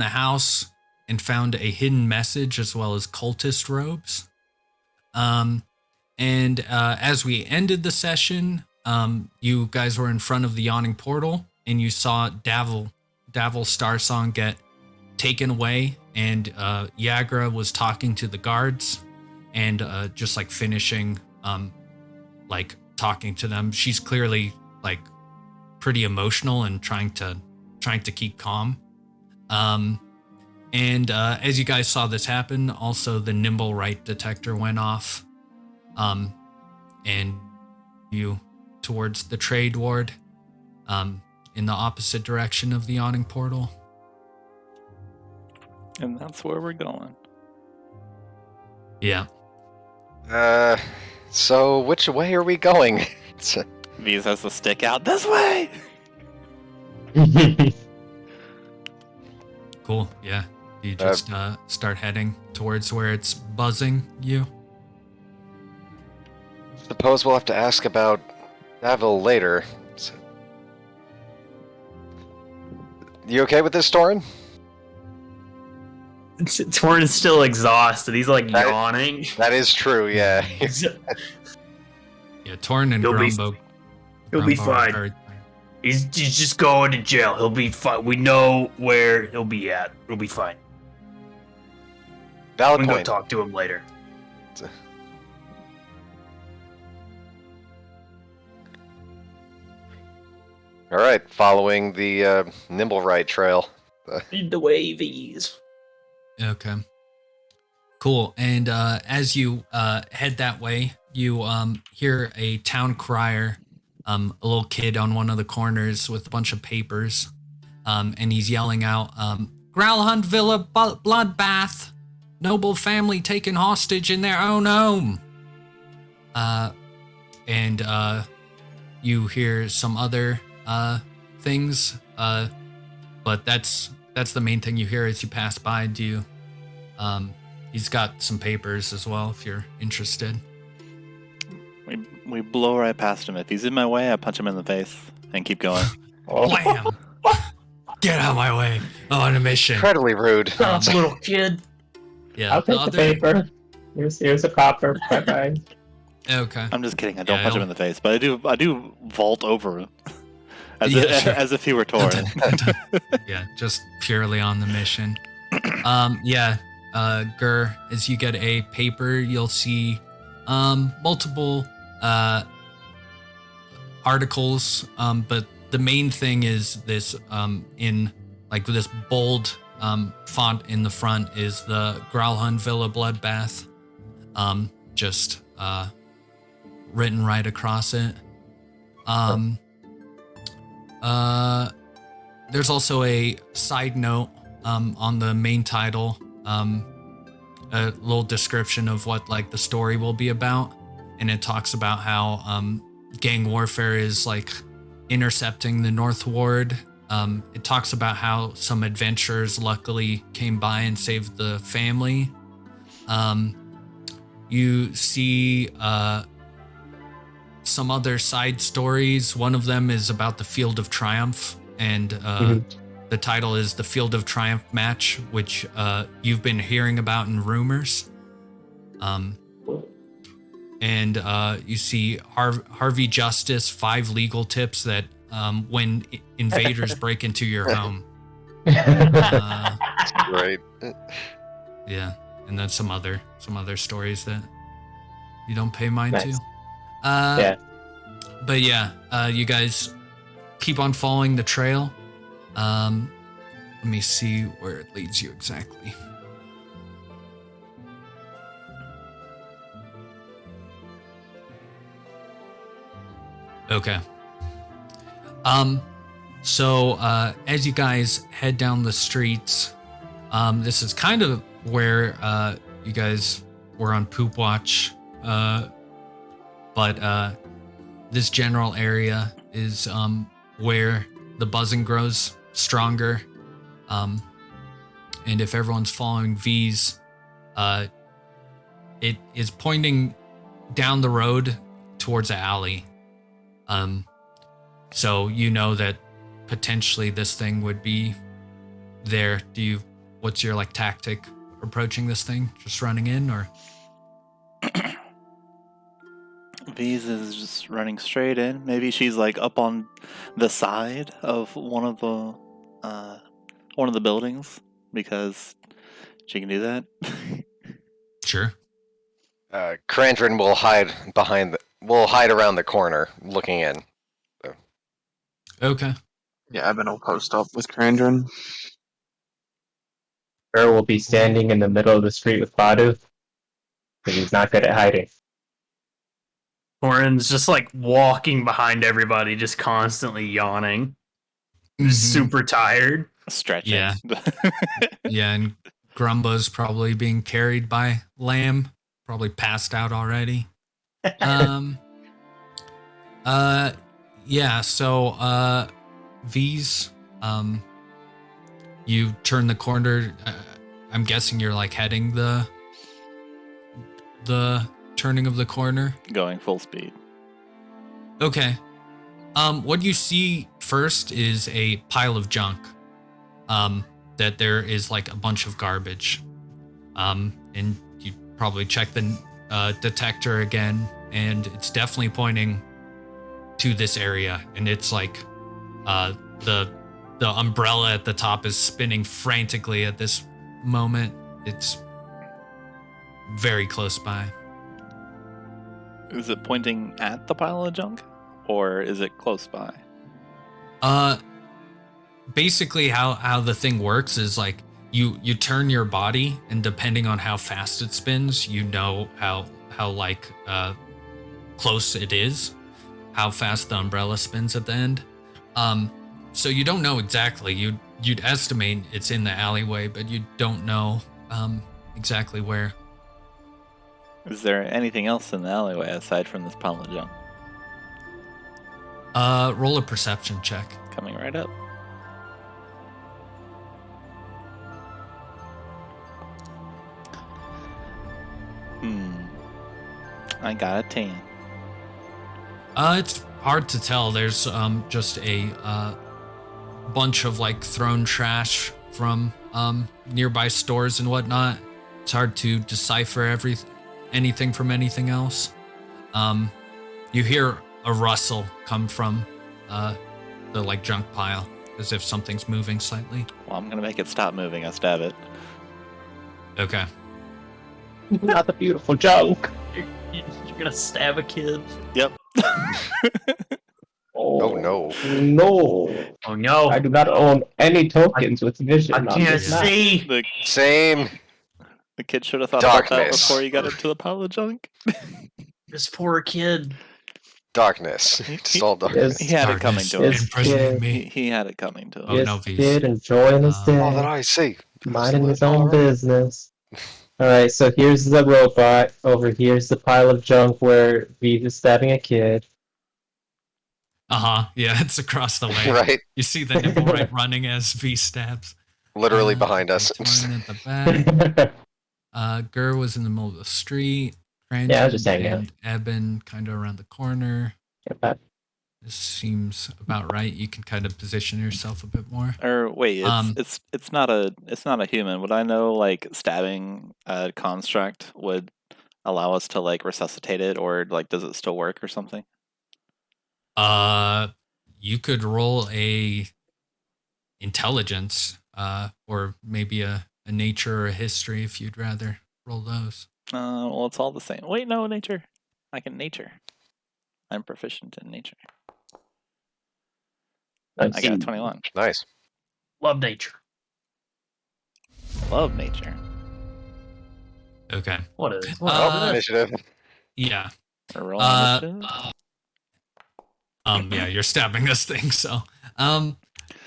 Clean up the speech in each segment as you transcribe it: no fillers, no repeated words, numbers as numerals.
the house and found a hidden message as well as cultist robes. And as we ended the session, you guys were in front of the yawning portal, and you saw Davil Starsong get taken away, and Yagra was talking to the guards and just like finishing like talking to them. She's clearly like pretty emotional and trying to keep calm. And as you guys saw this happen, also the nimble right detector went off, and you towards the trade ward, in the opposite direction of the yawning portal. And that's where we're going. Yeah. So which way are we going? V's has the stick out. This way! Cool, yeah. You just start heading towards where it's buzzing you. Suppose we'll have to ask about Davil later. You okay with this, Torin? Torin is still exhausted. He's like yawning. That is true, yeah. Yeah, Torin and Grumbo. He'll be fine. He's just going to jail. He'll be fine. We know where he'll be at. He'll be fine. Valid point. Go talk to him later. All right, following the nimble right trail. Lead the way, V's. Okay. Cool. And as you head that way, you hear a town crier, a little kid on one of the corners with a bunch of papers, and he's yelling out, Growlhund Villa bloodbath, noble family taken hostage in their own home. And you hear some other things, but that's the main thing you hear as you pass by. Do you? He's got some papers as well if you're interested. We blow right past him. If he's in my way, I punch him in the face and keep going. Blam! Get out of my way! I'm on a mission. Incredibly rude. Little kid. Yeah, I'll take the paper. Here's a copper. Bye-bye. Okay. I'm just kidding. I don't punch him in the face, but I do vault over him as if he were Torin. Yeah, just purely on the mission. Gur, as you get a paper, you'll see multiple articles, but the main thing is this in like this bold font in the front is the Growlhund Villa bloodbath, just written right across it. There's also a side note on the main title, a little description of what like the story will be about, and it talks about how gang warfare is like intercepting the North Ward. It talks about how some adventurers luckily came by and saved the family. You see some other side stories. One of them is about the Field of Triumph, and the title is The Field of Triumph Match, which you've been hearing about in rumors. And you see Harvey Justice, 5 legal tips that when invaders break into your home. Right. Yeah, and then some other stories that you don't pay mind to. Yeah. But yeah, you guys keep on following the trail. Let me see where it leads you exactly. Okay. So as you guys head down the streets, this is kind of where you guys were on poop watch, but this general area is where the buzzing grows stronger, and if everyone's following V's, it is pointing down the road towards an alley. So you know that potentially this thing would be there. Do you what's your like tactic approaching this thing? Just running in, or? V's is just running straight in. Maybe she's like up on the side of one of the buildings because she can do that. Sure. Krandren will hide around the corner, looking in. So. Okay. Yeah, Ebyn will post up with Krandren. Gur will be standing in the middle of the street with Badu, because he's not good at hiding. Torin's just like walking behind everybody, just constantly yawning. Just super tired. Stretching. Yeah. Yeah, and Grumbo's probably being carried by Lamb, probably passed out already. Yeah, so V's, you turn the corner. I'm guessing you're like heading the turning of the corner. Going full speed. Okay. What you see first is a pile of junk. That there is like a bunch of garbage. And you probably check the detector again, and it's definitely pointing to this area. And it's like the umbrella at the top is spinning frantically at this moment. It's very close by. Is it pointing at the pile of junk, or is it close by? Basically how the thing works is like you turn your body, and depending on how fast it spins, you know how like close it is, how fast the umbrella spins at the end. So you don't know exactly. You'd estimate it's in the alleyway, but you don't know exactly where. Is there anything else in the alleyway aside from this pile of junk? Roll a perception check. Coming right up. I got a 10. It's hard to tell. There's just a bunch of like thrown trash from nearby stores and whatnot. It's hard to decipher anything from anything else. You hear a rustle come from the like junk pile, as if something's moving slightly. Well, I'm gonna make it stop moving. I stab it. Okay. Not the beautiful junk. You're gonna stab a kid. Yep. Oh no. No. Oh no. I do not own any tokens with vision. I on can't this map. see. Same. The kid should have thought about that Darkness. before he got into the pile of junk. This poor kid. Darkness. Just all darkness. He had it coming to him. Yes, Imprisoning kid. me. He had it coming to him. Oh, Yes, no, V's. kid, enjoying his day. All that I see. Minding his own business. Alright, so here's the robot. Over here's the pile of junk where V is stabbing a kid. Yeah, it's across the way. Right. You see the nipple right running as V stabs. Literally behind us. Torin at the back. Gur was in the middle of the street. Krandren Yeah, I was just hanging and Ebyn kind of around the corner. This seems about right. You can kind of position yourself a bit more. Or wait, it's not a human. Would I know like stabbing a construct would allow us to like resuscitate it, or like does it still work or something? You could roll a intelligence, or maybe a nature or a history if you'd rather roll those. Well, it's all the same. Wait, no, nature. I can nature. I'm proficient in nature. I got a 21. Nice. Love nature. Love nature. Okay. What is? Initiative. Yeah. Or roll initiative? Yeah, you're stabbing this thing, so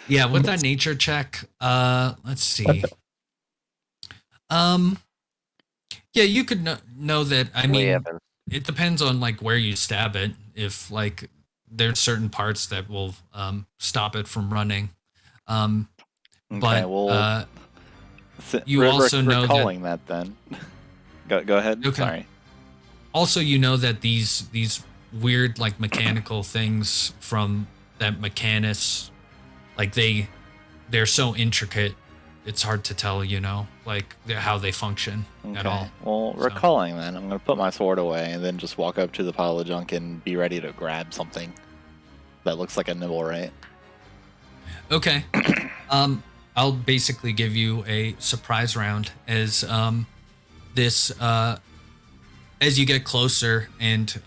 yeah, with that nature check, let's see. Yeah, you could know that. I mean, it depends on like where you stab it. If like there's certain parts that will stop it from running. Okay, But well, you also know recalling that then. Go ahead. Okay. Sorry. Also, you know that these weird like mechanical things from that Mechanus, like they're so intricate it's hard to tell, like how they function at all. Well, So. recalling then, I'm going to put my sword away and then just walk up to the pile of junk and be ready to grab something that looks like a nibble, right? Okay. I'll basically give you a surprise round as as you get closer and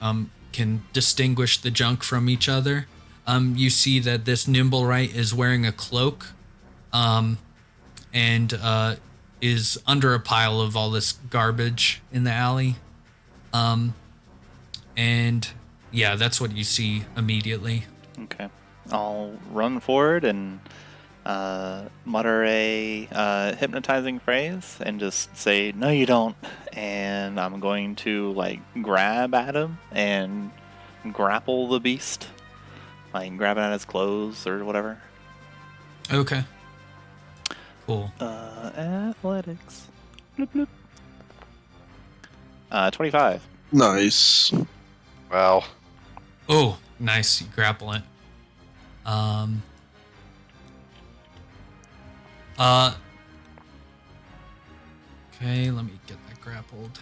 can distinguish the junk from each other. You see that this Nimblewright is wearing a cloak, and is under a pile of all this garbage in the alley. And yeah, that's what you see immediately. Okay. I'll run forward and mutter a hypnotizing phrase and just say, "No, you don't." And I'm going to like grab at him and grapple the beast, like grab it at his clothes or whatever. Okay. Cool. Athletics. Bloop, bloop. 25. Nice. Wow. Oh, nice. You grapple it. Okay, let me get that grappled.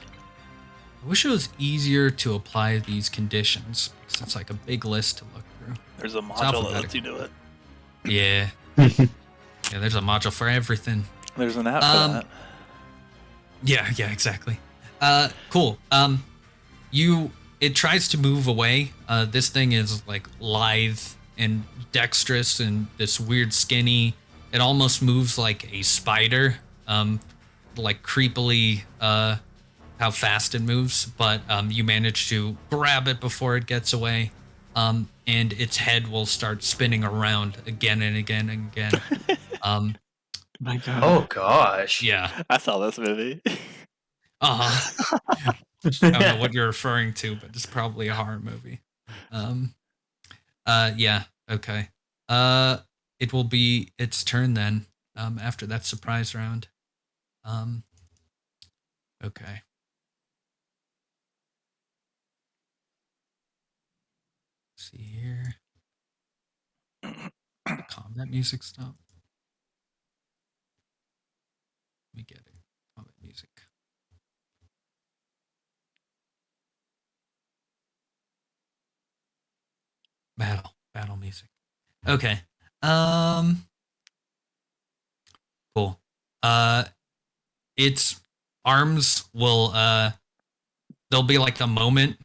I wish it was easier to apply these conditions, because it's like a big list to look through. There's a module that lets alphabetical. you do it. Yeah. Yeah, there's a module for everything. There's an app for that. Yeah, exactly. Cool. It tries to move away. This thing is like lithe and dexterous and this weird skinny. It almost moves like a spider, like creepily, how fast it moves. But you manage to grab it before it gets away, and its head will start spinning around again and again and again. My God. Oh gosh. Yeah. I saw this movie. Uh-huh. I don't know what you're referring to, but it's probably a horror movie. Yeah, okay. It will be its turn then, after that surprise round. Okay. Let's see here. Combat music stop. Let me get it. Combat music. Battle music. Okay. Cool. Its arms will there'll be like a moment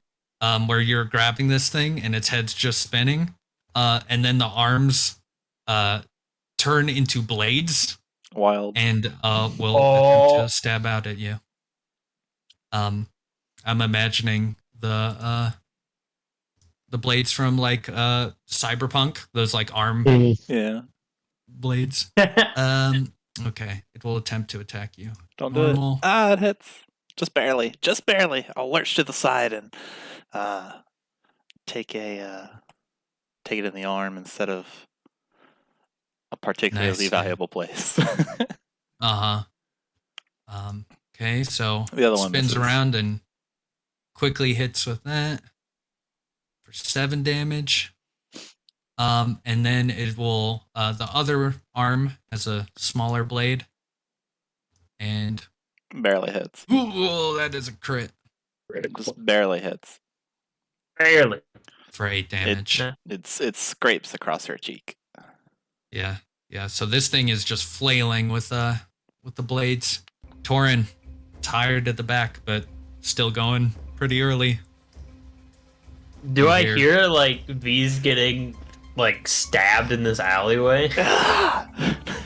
where you're grabbing this thing and its head's just spinning. And then the arms turn into blades Wild. and will attempt to stab out at you. I'm imagining the blades from like Cyberpunk, those like arm Yeah. blades. Okay, it will attempt to attack you. Don't do it. Normal. Ah, it hits. Just barely. Just barely. I'll lurch to the side and take it in the arm instead of a particularly Nice. valuable place. Uh-huh. Okay, so The other one spins misses. around and quickly hits with that for 7 damage. And then it will the other arm has a smaller blade. And Barely hits. ooh, that is a crit Just barely hits. Barely. for 8 damage. It scrapes across her cheek. Yeah. So this thing is just flailing with the blades. Torin, tired at the back, but still going pretty early. Do You I hear- hear like V's getting like stabbed in this alleyway?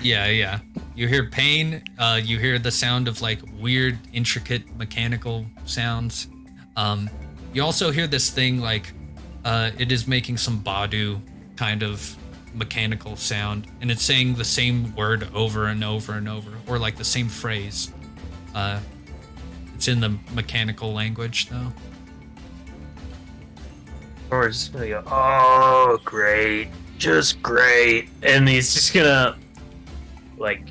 Yeah. You hear pain. You hear the sound of like weird, intricate mechanical sounds. You also hear this thing like it is making some Badu kind of mechanical sound, and it's saying the same word over and over and over, or like the same phrase. It's in the mechanical language though. Or is gonna go, oh great, just great. And he's just gonna like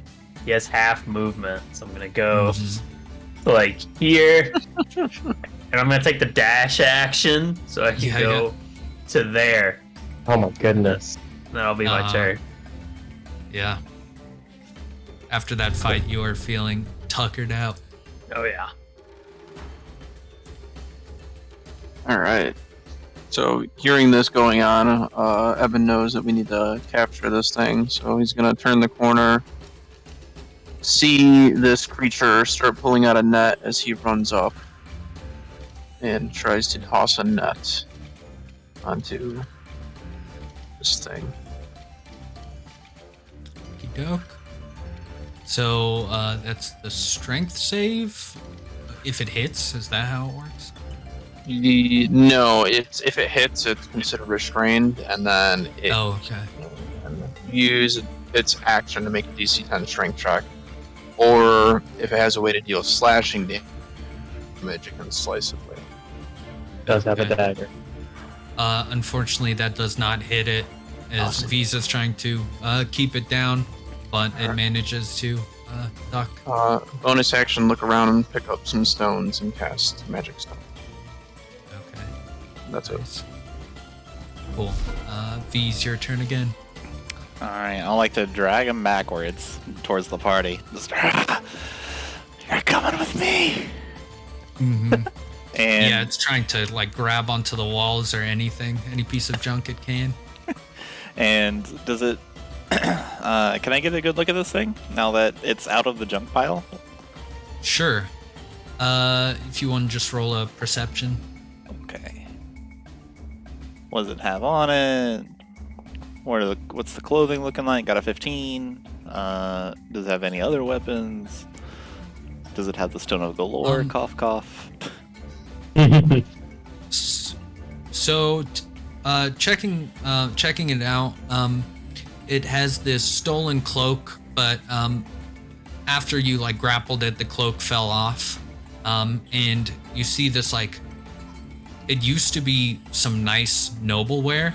he has half movement, so I'm gonna go Mhm. like here. And I'm gonna take the dash action so I can Yeah, go to there. Oh my goodness. That'll be my turn. Yeah. after that fight, you are feeling tuckered out. Oh yeah. All right. So hearing this going on, Ebyn knows that we need to capture this thing. So he's gonna turn the corner, see this creature start pulling out a net as he runs up, and tries to toss a net onto this thing. Okey-doke. So that's the strength save. If it hits, is that how it works? No, if it hits, it's considered restrained, and then it Oh, okay. can use its action to make a DC 10 strength check. Or if it has a way to deal slashing damage, it can slice it with. Does have a Okay. dagger. Unfortunately, that does not hit it, as Awesome. Visa's trying to keep it down, but it Alright. manages to duck. Bonus action, look around and pick up some stones and cast magic stone. Okay. That's it. Nice. Cool. V's your turn again. All right, I like to drag him backwards towards the party. Just, you're coming with me. Mm-hmm. And Yeah, it's trying to like grab onto the walls or anything, any piece of junk it can. and does it? Can I get a good look at this thing now that it's out of the junk pile? Sure. If you want to just roll a perception. Okay. What does it have on it? What's the clothing looking like? Got a 15. Does it have any other weapons? Does it have the Stone of Galore? Cough, cough. So, checking it out, it has this stolen cloak, but after you like grappled it, the cloak fell off, and you see this like, it used to be some nice noble wear,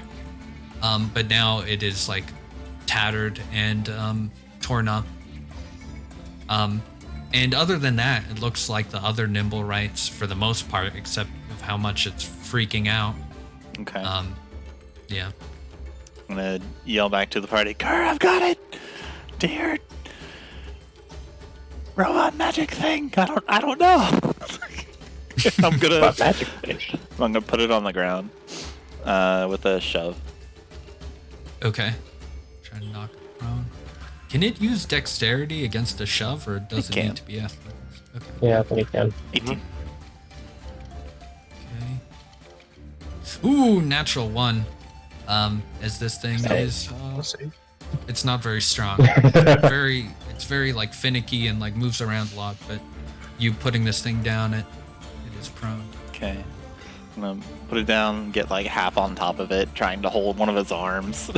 but now it is like tattered and torn up. And other than that, it looks like the other nimble rights for the most part, except of how much it's freaking out. Okay. Yeah. I'm gonna yell back to the party. Gar, I've got it. Dear robot magic thing. I don't know. I'm gonna What magic thing? I'm gonna put it on the ground with a shove. Okay. Try to knock it prone. Can it use dexterity against a shove, or does it can. need to be athletics? Okay. Yeah, I think it can. 18. Okay. Ooh, natural 1. As this thing is, Let's see. it's not very strong. It's very like finicky and like moves around a lot. But you putting this thing down, it is prone. Okay. I'm gonna put it down, get like half on top of it, trying to hold one of its arms,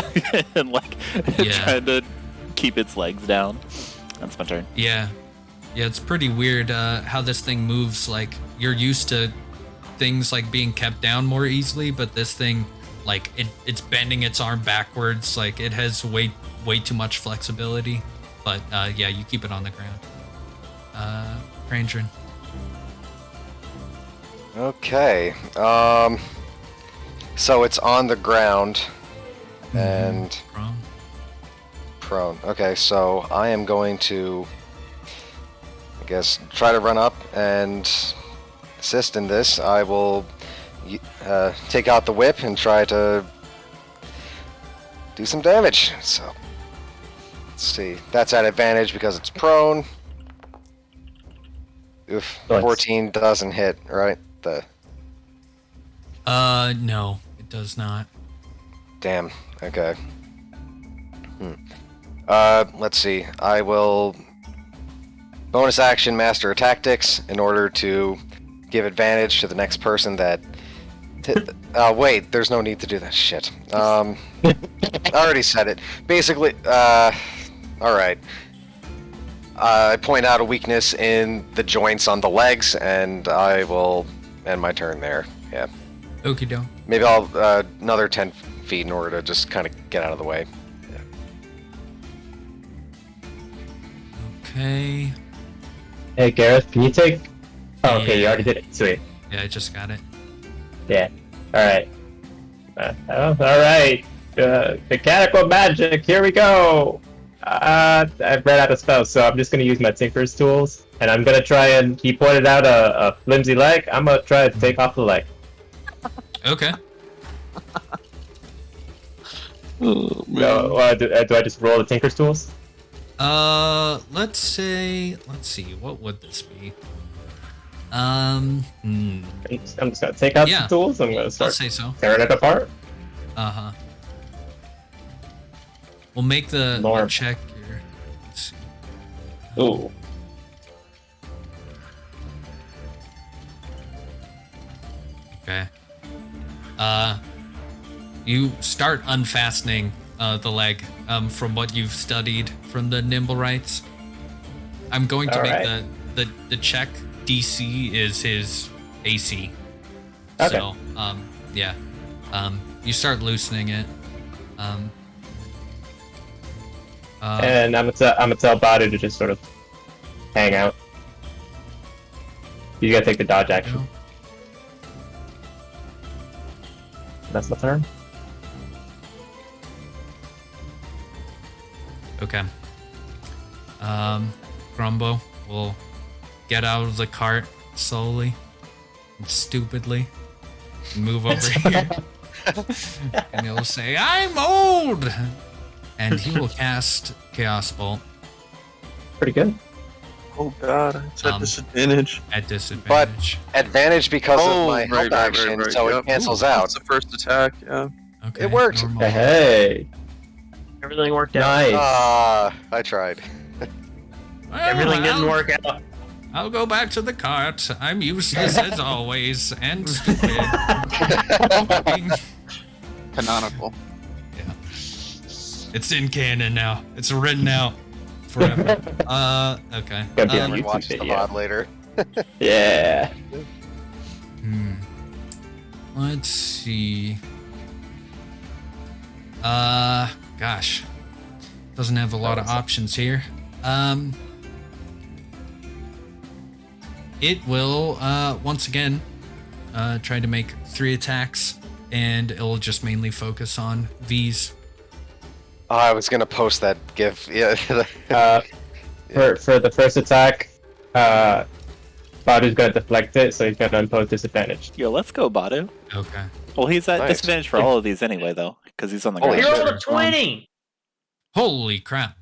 and like Yeah. trying to keep its legs down. That's my turn. Yeah, it's pretty weird how this thing moves. Like you're used to things like being kept down more easily, but this thing, like it's bending its arm backwards. Like it has way too much flexibility. But yeah, you keep it on the ground. Krandren. Okay. So it's on the ground and Prone. prone. Okay, so I am going to, I guess, try to run up and assist in this. I will take out the whip and try to do some damage. So let's see. That's at advantage because it's prone. Oof, Nice. 14 doesn't hit, right? No, it does not. Damn. Okay. Let's see. I will bonus action master tactics in order to give advantage to the next person that. Wait. There's no need to do that shit. I already said it. Basically. All right. I point out a weakness in the joints on the legs, and I will end my turn there. Yeah. Okie doke. Maybe I'll another 10 feet in order to just kind of get out of the way. Okay. Hey, Gareth, can you take... Oh, okay, you already did it. Sweet. Yeah, I just got it. Yeah. Alright. Alright. Mechanical magic, here we go! I've ran out of spells, so I'm just gonna use my Tinker's tools, and I'm gonna try and. He pointed out a flimsy leg. I'm gonna try to take off the leg. Okay. Oh, man. No, do I just roll the Tinker's tools? Let's see. What would this be? I'm just gonna take out Yeah. the tools. I'm gonna I'll start say so. tearing it apart. Uh-huh. We'll make the Norm. check here. Let's see. Ooh. Okay. You start unfastening the leg from what you've studied from the nimble rights. I'm going to All make right. the check DC is his AC. Okay. So, yeah. You start loosening it. And I'm gonna tell Badu to just sort of hang out. You gotta take the dodge action. That's my turn. Okay. Grumbo will get out of the cart slowly and stupidly and move over here. And he'll say, "I'm old!" And he will cast Chaos Bolt Pretty good. Oh god, it's at Um, disadvantage. at disadvantage. Advantage because of my right, help action, so yep. it cancels Ooh, out. That's the first attack, yeah. Okay. It worked. normal. Hey, Everything worked out. nice. I tried. Well, Everything didn't I'll- work out. I'll go back to the cart. I'm useless as always and stupid. Canonical. It's in canon now. It's written out forever. Okay. Gonna be on Someone YouTube watches the video. VOD later. Yeah. Let's see. Gosh. Doesn't have a lot of options here. It will, once again, try to make 3 attacks, and it'll just mainly focus on V's. Oh, I was gonna post that GIF. Yeah. For the first attack, Badu's gonna deflect it, so he's gonna impose disadvantage. Yo, let's go, Badu. Okay. Well, he's at Nice. disadvantage for all of these anyway, though, because he's on the Holy ground. He shit. rolled a 20! Holy crap.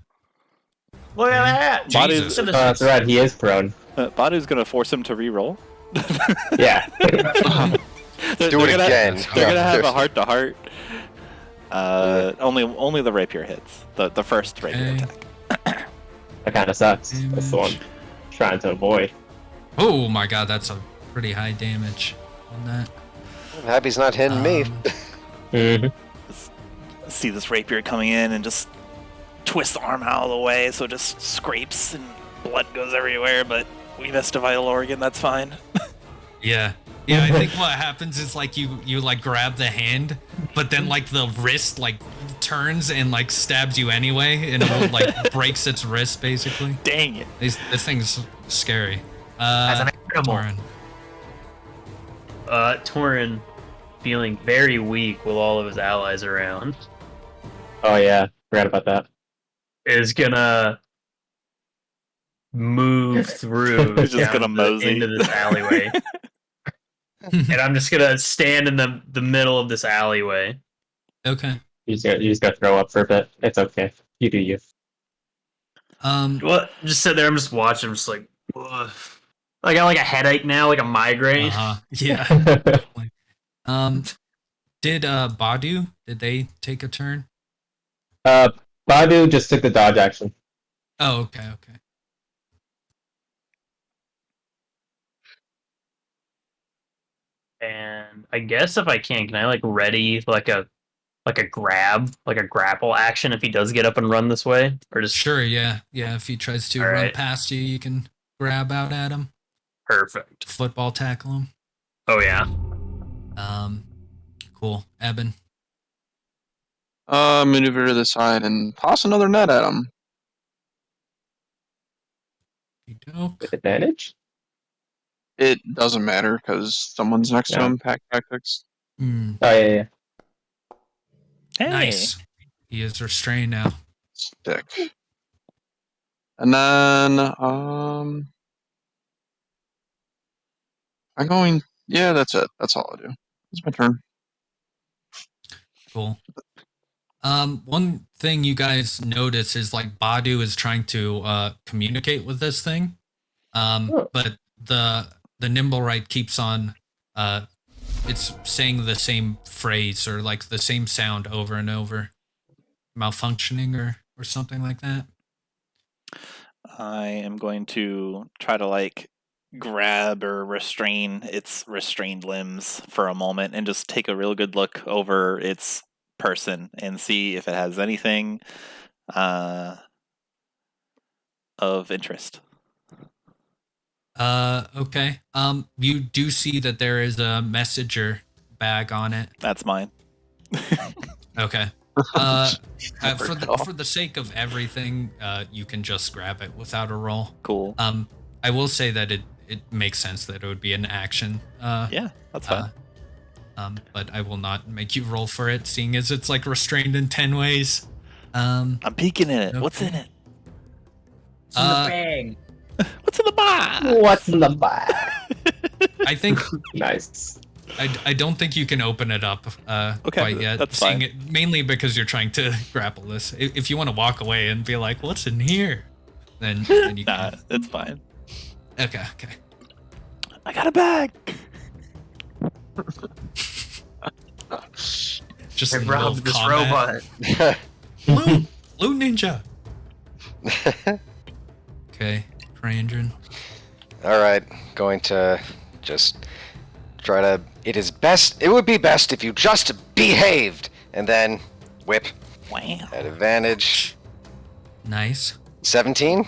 Look at that! Jesus. That's right, he is prone. Badu's gonna force him to re-roll. Yeah. They're Do it gonna, again. They're gonna have a heart-to-heart. Only the rapier hits. The first rapier Okay. attack. That kind of sucks. That's the one I'm trying to avoid. Oh my god, that's a pretty high damage on that. I'm happy he's not hitting me. Mm-hmm. See this rapier coming in and just twist the arm out of the way, so it just scrapes and blood goes everywhere. But we missed a vital organ. That's fine. Yeah. Yeah, I think what happens is like you like grab the hand, but then like the wrist like turns and like stabs you anyway, and it like breaks its wrist basically. Dang it. This thing's scary. As an animal. Torin. Torin, feeling very weak with all of his allies around, Oh yeah, forgot about that. is gonna move through He's just down gonna mosey. into this alleyway. And I'm just gonna stand in the middle of this alleyway. Okay. You just gotta throw up for a bit. It's okay. You do you. What? Just sit there. I'm just watching. I'm just like, ugh. I got like a headache now, like a migraine. Yeah. Did Badu, did they take a turn? Badu just took the dodge action. Oh, okay. And I guess if I can I like ready like a grab, like a grapple action if he does get up and run this way, or just Sure, yeah. Yeah, if he tries to All run right. past you, you can grab out at him. perfect. Football tackle him. Oh yeah. Cool. Ebyn. Maneuver to the side and toss another net at him. Doke. With advantage? It doesn't matter because someone's next to Yeah. him. Pack tactics. Hmm. Oh yeah. Hey. Nice. He is restrained now. Stick. And then I'm going. Yeah, that's it. That's all I do. It's my turn. Cool. One thing you guys notice is like Badu is trying to communicate with this thing, but the Nimblewright keeps on it's saying the same phrase or like the same sound over and over, malfunctioning or something like that. I am going to try to like grab or restrain its restrained limbs for a moment and just take a real good look over its person and see if it has anything of interest. Okay. You do see that there is a messenger bag on it. That's mine. Okay. For the sake of everything, you can just grab it without a roll. Cool. I will say that it makes sense that it would be an action. Yeah, that's fine. But I will not make you roll for it, seeing as it's like restrained in 10 ways. I'm peeking in it. Okay. What's in it? It's in the bag. What's in the box? What's in the bag? I think Nice. I don't think you can open it up quite yet. that's seeing fine. it mainly because you're trying to grapple this. If you want to walk away and be like, "What's in here?" then you Nah, can. it's fine. Okay. I got a bag. Just I in the middle robbed of this combat. robot. Loot ninja. Okay, Krandren. All right, going to just try to. It would be best if you just behaved, and then whip Wow. at advantage. Nice. 17.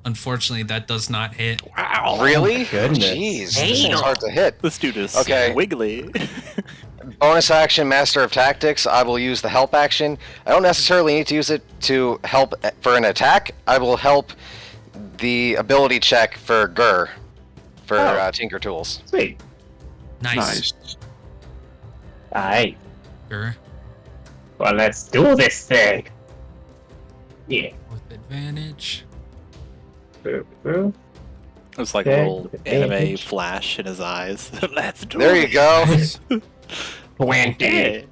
Unfortunately, that does not hit. Wow. Really? goodness. Jeez, this Damn. is hard to hit. This dude is Okay. wiggly. Bonus action, Master of Tactics. I will use the help action. I don't necessarily need to use it to help for an attack. I will help the ability check for Gur for Tinker Tools. Sweet. Nice. Alright. Sure. Well, let's do this thing. Yeah. With advantage. Boo, boo. It's like Okay. a little anime flash in his eyes. Let's do There it. you go. 20. Hey.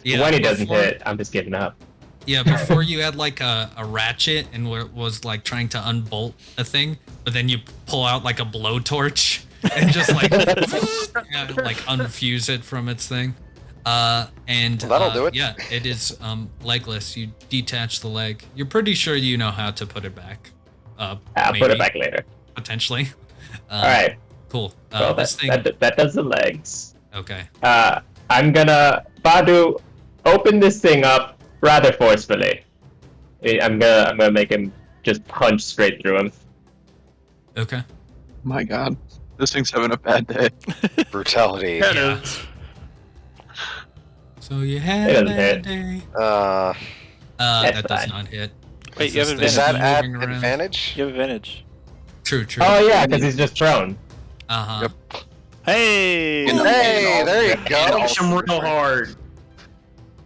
Yeah, 20 doesn't before- hit. I'm just giving up. Yeah, before you had like a ratchet and was like trying to unbolt a thing, but then you pull out like a blowtorch and just like like unfuse it from its thing. And Well, that'll do it. Yeah, it is legless. You detach the leg. You're pretty sure you know how to put it back. I'll Maybe, put it back later. potentially. Alright. Cool. Well, This thing. that does the legs. Okay. I'm gonna Badu open this thing up rather forcefully. I'm gonna make him just punch straight through him. Okay. My God, this thing's having a bad day. Brutality. Yeah. So you had It a doesn't bad hit. day. That's That does fine. not hit. Wait, you have This Does thing that add moving around. advantage? You have advantage. True. Oh yeah, because he's just prone. Uh-huh. Yep. Hey! Hey, there you go. Push him real hard.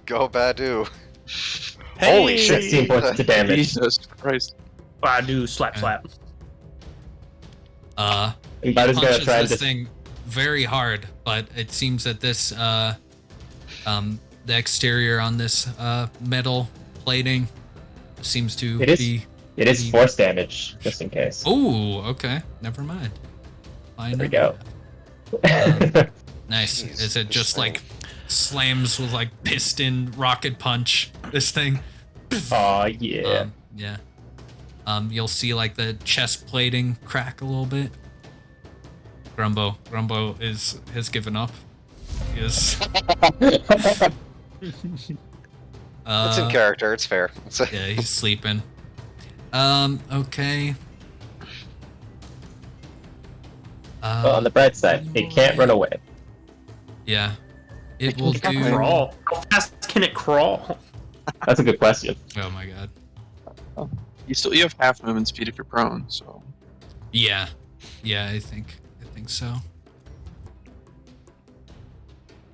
Go Badu. Hey! Holy shit. 16 points of damage. Jesus Christ. Badu, slap. And He Badu's gonna punches try and this just thing very hard, but it seems that this the exterior on this metal plating seems to It is- be. It is force damage, just in case. Oh, okay. Never mind. Fine. There we go. Nice. Jeez, Is it this just thing. like slams with like piston rocket punch? This thing. Oh yeah. Yeah. You'll see like the chest plating crack a little bit. Grumbo has given up. He is. It's in character. It's fair. Yeah, he's sleeping. Okay. Well, on the bright side, it can't run away. Yeah. It will It can do. crawl. How fast can it crawl? That's a good question. Oh my god. You have half movement speed if you're prone, so Yeah. Yeah, I think so.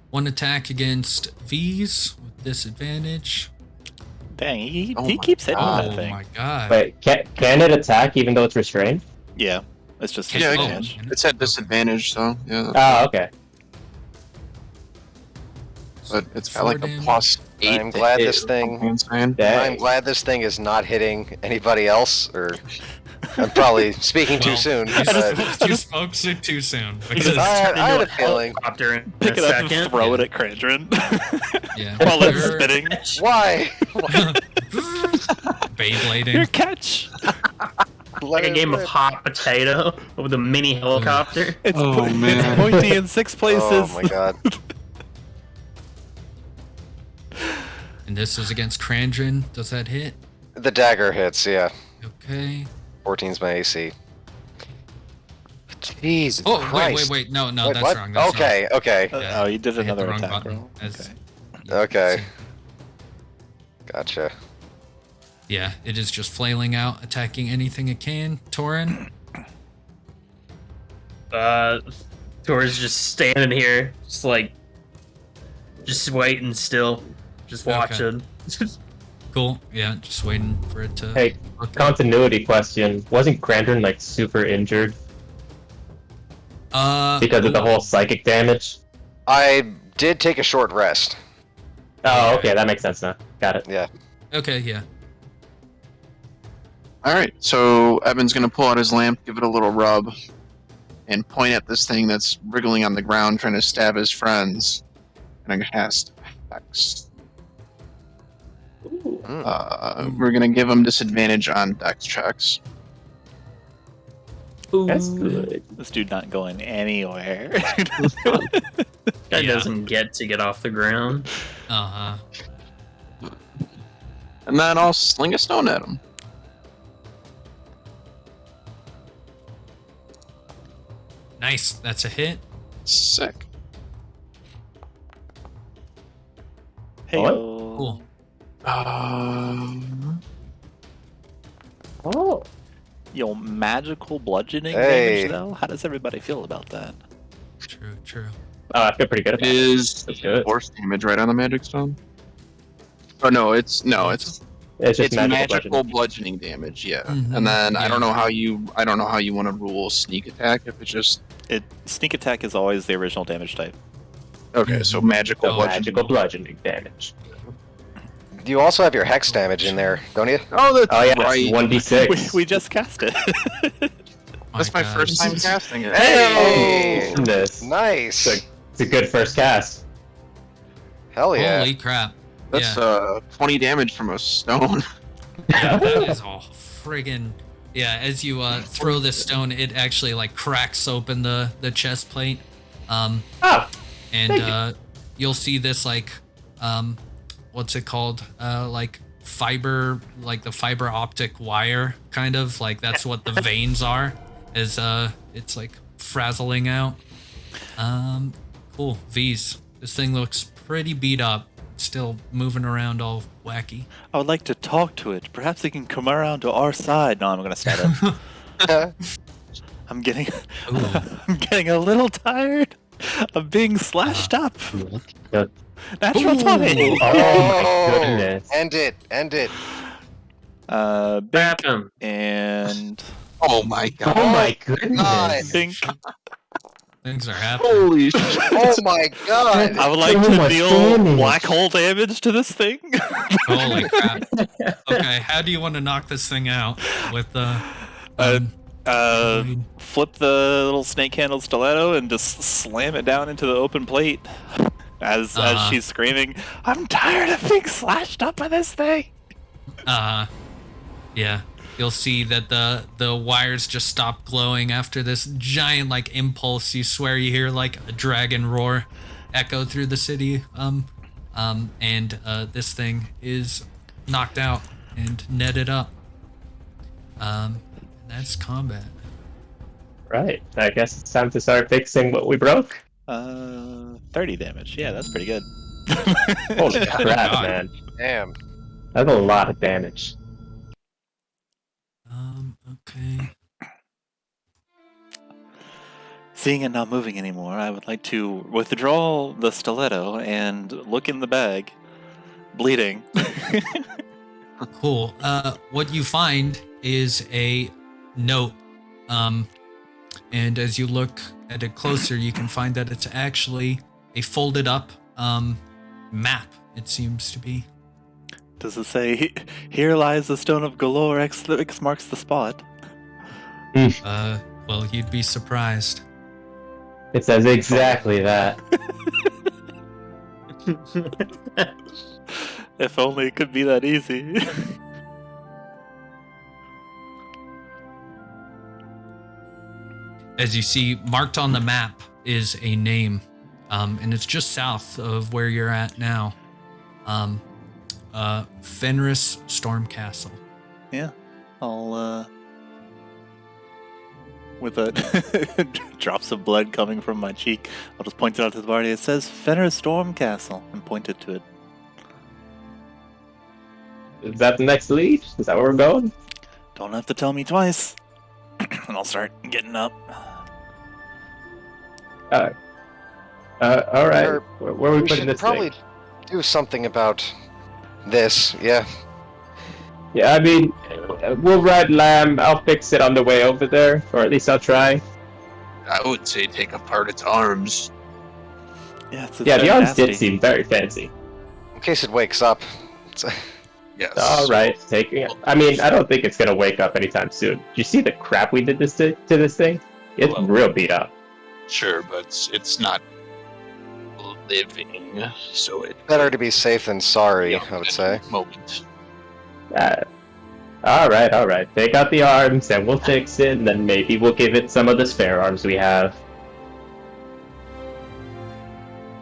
One attack against V's with disadvantage. Dang, he Oh my keeps hitting God. that Oh thing. my god. Wait, can it attack even though it's restrained? Yeah, it's just Yeah, it disadvantage. It's at disadvantage, so yeah. Oh, okay. But it's got Four like a damage. plus 8. I'm glad to hit this or thing- something insane. Dang. I'm glad this thing is not hitting anybody else, or I'm probably speaking too Well, soon. You, But you spoke too soon. He Because, just I turned had into a feeling. helicopter in Pick a it up second. and throw it Yeah. at Krandren yeah. while it's You're spinning. why? Beyblading. Your catch. Like a game of hot potato with a mini helicopter. It's, Oh, it's man. pointy in 6 places. Oh my god. And this is against Krandren. Does that hit? The dagger hits, yeah. Okay. 14's my AC. Jesus Oh, Christ. wait. No, Wait, that's what? wrong. That's Okay, okay. Yeah, Oh, you did I hit the another wrong attack button. roll. As- Okay. Gotcha. Yeah, it is just flailing out, attacking anything it can. Torin? Tor's just standing here, just waiting still, just Okay. watching. Cool. Yeah, just waiting for it to. Hey, continuity question. Wasn't Krandren like super injured because of the whole psychic damage? I did take a short rest. Oh, okay, that makes sense now. Got it. Yeah. Okay, yeah. Alright, so Ebyn's gonna pull out his lamp, give it a little rub, and point at this thing that's wriggling on the ground trying to stab his friends. And I'm gonna cast Heist. We're gonna give him disadvantage on dex checks. That's good. This dude not going anywhere. Guy Yeah. doesn't get off the ground. Uh huh. And then I'll sling a stone at him. Nice. That's a hit. Sick. Hey, Cool. Oh. Yo, magical bludgeoning Hey. damage though? How does everybody feel about that? True. Oh, I feel pretty good about it. Is That's good. force damage right on the magic stone? Oh no, it's It's just magical bludgeoning damage, yeah. Mhm, And then I yeah. don't know how you want to rule sneak attack if it's just Sneak attack is always the original damage type. okay. So magical So bludgeoning. magical bludgeoning damage. You also have your hex damage in there, don't you? Oh, that's Oh yeah, right. 1d6. We just cast it. That's my God. first time casting it. Hey! Goodness. Nice. It's a good first cast. Hell yeah. Holy crap. That's yeah. 20 damage from a stone. Yeah, that is all friggin'. Yeah, as you throw this stone, it actually like cracks open the chest plate. Ah, And thank you'll see this like what's it called? Like fiber, like the fiber optic wire, kind of like that's what the veins are. Is it's like frazzling out. Cool. V's. This thing looks pretty beat up. Still moving around all wacky. I would like to talk to it. Perhaps it can come around to our side. No, I'm gonna stab it. I'm getting a little tired of being slashed up. Good. Natural 20. Oh my goodness. End it. Bink Wrap him. and Oh my god. Oh my goodness. bink. Things are happening. Holy shit. Oh my god. I would like So to much deal damage. black hole damage to this thing. Holy crap. Okay, how do you want to knock this thing out with the Flip the little snake handled stiletto and just slam it down into the open plate as she's screaming, "I'm tired of being slashed up by this thing." Yeah. You'll see that the wires just stop glowing after this giant like impulse. You swear you hear like a dragon roar echo through the city. And this thing is knocked out and netted up. That's combat. Right. I guess it's time to start fixing what we broke. 30 damage. Yeah, that's pretty good. Holy crap, God. man. Damn. That's a lot of damage. Okay. Seeing it not moving anymore, I would like to withdraw the stiletto and look in the bag, bleeding, Cool. What you find is a note. And as you look at it closer, you can find that it's actually a folded up map, it seems to be. Does it say, "Here lies the Stone of Galore, X marks the spot"? Well, you'd be surprised. It says exactly that. If only it could be that easy. As you see, marked on the map is a name, and it's just south of where you're at now. Fenris Storm Castle. Yeah, I'll, with a drops of blood coming from my cheek, I'll just point it out to the party. It says Fenris Storm Castle, and point it to it. Is that the next lead? Is that where we're going? Don't have to tell me twice. And I'll start getting up. All right. Or Where are we We putting should this probably thing? do something about this. Yeah. Yeah, I mean, we'll ride Lamb. I'll fix it on the way over there, or at least I'll try. I would say take apart its arms. Yeah, it's Yeah, the arms nasty. did seem very fancy. In case it wakes up. Yes. All right, taking it. I mean, I don't think it's gonna wake up anytime soon. Do you see the crap we did to this thing? It's Well- real beat up. Sure, but it's not living, so it Better to be safe than sorry, Yeah, I would at say. the moment. All right. Take out the arms, and we'll fix it, and then maybe we'll give it some of the spare arms we have.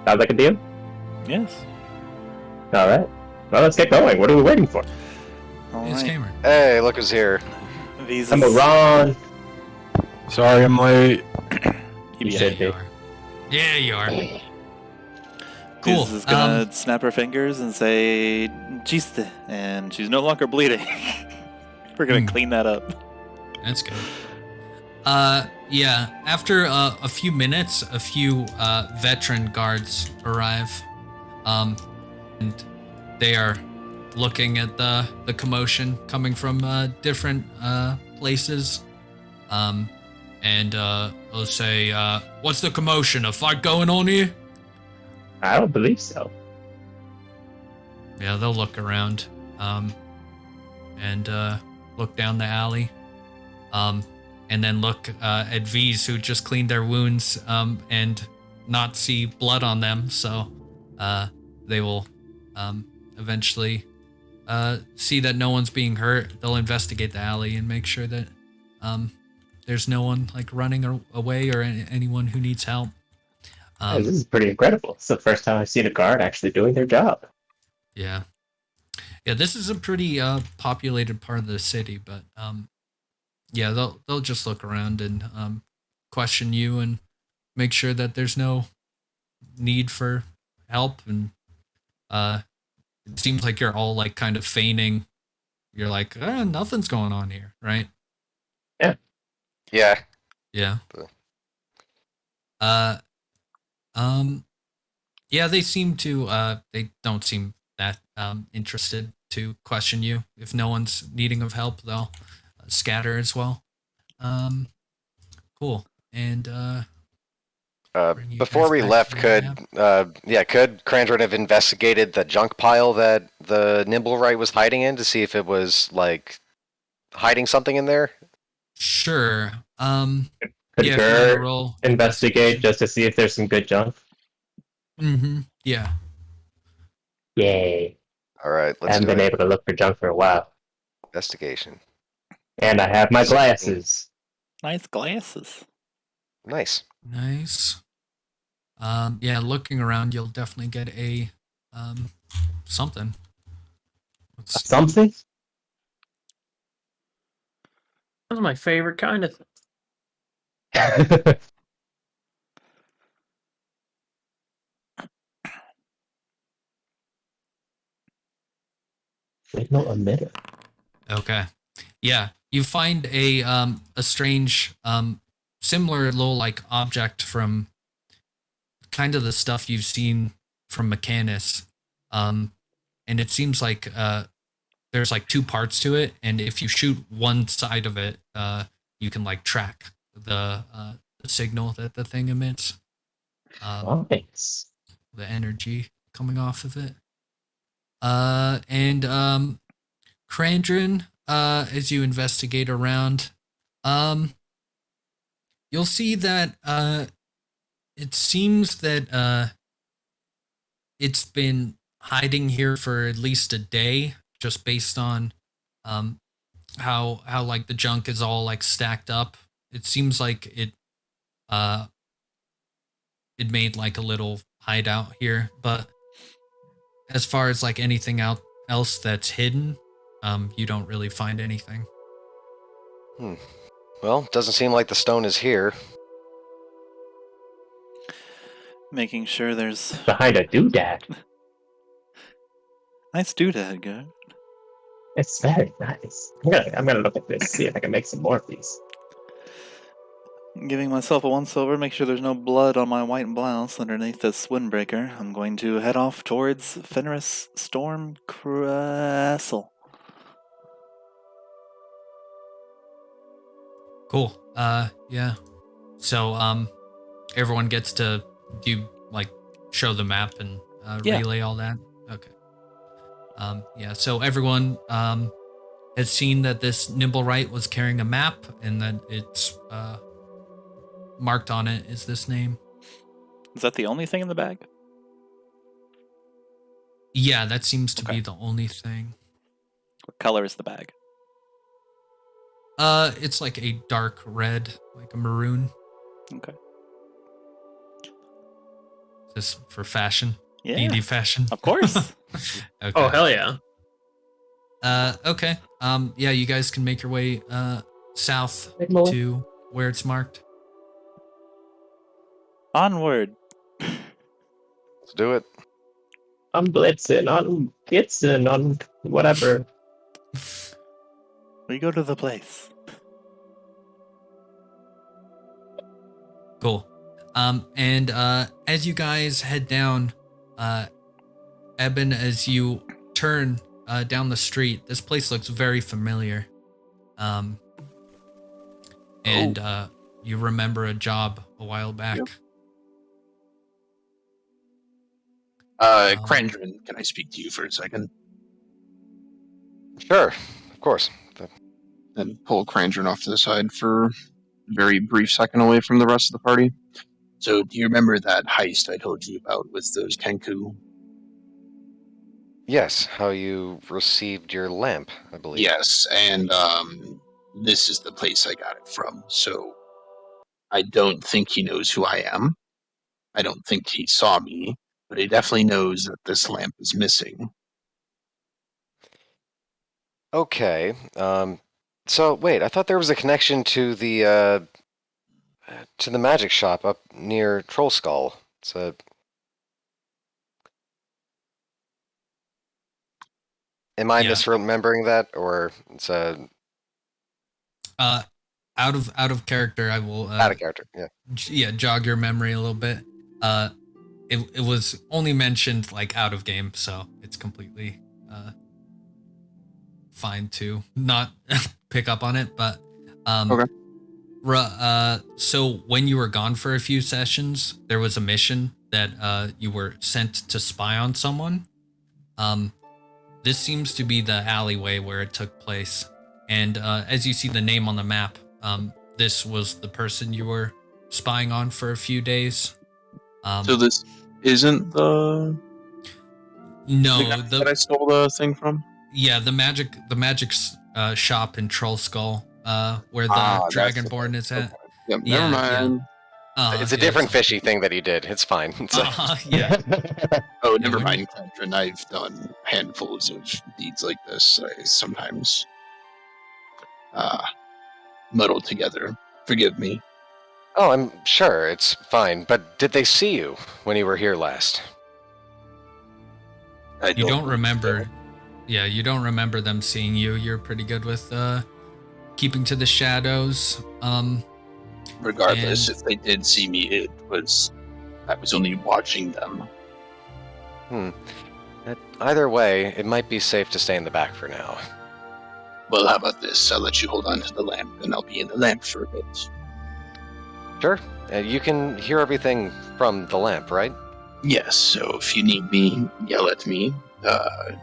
Sounds like a deal? Yes. All right. Well, let's get going. What are we waiting for? All It's right. Gamer. Hey, look who's here. Visas. I'm a Ron. Sorry, I'm late. You Yeah, should be. Yeah, you are. Cool. Is gonna snap her fingers and say "Giste," and she's no longer bleeding. We're gonna clean that up. That's good. Yeah. After a few minutes, a few veteran guards arrive, and they are looking at the commotion coming from different places. And they'll say, "What's the commotion? A fight going on here?" I don't believe so. Yeah, they'll look around, and look down the alley, and then look at V's who just cleaned their wounds, and not see blood on them. So, they will eventually see that no one's being hurt. They'll investigate the alley and make sure that there's no one like running away or anyone who needs help. Yeah, this is pretty incredible. It's the first time I've seen a guard actually doing their job. Yeah. Yeah, this is a pretty populated part of the city, but yeah, they'll just look around and question you and make sure that there's no need for help. And it seems like you're all like kind of feigning. You're like, nothing's going on here, right? Yeah. Yeah. Yeah, they seem to they don't seem that interested to question you. If no one's needing of help, they'll scatter as well. Cool. And bring you Before guys we back left, to the could Krandren have investigated the junk pile that the Nimblewright was hiding in to see if it was like hiding something in there? Sure. Could Yeah, if you wanna Gert roll investigate just to see if there's some good junk? Mm-hmm. Yeah. Yay. All right, I let's haven't do been it. able to look for junk for a while. Investigation. And I have my glasses. Nice glasses. Nice. Nice. Yeah, looking around, you'll definitely get a something. Let's see. Something? That's my favorite kind of thing. Signal emitter. Okay. Yeah, you find a strange similar little like object from kind of the stuff you've seen from Mechanus. And it seems like there's like two parts to it, and if you shoot one side of it, you can like track the signal that the thing emits. Nice. The energy coming off of it. And Krandren, as you investigate around, you'll see that it seems that it's been hiding here for at least a day, just based on how like the junk is all like stacked up. It seems like it made like a little hideout here, but as far as like anything else that's hidden, you don't really find anything. Well, doesn't seem like the stone is here. Making sure there's Behind a doodad. nice doodad, good. It's very nice. I'm gonna look at this, see if I can make some more of these. Giving myself a 1 silver, make sure there's no blood on my white blouse underneath this windbreaker. I'm going to head off towards Fenris Storm Castle. Cool. Yeah. So, everyone gets to like show the map and Yeah. relay all that? Okay. Yeah, so everyone has seen that this Nimblewright was carrying a map and that it's marked on it is this name. Is that the only thing in the bag? Yeah, that seems to Okay. be the only thing. What color is the bag? It's like a dark red, like a maroon. Okay. Just for fashion. Yeah. D&D fashion. Of course. Okay. Oh, hell yeah. Okay. Yeah, you guys can make your way south to where it's marked. Onward. Let's do it. I'm blitzing, I'm blitzing, on whatever. We go to the place. Cool. And as you guys head down, Ebyn, as you turn down the street, this place looks very familiar. And you remember a job a while back. Yep. Krandren, can I speak to you for a second? Sure, of course. And pull Krandren off to the side for a very brief second away from the rest of the party. So, do you remember that heist I told you about with those Kenku? Yes, how you received your lamp, I believe. Yes, and this is the place I got it from. So, I don't think he knows who I am. I don't think he saw me, but he definitely knows that this lamp is missing. Okay. So wait, I thought there was a connection to the magic shop up near Troll Skull. It's a. Am I misremembering that, or it's a? Out of character, I will. Out of character, yeah. Yeah, jog your memory a little bit. It was only mentioned like out of game, so it's completely fine to not pick up on it. But Okay. So when you were gone for a few sessions, there was a mission that you were sent to spy on someone. This seems to be the alleyway where it took place, and as you see the name on the map, this was the person you were spying on for a few days. So this isn't the that I stole the thing from? Yeah, the magic shop in Troll Skull, where the Dragonborn is at. Okay. Yep, never mind. Yeah. It's a different fishy thing that he did. It's fine. It's yeah. Oh, never mind, Krandren. I've done handfuls of deeds like this. I sometimes muddle together. Forgive me. Oh, I'm sure it's fine. But did they see you when you were here last? You don't remember. Yeah, you don't remember them seeing you. You're pretty good with keeping to the shadows. Regardless, if they did see me, I was only watching them. Either way, it might be safe to stay in the back for now. Well, how about this? I'll let you hold on to the lamp, and I'll be in the lamp for a bit. Sure. You can hear everything from the lamp, right? Yes, so if you need me, yell at me.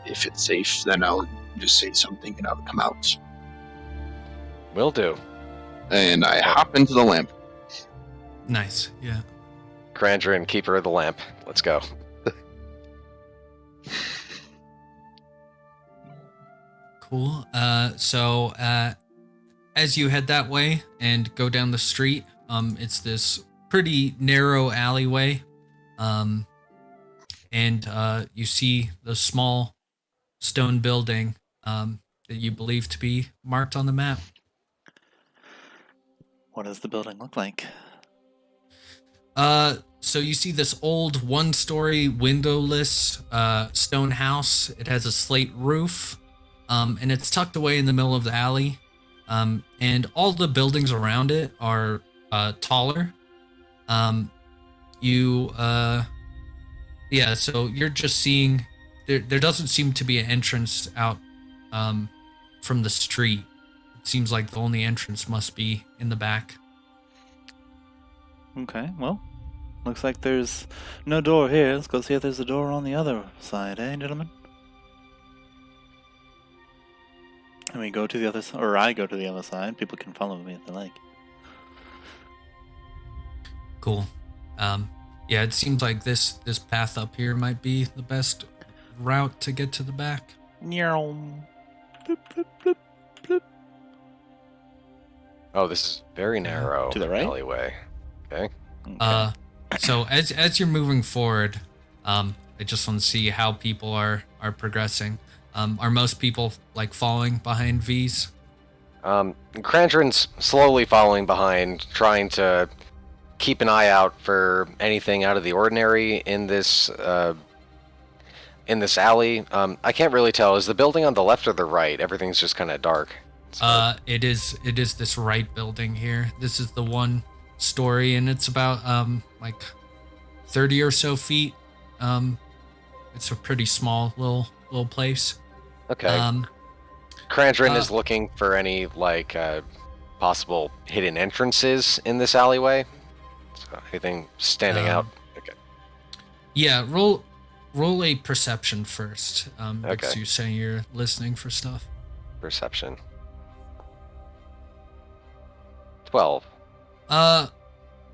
If it's safe, then I'll just say something and I'll come out. Will do. And I hop into the lamp. Nice. Yeah. Krandren, keeper of the lamp. Let's go. Cool. So as you head that way and go down the street, it's this pretty narrow alleyway. And you see the small stone building that you believe to be marked on the map. What does the building look like? So you see this old one-story windowless stone house. It has a slate roof, and it's tucked away in the middle of the alley. And all the buildings around it are taller. So you're just seeing there doesn't seem to be an entrance out from the street. It seems like the only entrance must be in the back. Okay, well, looks like there's no door here. Let's go see if there's a door on the other side, eh, gentlemen? And we go to the other side, or I go to the other side. People can follow me if they like. Cool. Yeah, it seems like this path up here might be the best route to get to the back. Bloop, bloop, bloop, bloop. Oh, this is very narrow. To the right? Alleyway. Okay. Okay. So as you're moving forward, I just want to see how people are progressing. Are most people like following behind V's? Krandren's slowly following behind, trying to keep an eye out for anything out of the ordinary in this alley. I can't really tell. Is the building on the left or the right? Everything's just kind of dark. So. It is this right building here. This is the one story, and it's about like 30 or so feet. It's a pretty small little place. Okay. Krandren is looking for any like possible hidden entrances in this alleyway. So anything standing out? Okay. Yeah, roll a perception first. Okay. Because you're saying you're listening for stuff. Perception. 12.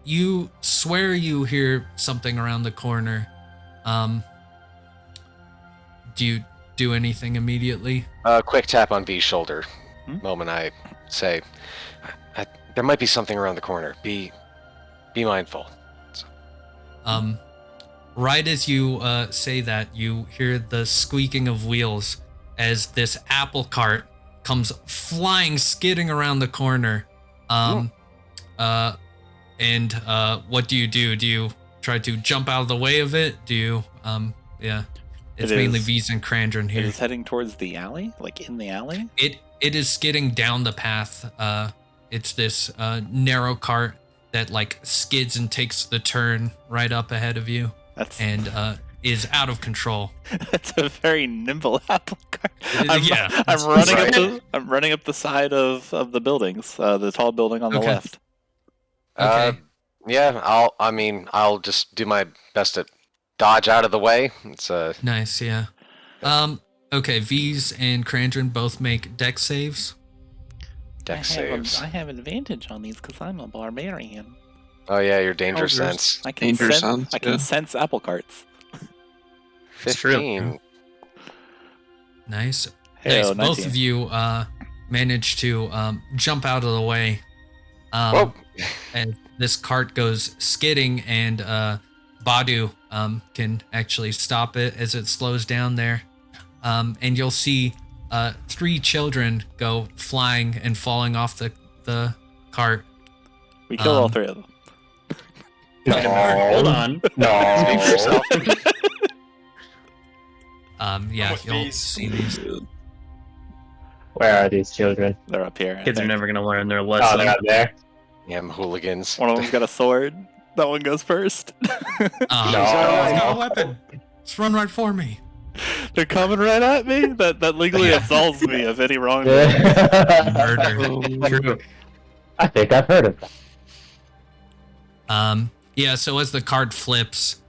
You swear you hear something around the corner. Do you do anything immediately? Quick tap on V's shoulder. Moment I say, there might be something around the corner. Be mindful. Right as you say that, you hear the squeaking of wheels as this apple cart comes flying, skidding around the corner. What do you do? Do you try to jump out of the way of it? Do you, It's mainly V's and Krandren here. It is heading towards the alley? Like in the alley? It is skidding down the path. It's this narrow cart that like skids and takes the turn right up ahead of you. And is out of control. That's a very nimble apple cart. I'm running up the side of the buildings, the tall building on the left. Okay. Yeah, I'll just do my best to dodge out of the way. It's nice, yeah. Okay, V's and Krandren both make dex saves. Dex saves. I have advantage on these because I'm a barbarian. Oh yeah, your danger sense. I can sense apple carts. 15. Nice. Hey-o, nice. Both of you manage to jump out of the way. And this cart goes skidding, and Badu can actually stop it as it slows down there. And you'll see 3 children go flying and falling off the cart. We killed all 3 of them. No, hold on. No. Speak for yourself. You'll see these. Where are these children? They're up here. Kids are never gonna learn their Oh, lesson. they're up there. Damn hooligans. One of them's got a sword. That one goes first. He's got a weapon. Just run right for me. They're coming right at me? That legally absolves me of any wrongdoing. Murder. True. I think I've heard of that. Yeah, so as the card flips,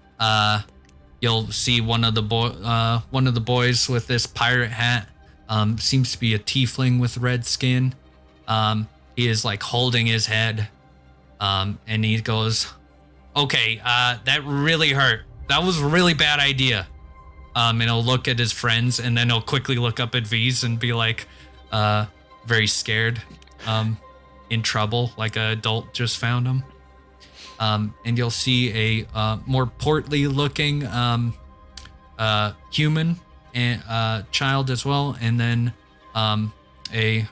you'll see one of the boys with this pirate hat. Seems to be a tiefling with red skin. He is like holding his head. And he goes, "Okay, that really hurt. That was a really bad idea." And he'll look at his friends, and then he'll quickly look up at V's and be like, very scared, in trouble, like an adult just found him. And you'll see a more portly looking human and child as well, and then a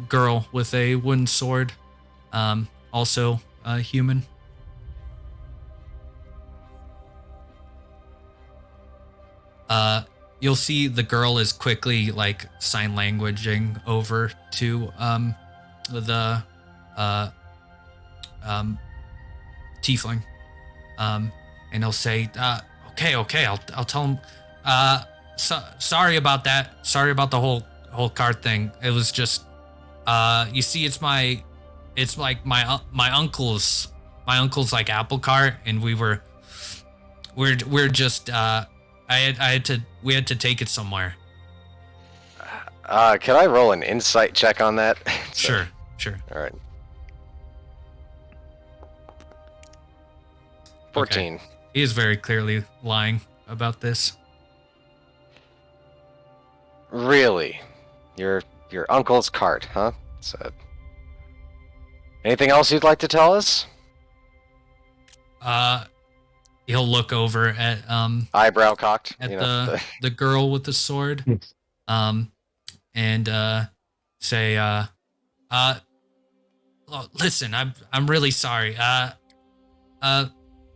girl with a wooden sword, also human. You'll see the girl is quickly like sign languaging over to the tiefling, and he'll say, okay, I'll tell him, sorry about that, sorry about the whole card thing. It was just, you see, it's like my uncle's like apple cart, and we're just we had to take it somewhere. Can I roll an insight check on that? Sure. All right. 14. Okay. He is very clearly lying about this. Really? Your uncle's cart, huh? So, anything else you'd like to tell us? He'll look over at Eyebrow cocked. at the girl with the sword, and say, listen, I'm really sorry. Are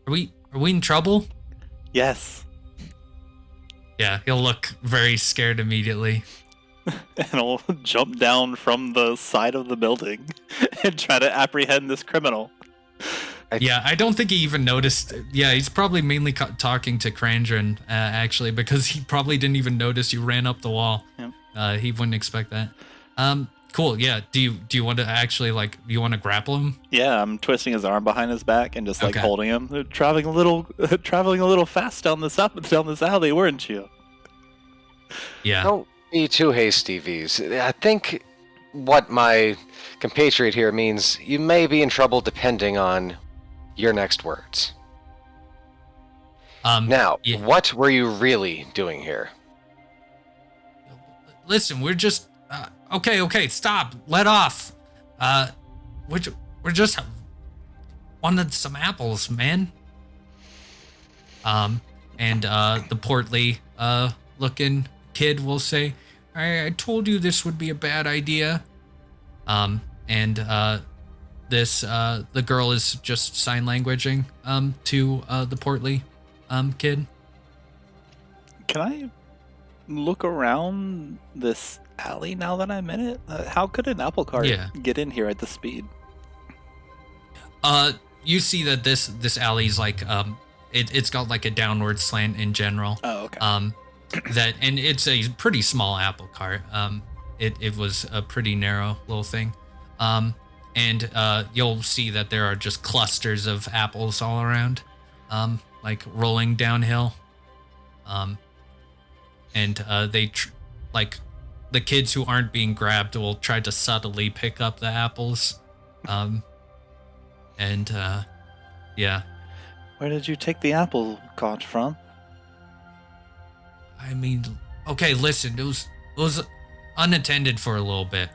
we in trouble? Yes. Yeah, he'll look very scared immediately. And I'll jump down from the side of the building and try to apprehend this criminal. Yeah, I don't think he even noticed. Yeah, he's probably mainly talking to Krandren, actually, because he probably didn't even notice you ran up the wall. Yep. He wouldn't expect that. Cool. Yeah. Do you want to actually do you want to grapple him? Yeah, I'm twisting his arm behind his back and just Okay. holding him. They're traveling a little fast down this alley, weren't you? Yeah. Don't be too hasty, V's. I think what my compatriot here means, you may be in trouble depending on your next words. Now, yeah. what were you really doing here? Listen, we're just okay, stop. Let off. We're just wanted some apples, man. And the portly looking kid will say, I told you this would be a bad idea. And the girl is just sign languaging to the portly kid. Can I look around this alley now that I'm in it? How could an apple cart get in here at this speed? You see that this alley is like it's got like a downward slant in general. Oh, okay. And it's a pretty small apple cart. It was a pretty narrow little thing. And you'll see that there are just clusters of apples all around, like rolling downhill. And they like the kids who aren't being grabbed will try to subtly pick up the apples. Yeah. Where did you take the apple cart from? I mean, okay, listen, it was unattended for a little bit,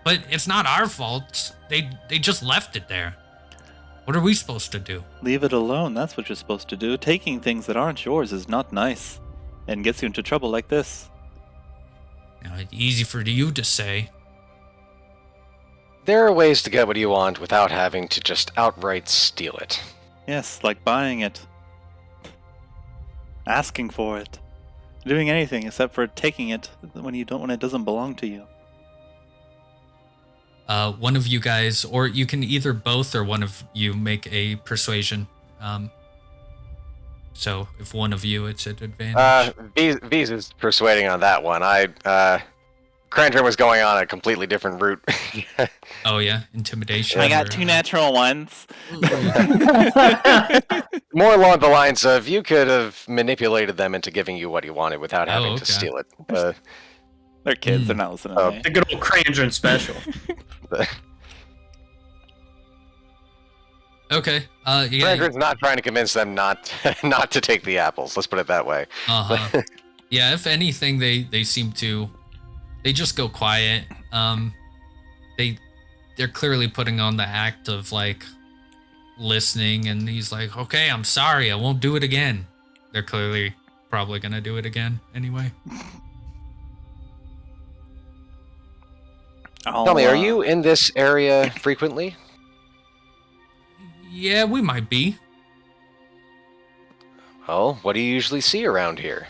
but it's not our fault. They just left it there. What are we supposed to do? Leave it alone. That's what you're supposed to do. Taking things that aren't yours is not nice, and gets you into trouble like this. Now, it's easy for you to say. There are ways to get what you want without having to just outright steal it. Yes, like buying it, asking for it, doing anything except for taking it when it doesn't belong to you. One of you guys, or you can either both or one of you make a persuasion So if one of you, it's an advantage. V's is persuading on that one. Krandren was going on a completely different route. Oh yeah, intimidation. I got or, 2 natural ones. More along the lines of you could have manipulated them into giving you what you wanted without having to okay. steal it. They're kids. They're not listening to me. The good old Krandren special. Okay. Krandren's not trying to convince them not to take the apples. Let's put it that way. Uh-huh. Yeah, if anything, they seem to... They just go quiet. They're clearly putting on the act of, like, listening, and he's like, okay, I'm sorry, I won't do it again. They're clearly probably gonna do it again anyway. Tell me, are you in this area frequently? Yeah, we might be. Oh, what do you usually see around here?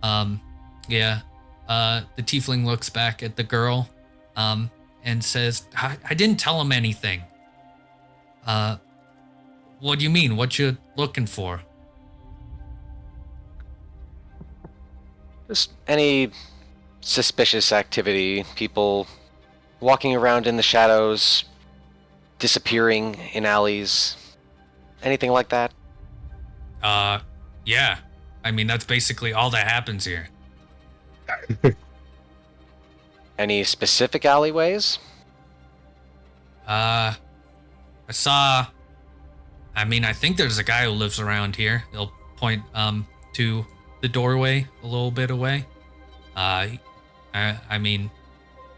Yeah. The tiefling looks back at the girl, and says, I didn't tell him anything. What do you mean? What you looking for? Just any suspicious activity, people walking around in the shadows, disappearing in alleys, anything like that? Yeah. I mean, that's basically all that happens here. Any specific alleyways? I think there's a guy who lives around here. He'll point, to the doorway a little bit away. I mean,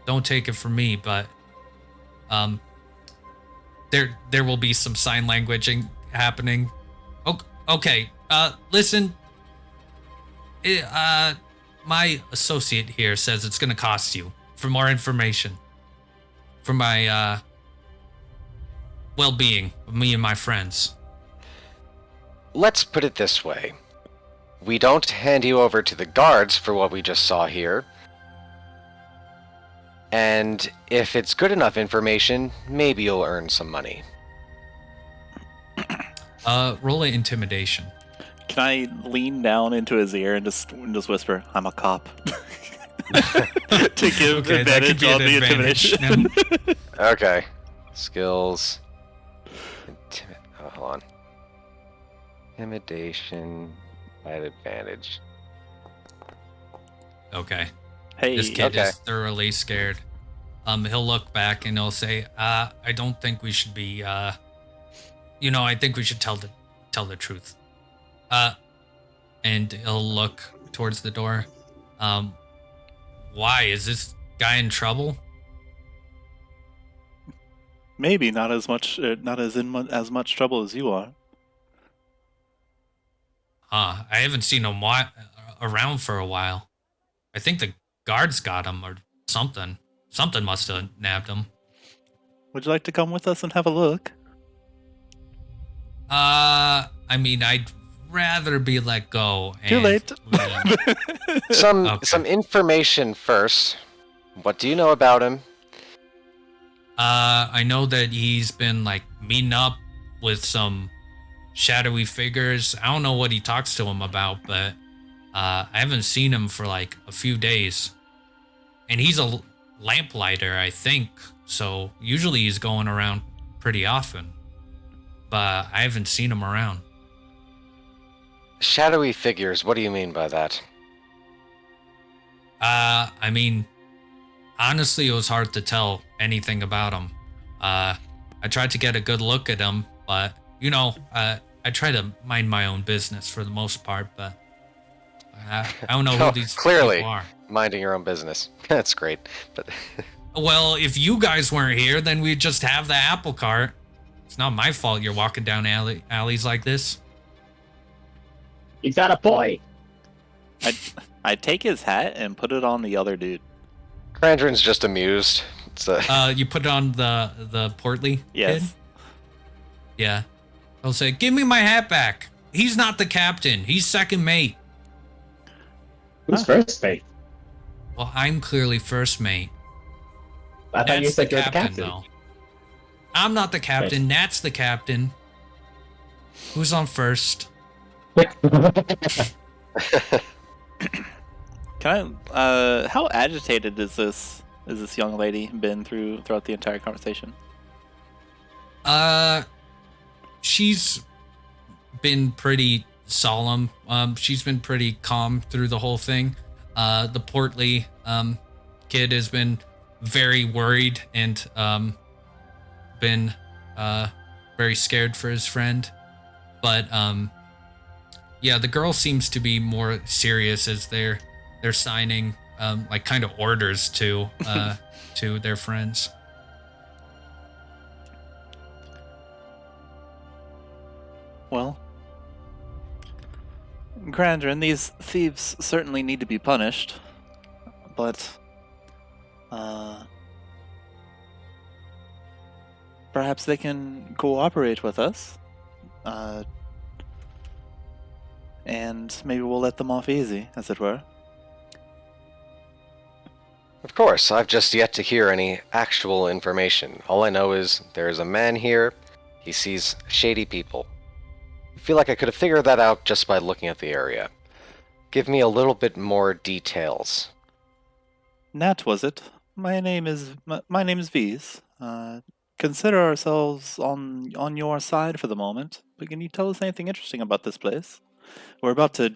don't take it from me, but, there will be some sign languaging happening. Okay, listen. My associate here says it's gonna cost you for more information. For my, well-being of me and my friends. Let's put it this way. We don't hand you over to the guards for what we just saw here. And if it's good enough information, maybe you'll earn some money. Roll an intimidation. Can I lean down into his ear and just whisper, "I'm a cop," to give advantage on the intimidation? Okay. Skills. Hold on. Intimidation at advantage. Okay. Hey, This kid okay. is thoroughly scared. He'll look back and he'll say, I don't think we should be, I think we should tell the truth. And he'll look towards the door. Why? Is this guy in trouble? maybe not as much much trouble as you are. I haven't seen him around for a while. I think the guards got him or something. Something must have nabbed him. Would you like to come with us and have a look? I'd rather be let go. Too late. Some information first. What do you know about him? I know that he's been meeting up with some shadowy figures. I don't know what he talks to him about, but I haven't seen him for a few days. And he's a lamplighter, I think. So usually he's going around pretty often. But I haven't seen him around. Shadowy figures, what do you mean by that? Honestly, it was hard to tell anything about him. I tried to get a good look at him, but, I try to mind my own business for the most part, but I don't know who these clearly people are. Minding your own business. That's great. But Well, if you guys weren't here, then we'd just have the apple cart. It's not my fault you're walking down alleys like this. He's got a point. I'd take his hat and put it on the other dude. Krandren's just amused. You put it on the portly Yes. kid? Yeah. He'll say, "Give me my hat back. He's not the captain. He's second mate." Who's first mate? Well, I'm clearly first mate. I thought you Nat's said you're the captain. though. I'm not the captain. Nat's the captain. Who's on first? Can I? How agitated is this young lady been throughout the entire conversation? She's been pretty solemn. She's been pretty calm through the whole thing. The portly kid has been very worried and been very scared for his friend. But yeah, the girl seems to be more serious as they're signing like kind of orders to to their friends. Well, Krandren, these thieves certainly need to be punished, but perhaps they can cooperate with us, and maybe we'll let them off easy, as it were. Of course, I've just yet to hear any actual information. All I know is there is a man here. He sees shady people. I feel like I could have figured that out just by looking at the area. Give me a little bit more details. Nat, was it? My name is V's. Consider ourselves on your side for the moment. But can you tell us anything interesting about this place? We're about to.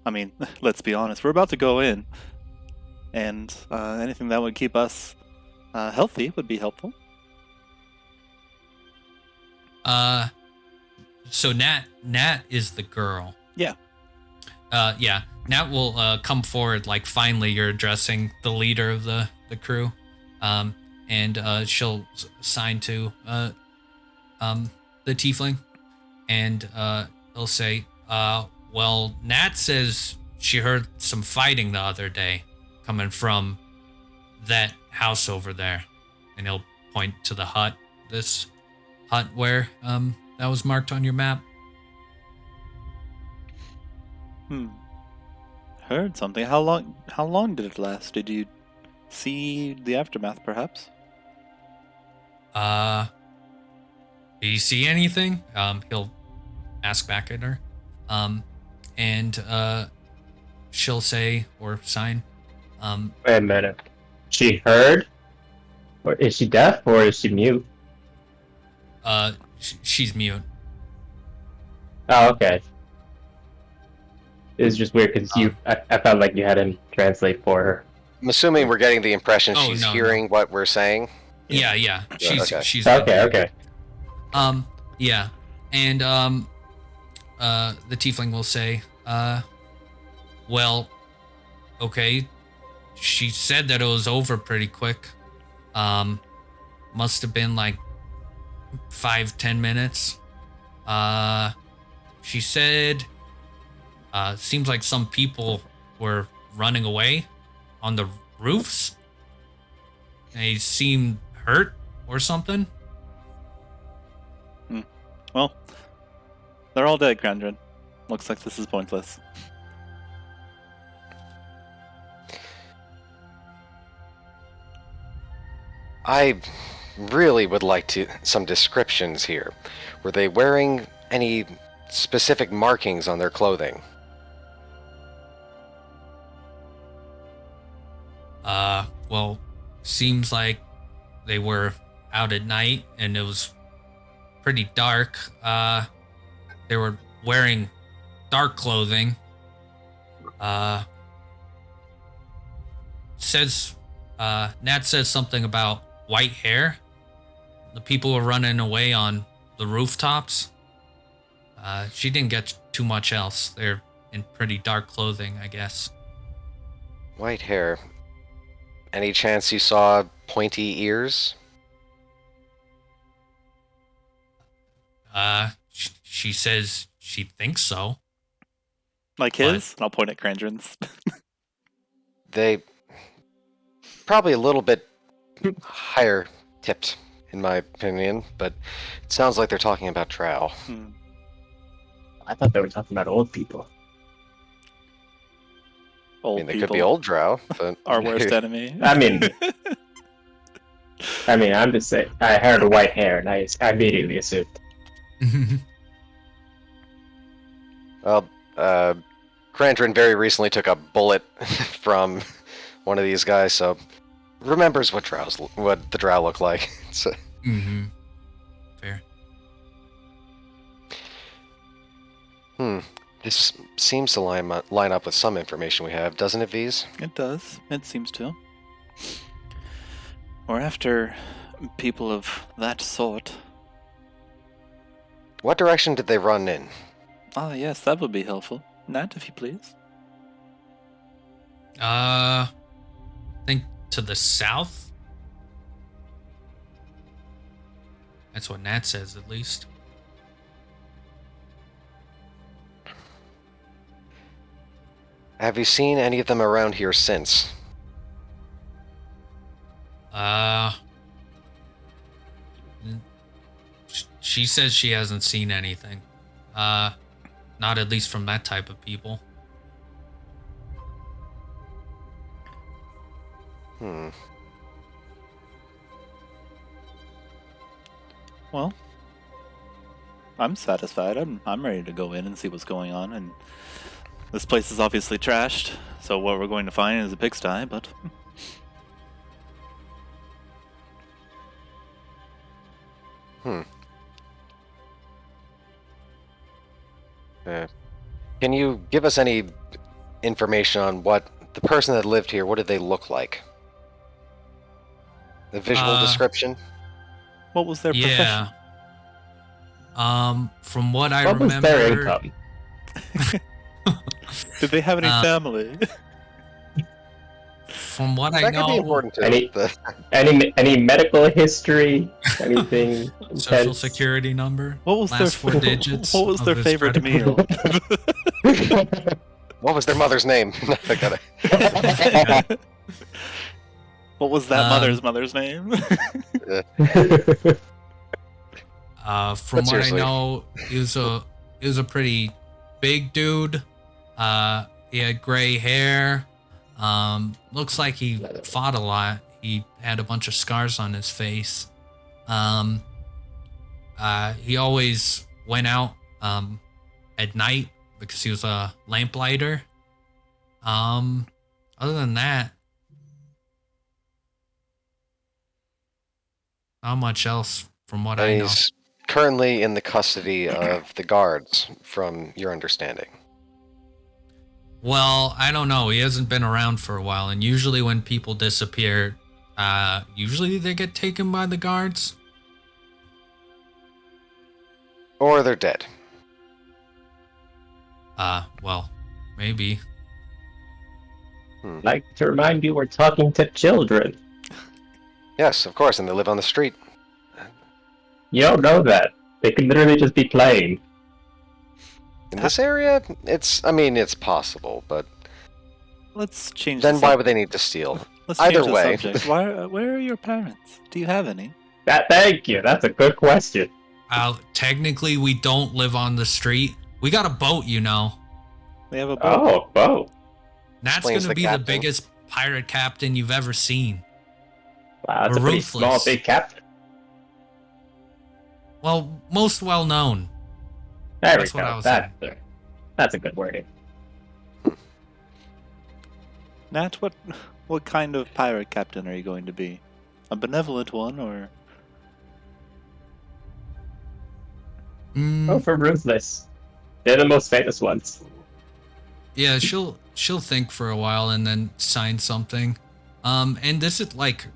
I mean, let's be honest. We're about to go in, and anything that would keep us healthy would be helpful. So Nat is the girl. Yeah. Yeah. Nat will come forward, like finally you're addressing the leader of the crew. And she'll sign to the tiefling. And they'll say, well, Nat says she heard some fighting the other day coming from that house over there. And he'll point to the hut. This hut where that was marked on your map. Heard something. How long did it last? Did you see the aftermath, perhaps? Do you see anything? He'll ask back at her. And she'll say or sign. Wait a minute. She heard? Or is she deaf or is she mute? She's mute. Oh, okay. It's just weird because I felt like you had him translate for her. I'm assuming we're getting the impression she's no. hearing what we're saying. Yeah. She's Okay. Yeah. And the tiefling will say, well, okay. She said that it was over pretty quick. Must have been like 5-10 minutes. She said seems like some people were running away on the roofs. They seemed hurt or something. Well, they're all dead, Krandren. Looks like this is pointless. I really would like some descriptions here. Were they wearing any specific markings on their clothing? Well, seems like they were out at night and it was pretty dark. They were wearing dark clothing. Nat says something about white hair. The people were running away on the rooftops. She didn't get too much else. They're in pretty dark clothing, I guess. White hair. Any chance you saw pointy ears? She says she thinks so. Like his? I'll point at Krandren's. They probably a little bit higher tipped, in my opinion, but it sounds like they're talking about Drow. I thought they were talking about old people. Old they people. could be old Drow, but Our worst enemy. I mean, I'm just saying. I heard white hair, and I immediately assumed. Well, Krandren very recently took a bullet from one of these guys, so remembers what the drow look like. So, Fair. This seems to line up with some information we have, doesn't it, V's? It does. It seems to. We're after people of that sort. What direction did they run in? Ah, yes, that would be helpful. Nat, if you please. I think to the south. That's what Nat says, at least. Have you seen any of them around here since? She says she hasn't seen anything. Not at least from that type of people. Well, I'm satisfied. I'm ready to go in and see what's going on. And this place is obviously trashed, so what we're going to find is a pigsty, but... Can you give us any information on what the person that lived here, what did they look like? The visual description? What was their profession? Yeah. From what I What remember, was their income? Did they have any family? from what I That could be know, important too. Any- Any medical history? Anything? social intense? security number. What was Last their 4 digits. What was of their his favorite credit meal? What was their mother's name? I got it. What was that mother's name? From what seriously. I know, he was a pretty big dude. He had gray hair. Looks like he fought a lot. He had a bunch of scars on his face. He always went out at night because he was a lamplighter. Other than that, not much else from what I And know. he's currently in the custody of the guards, from your understanding. Well, I don't know. He hasn't been around for a while, and usually when people disappear, usually they get taken by the guards. Or they're dead. Well, maybe. Like to remind you, we're talking to children. Yes, of course, and they live on the street. You don't know that. They could literally just be playing. In this area, it's possible, but Let's change. then why would they need to steal? Let's Either change the way. subject. Where are your parents? Do you have any? Thank you. That's a good question. Technically, we don't live on the street. We got a boat, you know. They have a boat. Oh, whoa. That's Explains gonna the be the captain. biggest pirate captain you've ever seen. Wow, that's a pretty small, Ruthless. big captain. Well, most well known. There That's we what go. I was saying. That's a good wording. Nat, what kind of pirate captain are you going to be? A benevolent one, or Oh, for Ruthless. They're the most famous ones. Yeah, she'll think for a while and then sign something. And this is like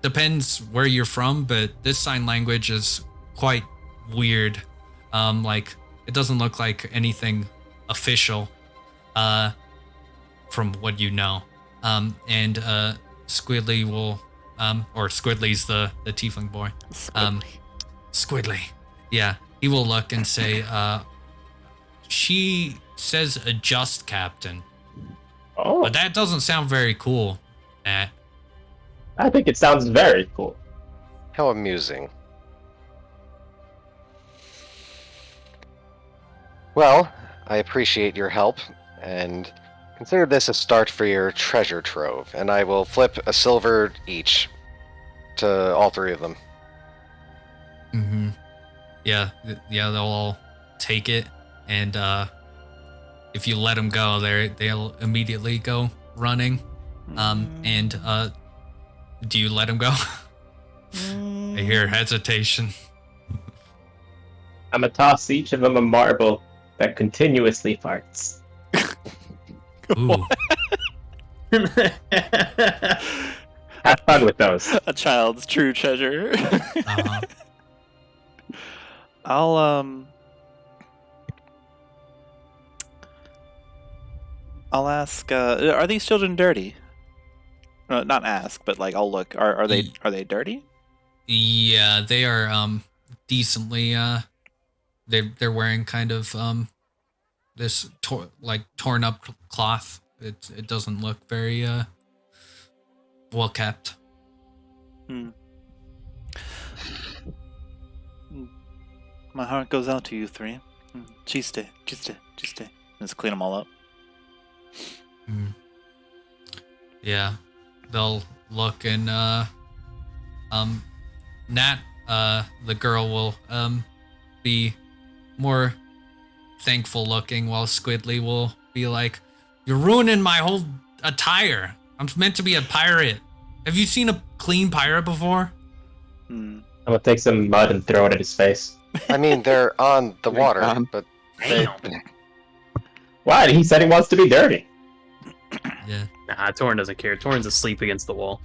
depends where you're from, but this sign language is quite weird. Like it doesn't look like anything official, from what you know. And Squidly will, or Squidly's the tiefling boy. Squidly, yeah, he will look and say, she says adjust captain, Oh, but that doesn't sound very cool. Nat. I think it sounds very cool. How amusing. Well, I appreciate your help, and consider this a start for your treasure trove, and I will flip a silver each to all three of them. Mm-hmm. they'll all take it, and if you let them go, they'll immediately go running. And do you let them go? I hear hesitation. I'm gonna toss each of them a marble that continuously farts. Ooh. Have fun with those. A child's true treasure. Uh-huh. I'll ask. Are these children dirty? Not ask, but like I'll look. Are they dirty? Yeah, they are decently they're wearing kind of this torn up cloth. It doesn't look very well kept. My heart goes out to you three. Chiste. Let's clean them all up. Yeah, they'll look, and Nat, the girl, will be more thankful looking, while Squidly will be like, "You're ruining my whole attire. I'm meant to be a pirate. Have you seen a clean pirate before?" I'm gonna take some mud and throw it at his face. I mean, they're on the water, but Why? He said he wants to be dirty. Yeah. Nah, Torin doesn't care. Torin's asleep against the wall.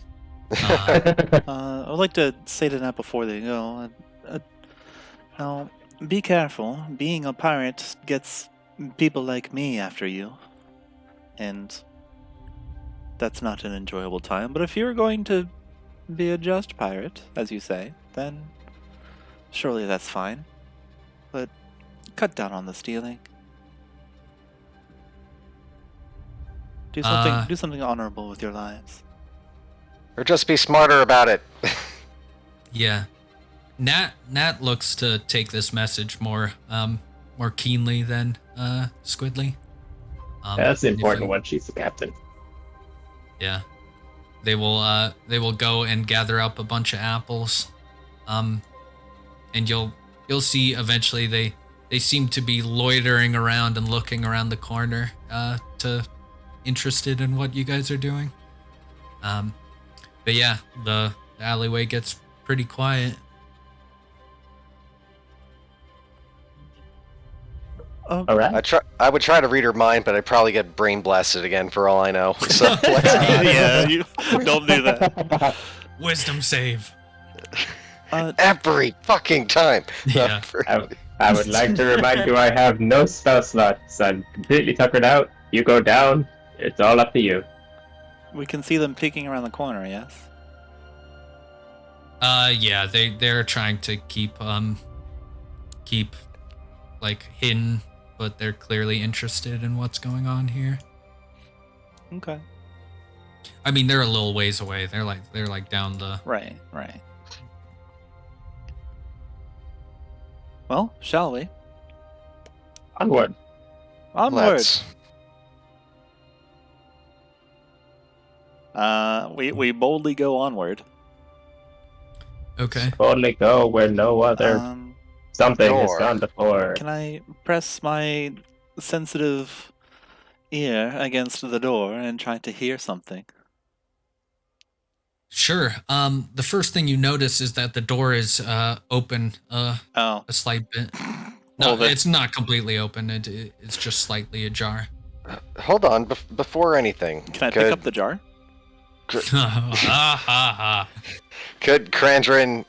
I would like to say to that before they go. Now, be careful. Being a pirate gets people like me after you, and that's not an enjoyable time. But if you're going to be a just pirate, as you say, then surely that's fine. But cut down on the stealing. Do something honorable with your lives. or just be smarter about it. Yeah. Nat looks to take this message more keenly than Squidly. That's the important one. She's the captain. Yeah. They will go and gather up a bunch of apples. And you'll see eventually they seem to be loitering around and looking around the corner interested in what you guys are doing. But yeah, the alleyway gets pretty quiet. All right. I would try to read her mind, but I'd probably get brain blasted again for all I know. So let's not. Yeah, you don't do that. Wisdom save. Every fucking time. Yeah. I would like to remind you I have no spell slots. I'm completely tuckered out. You go down. It's all up to you. We can see them peeking around the corner, yes? Yeah, they're trying to keep like hidden, but they're clearly interested in what's going on here. Okay. I mean, they're a little ways away. They're like down the Right. Well, shall we? Onward. Let's. We boldly go onward. Okay. Only go where no other something has door. gone before. Can I press my sensitive ear against the door and try to hear something? Sure. The first thing you notice is that the door is open a slight bit. No, it's not completely open. It's just slightly ajar. Hold on, before anything. Can I pick up the jar? Could Krandren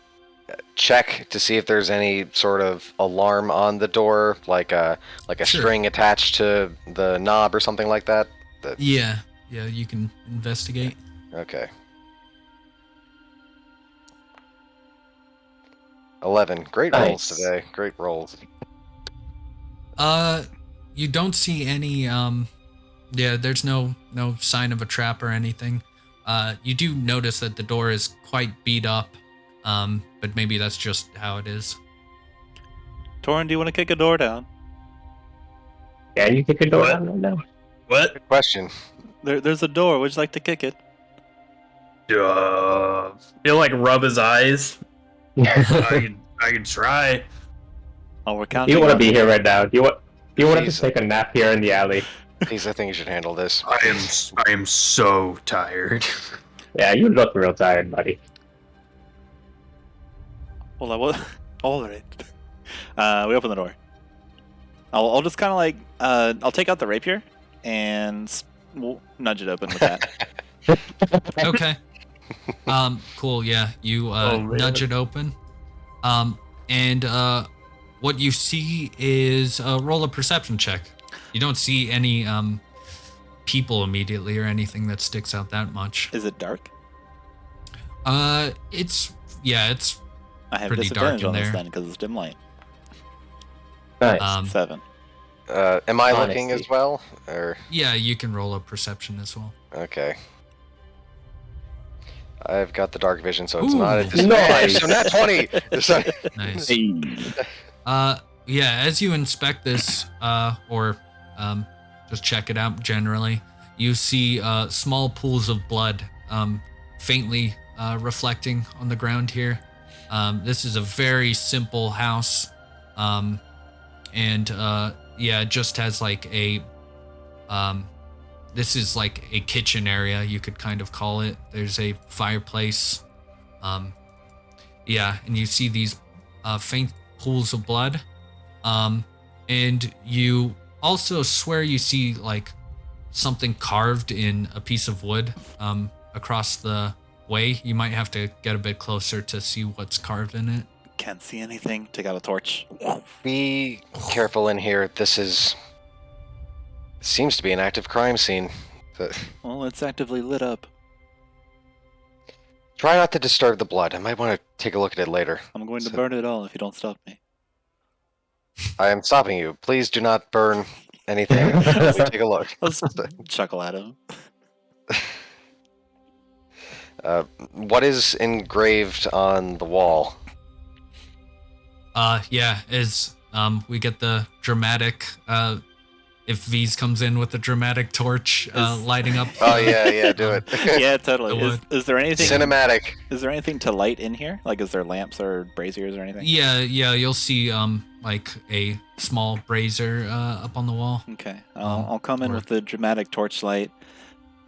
check to see if there's any sort of alarm on the door, like a Sure. string attached to the knob or something like that? Yeah, you can investigate. Okay. 11. Great rolls Nice. today. Great rolls. You don't see any there's no sign of a trap or anything. You do notice that the door is quite beat up, but maybe that's just how it is. Torin, do you want to kick a door down? Can you kick a door What? down right now? What? Good question. There's a door. Would you like to kick it? He'll like rub his eyes. I can try. Oh, we're Do counting. you want to on be here right now? Do you want to Please. take a nap here in the alley? Please, I think you should handle this. I am so tired. Yeah, you look real tired, buddy. Well, I was. All right. We open the door. I'll just kind of like I'll take out the rapier and we'll nudge it open with that. Okay. Cool. Yeah, you man. nudge it open. And what you see is roll a perception check. You don't see any people immediately or anything that sticks out that much. Is it dark? It's I have pretty dark disadvantage in on this there. then because it's dim light. Nice. 7. Am I looking Honesty. as well? Or yeah, you can roll a perception as well. okay. I've got the dark vision, so it's Ooh. not a disadvantage. Nice. So not 20. So- Nice. Hey. Yeah, as you inspect this, or just check it out generally, you see small pools of blood faintly reflecting on the ground here. This is a very simple house, and yeah, it just has like a this is like a kitchen area, you could kind of call it. There's a fireplace, yeah, and you see these faint pools of blood, and you also swear you see like something carved in a piece of wood across the way. You might have to get a bit closer to see what's carved in it. Can't see anything. Take out a torch. Be careful in here. Seems to be an active crime scene. Well, it's actively lit up. Try not to disturb the blood. I might want to take a look at it later. I'm going to burn it all if you don't stop me. I am stopping you. Please do not burn anything. Let me take a look. Let's chuckle at him. What is engraved on the wall? Yeah, is we get the dramatic if V's comes in with the dramatic torch lighting up. Oh yeah, do it. Yeah, totally. The Is, wood. is there anything? Cinematic. Is there anything to light in here? Like, is there lamps or braziers or anything? Yeah, you'll see like a small brazier up on the wall. Okay, I'll come in or- with the dramatic torchlight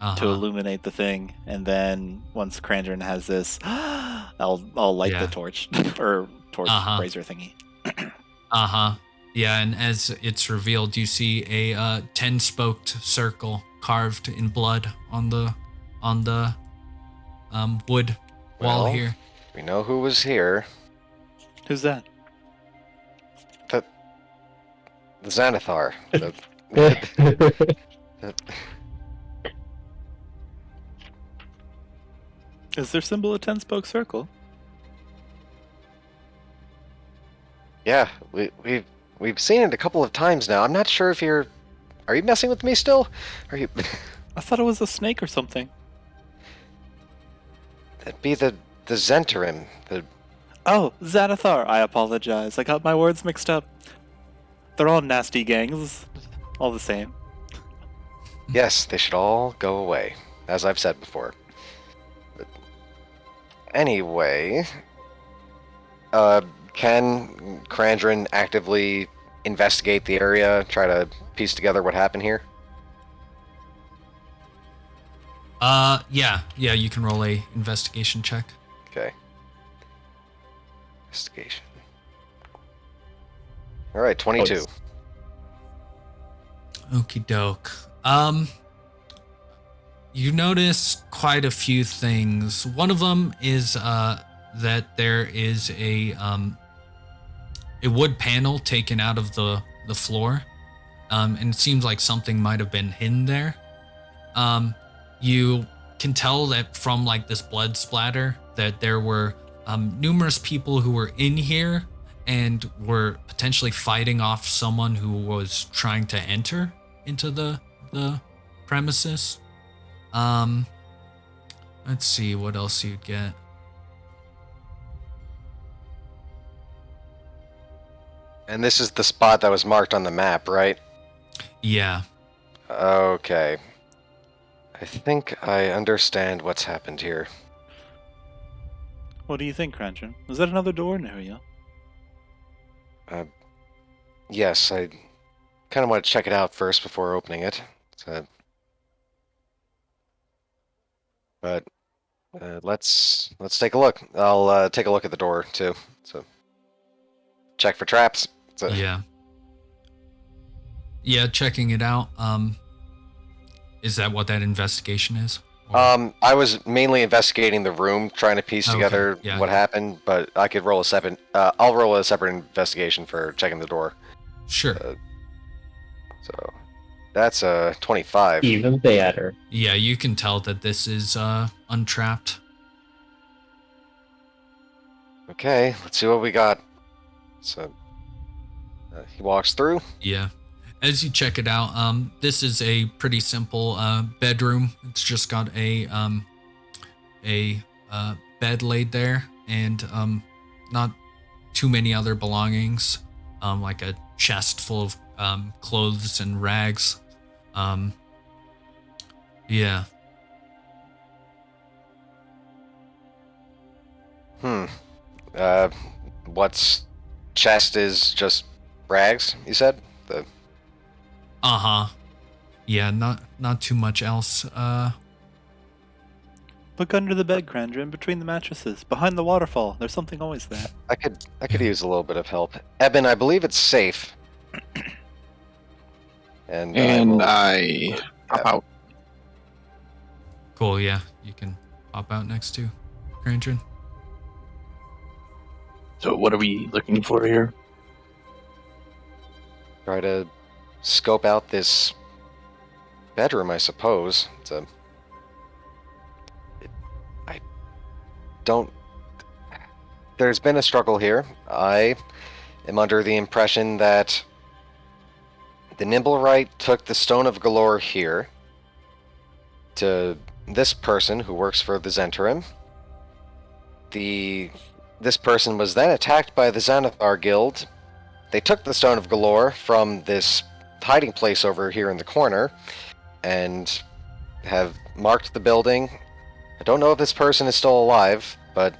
to Uh-huh. illuminate the thing, and then once Krandren has this, I'll light Yeah. the torch or torch Uh-huh. brazier thingy. Uh-huh. Yeah, and as it's revealed, you see a 10-spoked circle carved in blood on the wood wall Well, here. We know who was here. Who's that? The Xanathar. Is their symbol a 10-spoke circle? Yeah, we've seen it a couple of times now. I'm not sure if you're. Are you messing with me still? Are you? I thought it was a snake or something. That'd be the Zentarim. Oh, Xanathar. I apologize. I got my words mixed up. They're all nasty gangs. All the same. Yes, they should all go away, as I've said before. But anyway, can Krandren actively investigate the area, try to piece together what happened here? Yeah, you can roll a investigation check. Okay. Investigation. All right, 22. Okie doke. You notice quite a few things. One of them is that there is a wood panel taken out of the floor, and it seems like something might have been hidden there. You can tell that from like this blood splatter that there were numerous people who were in here and were potentially fighting off someone who was trying to enter into the premises. Let's see what else you'd get. And this is the spot that was marked on the map, right? Yeah. Okay. I think I understand what's happened here. What do you think, Krandren? Is that another door? No, yeah. Yes, I kind of want to check it out first before opening it. But let's take a look. I'll take a look at the door too. So check for traps. Yeah. Yeah, checking it out. Is that what that investigation is? Or- I was mainly investigating the room, trying to piece Okay, together yeah. what happened, but I could roll a separate. I'll roll a separate investigation for checking the door. Sure. So that's a 25. Even better. Yeah, you can tell that this is untrapped. Okay, let's see what we got. So he walks through. Yeah. As you check it out, this is a pretty simple bedroom. It's just got a bed laid there and not too many other belongings, like a chest full of clothes and rags. Yeah. What's chest is just rags, you said? Uh-huh. Yeah, not too much else. Look under the bed, Krandren, between the mattresses, behind the waterfall. There's something always there. I could use a little bit of help. Ebyn, I believe it's safe. And I hop out. Cool, yeah. You can pop out next to Krandren. So what are we looking for here? try to scope out this bedroom, I suppose. I don't... There's been a struggle here. I am under the impression that the Nimblewright took the Stone of Galore here to this person who works for the Zentarim. This person was then attacked by the Xanathar Guild. They took the Stone of Galore from this hiding place over here in the corner and have marked the building. I don't know if this person is still alive, but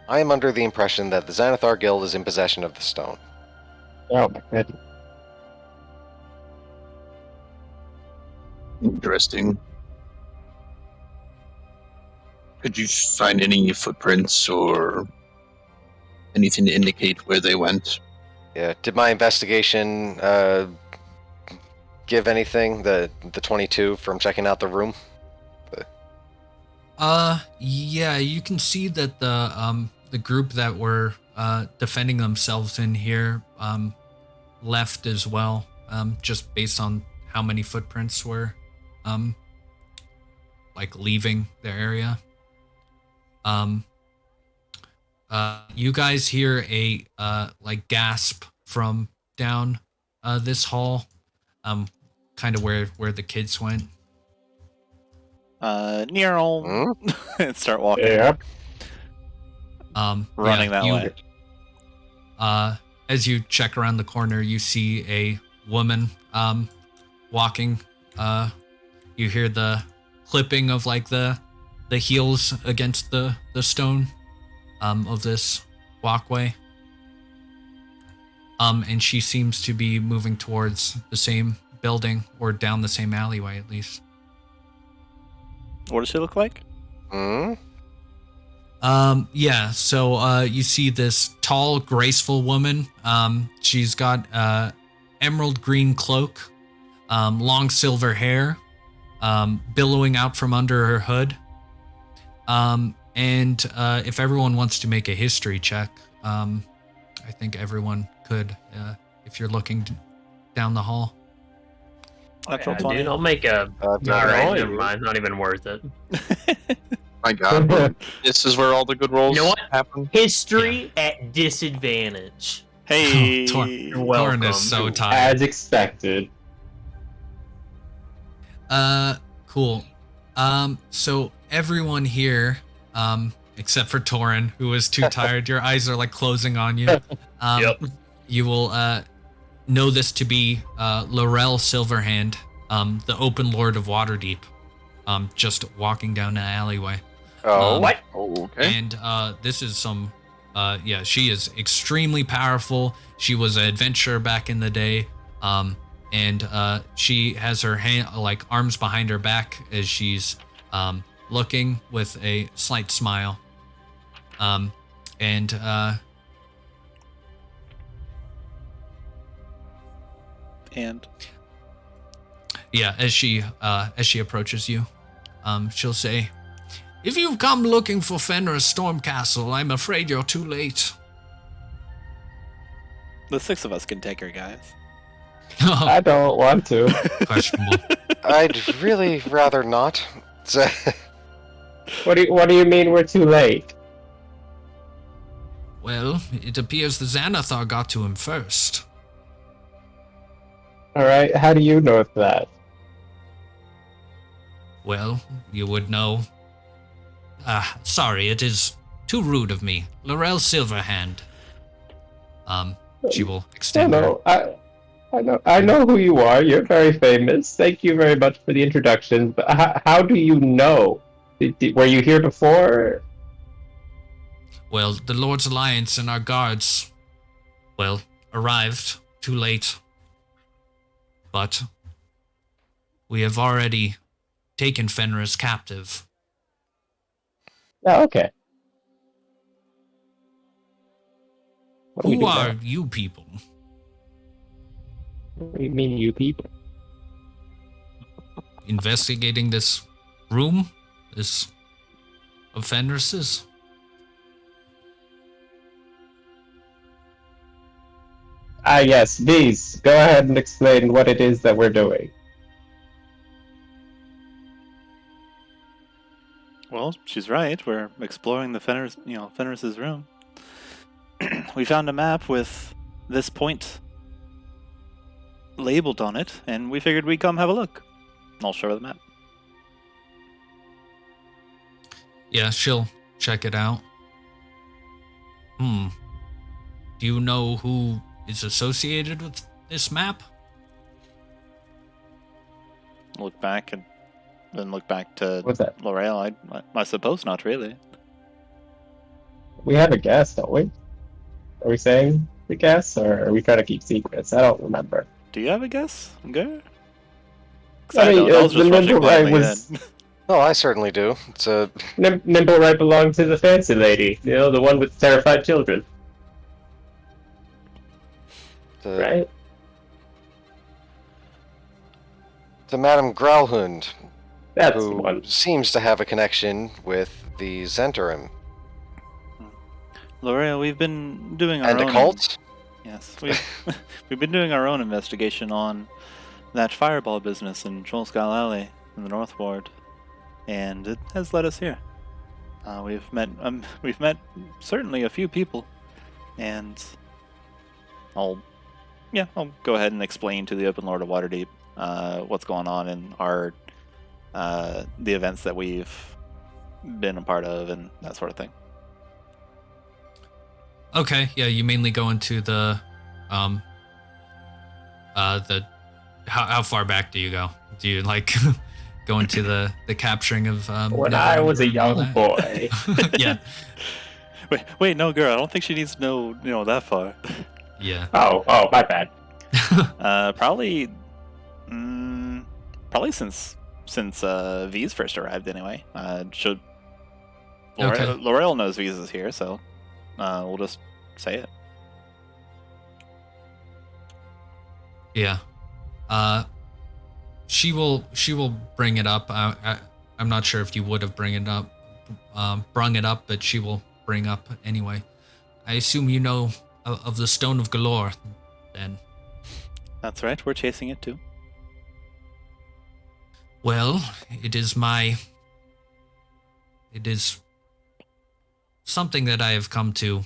I am under the impression that the Xanathar Guild is in possession of the stone. Oh my goodness. Interesting. Could you find any footprints or anything to indicate where they went? Yeah, did my investigation give anything? The 22 from checking out the room? Yeah, you can see that the group that were defending themselves in here left as well, just based on how many footprints were like leaving the area. You guys hear a like gasp from down this hall, kind of where the kids went. Near and start walking. Yeah. Running that way. As you check around the corner, you see a woman walking. You hear the clipping of like the heels against the stone of this walkway. And she seems to be moving towards the same building or down the same alleyway at least. What does she look like? Yeah, so you see this tall, graceful woman. She's got emerald green cloak, long silver hair, billowing out from under her hood. And if everyone wants to make a history check, I think everyone could, if you're looking down the hall. Natural Yeah, 20. dude, I'll make a. Alright, never mind. Not even worth it. My God, this is where all the good rolls You know what? happen. History at disadvantage. Hey, Torin is so tired. As expected. Cool. So everyone here, except for Torin, who is too tired, your eyes are like closing on you. Yep. You will know this to be Laurel Silverhand, the Open Lord of Waterdeep, just walking down the alleyway. Oh, What? Oh, okay. And this is some yeah, she is extremely powerful. She was an adventurer back in the day. And she has her arms behind her back as she's looking with a slight smile. And yeah, as she approaches you, she'll say, "If you've come looking for Fenris Stormcastle, I'm afraid you're too late." The 6 of us can take her, guys. I don't want to. Questionable. I'd really rather not. What do you mean we're too late? Well, it appears the Xanathar got to him first. Alright, how do you know that? Well, you would know. Sorry, it is too rude of me. Laurel Silverhand. She will extend her. I know who you are. You're very famous. Thank you very much for the introduction. But how do you know? Were you here before? Well, the Lord's Alliance and our guards, arrived too late. But we have already taken Fenris captive. Oh, okay. Who are you people? What do you mean, you people? Investigating this room? This of Fenris's? Yes, please, go ahead and explain what it is that we're doing. Well, she's right. We're exploring the Fenris's room. We found a map with this point labeled on it, and we figured we'd come have a look. I'll show her the map. Yeah, she'll check it out. Do you know who is associated with this map? Look back and then look back to What's that? Laurel. I suppose not really. We have a guess, don't we? Are we saying the guess, or are we trying to keep secrets? I don't remember. Do you have a guess? Okay. I mean, the Nimble Right was... Oh, I certainly do. It's a... Nimble Right belonged to the fancy lady, the one with terrified children. Right? To Madame Growlhund, That's who the one. seems to have a connection with the Zentarim. Laurel, we've been doing our And own... a cult? Yes, we've been doing our own investigation on that fireball business in Trollskull Alley in the North Ward, and it has led us here. We've met certainly a few people, and I'll go ahead and explain to the Open Lord of Waterdeep what's going on in our the events that we've been a part of and that sort of thing. Okay, yeah, you mainly go into the how far back do you go? Do you go into the capturing of when I was a young boy? Yeah. Wait, no, girl, I don't think she needs to know that far. Yeah. Oh, my bad. Probably since V's first arrived anyway. Laurel knows V's is here, so we'll just say it. Yeah. She will bring it up. I'm not sure if you would have brung it up, but she will bring up anyway. I assume you know of the Stone of Galore, then. That's right, we're chasing it too. Well, it is something that I have come to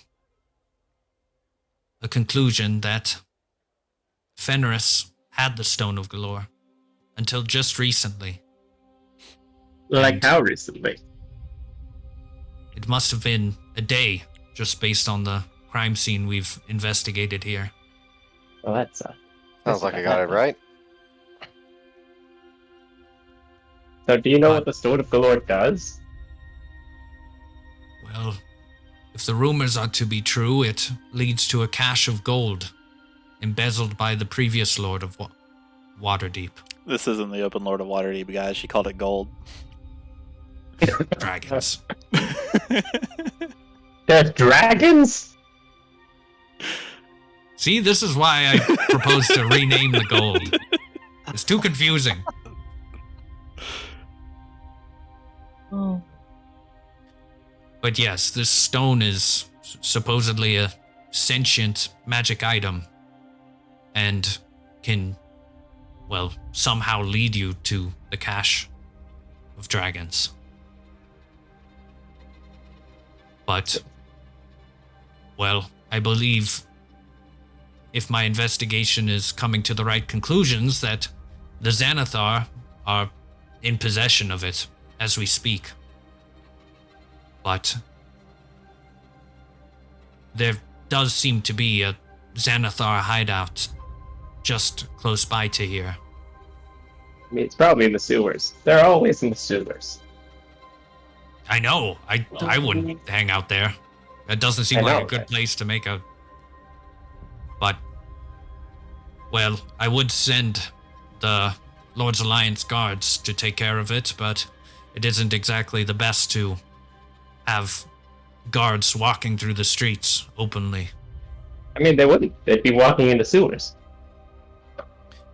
a conclusion that Fenris had the Stone of Galore until just recently. Like how recently? It must have been a day, just based on the crime scene we've investigated here. Well, that's Sounds like I got it right. So do you know what the Sword of Galore does? Well, if the rumors are to be true, it leads to a cache of gold embezzled by the previous Lord of Waterdeep. This isn't the Open Lord of Waterdeep, guys. She called it gold. Dragons. There's dragons? See, this is why I proposed to rename the gold. It's too confusing. But yes, this stone is supposedly a sentient magic item and can, well, somehow lead you to the cache of dragons. But, well, I believe if my investigation is coming to the right conclusions, that the Xanathar are in possession of it as we speak. But there does seem to be a Xanathar hideout just close by to here. I mean, it's probably in the sewers. They're always in the sewers. I know. I wouldn't hang out there. That doesn't seem like a good place to make a... But, well, I would send the Lord's Alliance guards to take care of it, but it isn't exactly the best to have guards walking through the streets openly. I mean, they wouldn't. They'd be walking in the sewers.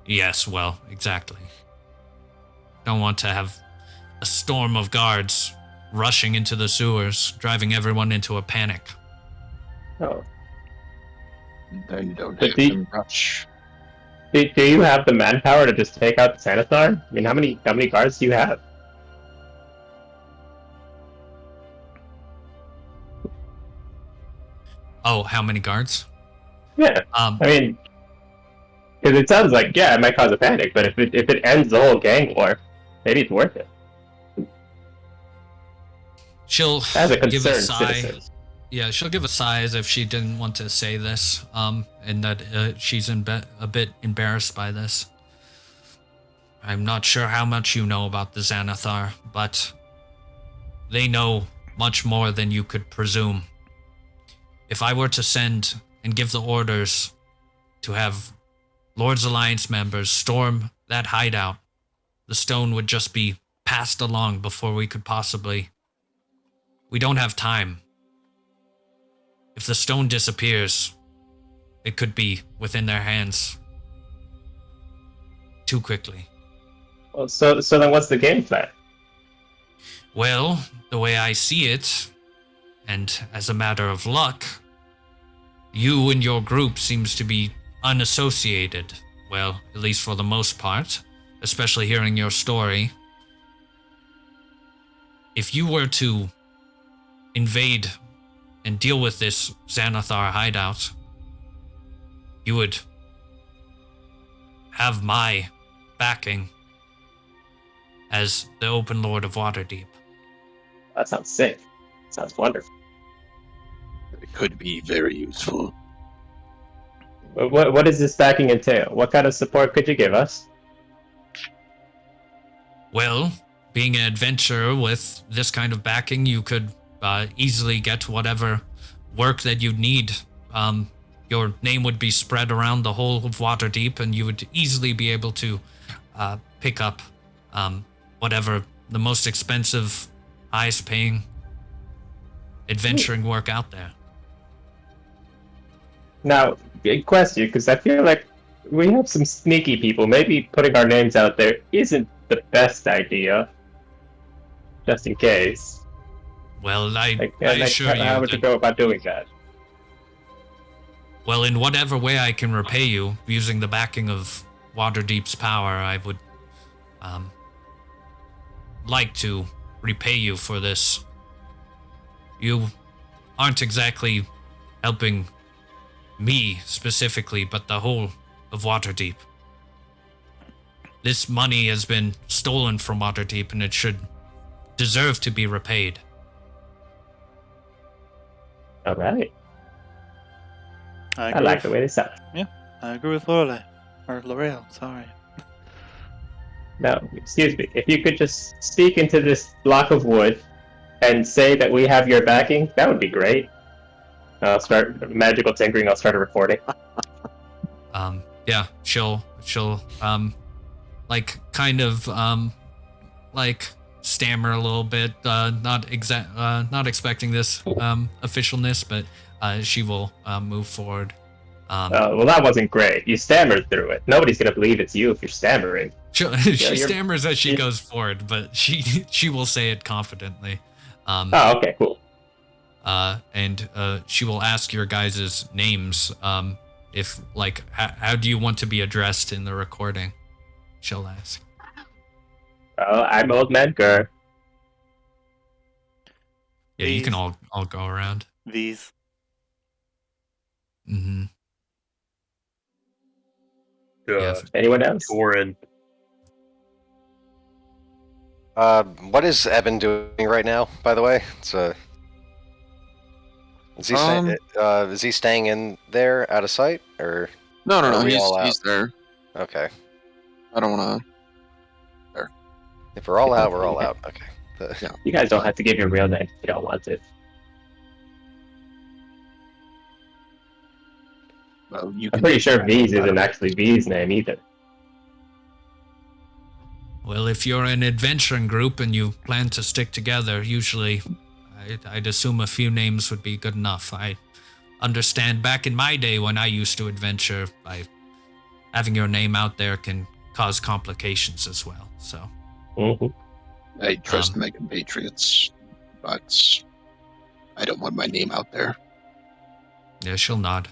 Yes, well, exactly. Don't want to have a storm of guards rushing into the sewers, driving everyone into a panic. Oh. Then don't But have them rush. Do you have the manpower to just take out the Xanathar? I mean, how many guards do you have? Oh, how many guards? Yeah. I mean, because it sounds like, yeah, it might cause a panic, but if it ends the whole gang war, maybe it's worth it. She'll As a give a concerned sigh. citizen. Yeah, she'll give a sigh as if she didn't want to say this, and that she's a bit embarrassed by this. I'm not sure how much you know about the Xanathar, but they know much more than you could presume. If I were to send and give the orders to have Lord's Alliance members storm that hideout, the stone would just be passed along before we could possibly... We don't have time. If the stone disappears, it could be within their hands too quickly. Well, so then what's the game plan? Well, the way I see it, and as a matter of luck, you and your group seems to be unassociated. Well, at least for the most part, especially hearing your story. If you were to invade and deal with this Xanathar hideout, you would have my backing as the Open Lord of Waterdeep. That sounds sick. Sounds wonderful. It could be very useful. What does this backing entail? What kind of support could you give us? Well, being an adventurer with this kind of backing, you could easily get whatever work that you'd need. Your name would be spread around the whole of Waterdeep, and you would easily be able to pick up whatever the most expensive, highest-paying adventuring work out there. Now, big question, because I feel like we have some sneaky people. Maybe putting our names out there isn't the best idea, just in case. Well, I assure you how would you go about doing that? Well, in whatever way I can repay you, using the backing of Waterdeep's power, I would like to repay you for this. You aren't exactly helping me specifically, but the whole of Waterdeep. This money has been stolen from Waterdeep, and it should deserve to be repaid. All right. I I like the way they sound. I agree with Laurel, sorry. Now, excuse me, if you could just speak into this block of wood and say that we have your backing, that would be great. I'll start magical tinkering. I'll start a recording. Yeah, she'll like kind of like stammer a little bit, not expecting this officialness, but she will move forward. Well, that wasn't great. You stammered through it. Nobody's gonna believe it's you if you're stammering. She stammers as she goes forward, but she will say it confidently. Oh, okay, cool. And she will ask your guys' names. If like, how do you want to be addressed in the recording? She'll ask. I'm Old Man Gur. Yeah, you can all go around. V's. Mm-hmm. Anyone else? Torin. What is Ebyn doing right now, by the way? Is he staying in there out of sight, or? No, we all he's there. Okay. I don't want to. If we're all out, we're all out. Okay. Yeah. You guys don't have to give your real name if you don't want it. Well, you I'm can pretty sure V's isn't actually V's name either. Well, if you're an adventuring group and you plan to stick together, usually I'd assume a few names would be good enough. I understand back in my day when I used to adventure, having your name out there can cause complications as well. So I trust my compatriots, but I don't want my name out there. Yeah, she'll nod.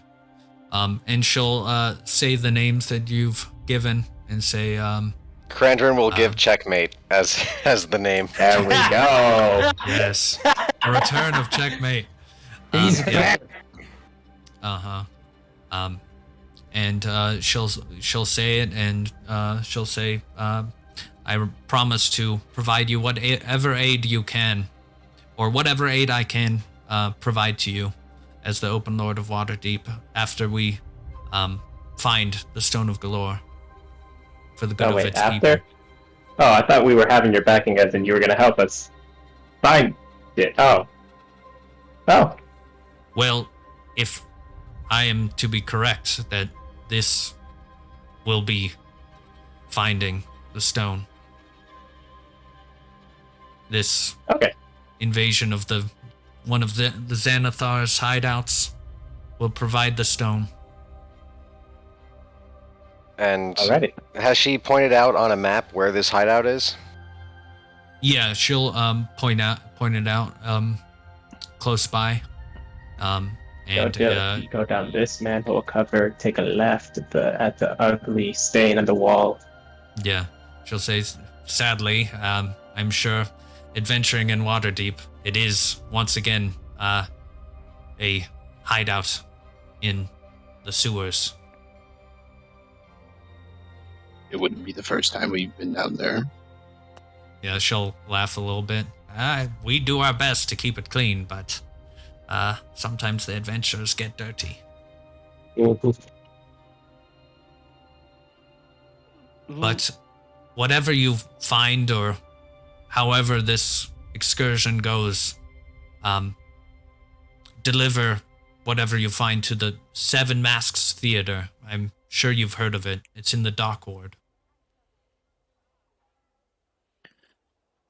And she'll say the names that you've given and say, Krandren will give checkmate as the name. There we go. yes, a return of checkmate. He's back. And she'll say it, and she'll say, I promise to provide you whatever aid you can, or whatever aid I can provide to you as the Open Lord of Waterdeep after we find the Stone of Galore for the good of its people. Oh, I thought we were having your backing as in you were going to help us find it. Oh. Well, if I am to be correct, that this will be finding the stone. This invasion of one of the Xanathar's hideouts will provide the stone. And Alrighty. Has she pointed out on a map where this hideout is? Yeah, she'll point it out close by. Go down this manhole cover, take a left at the ugly stain on the wall. Yeah, she'll say, sadly, I'm sure adventuring in Waterdeep, it is once again a hideout in the sewers. It wouldn't be the first time we've been down there. Yeah, she'll laugh a little bit. We do our best to keep it clean, but sometimes the adventurers get dirty. But whatever you find, or however this excursion goes, deliver whatever you find to the Seven Masks Theater. I'm sure you've heard of it. It's in the dock ward.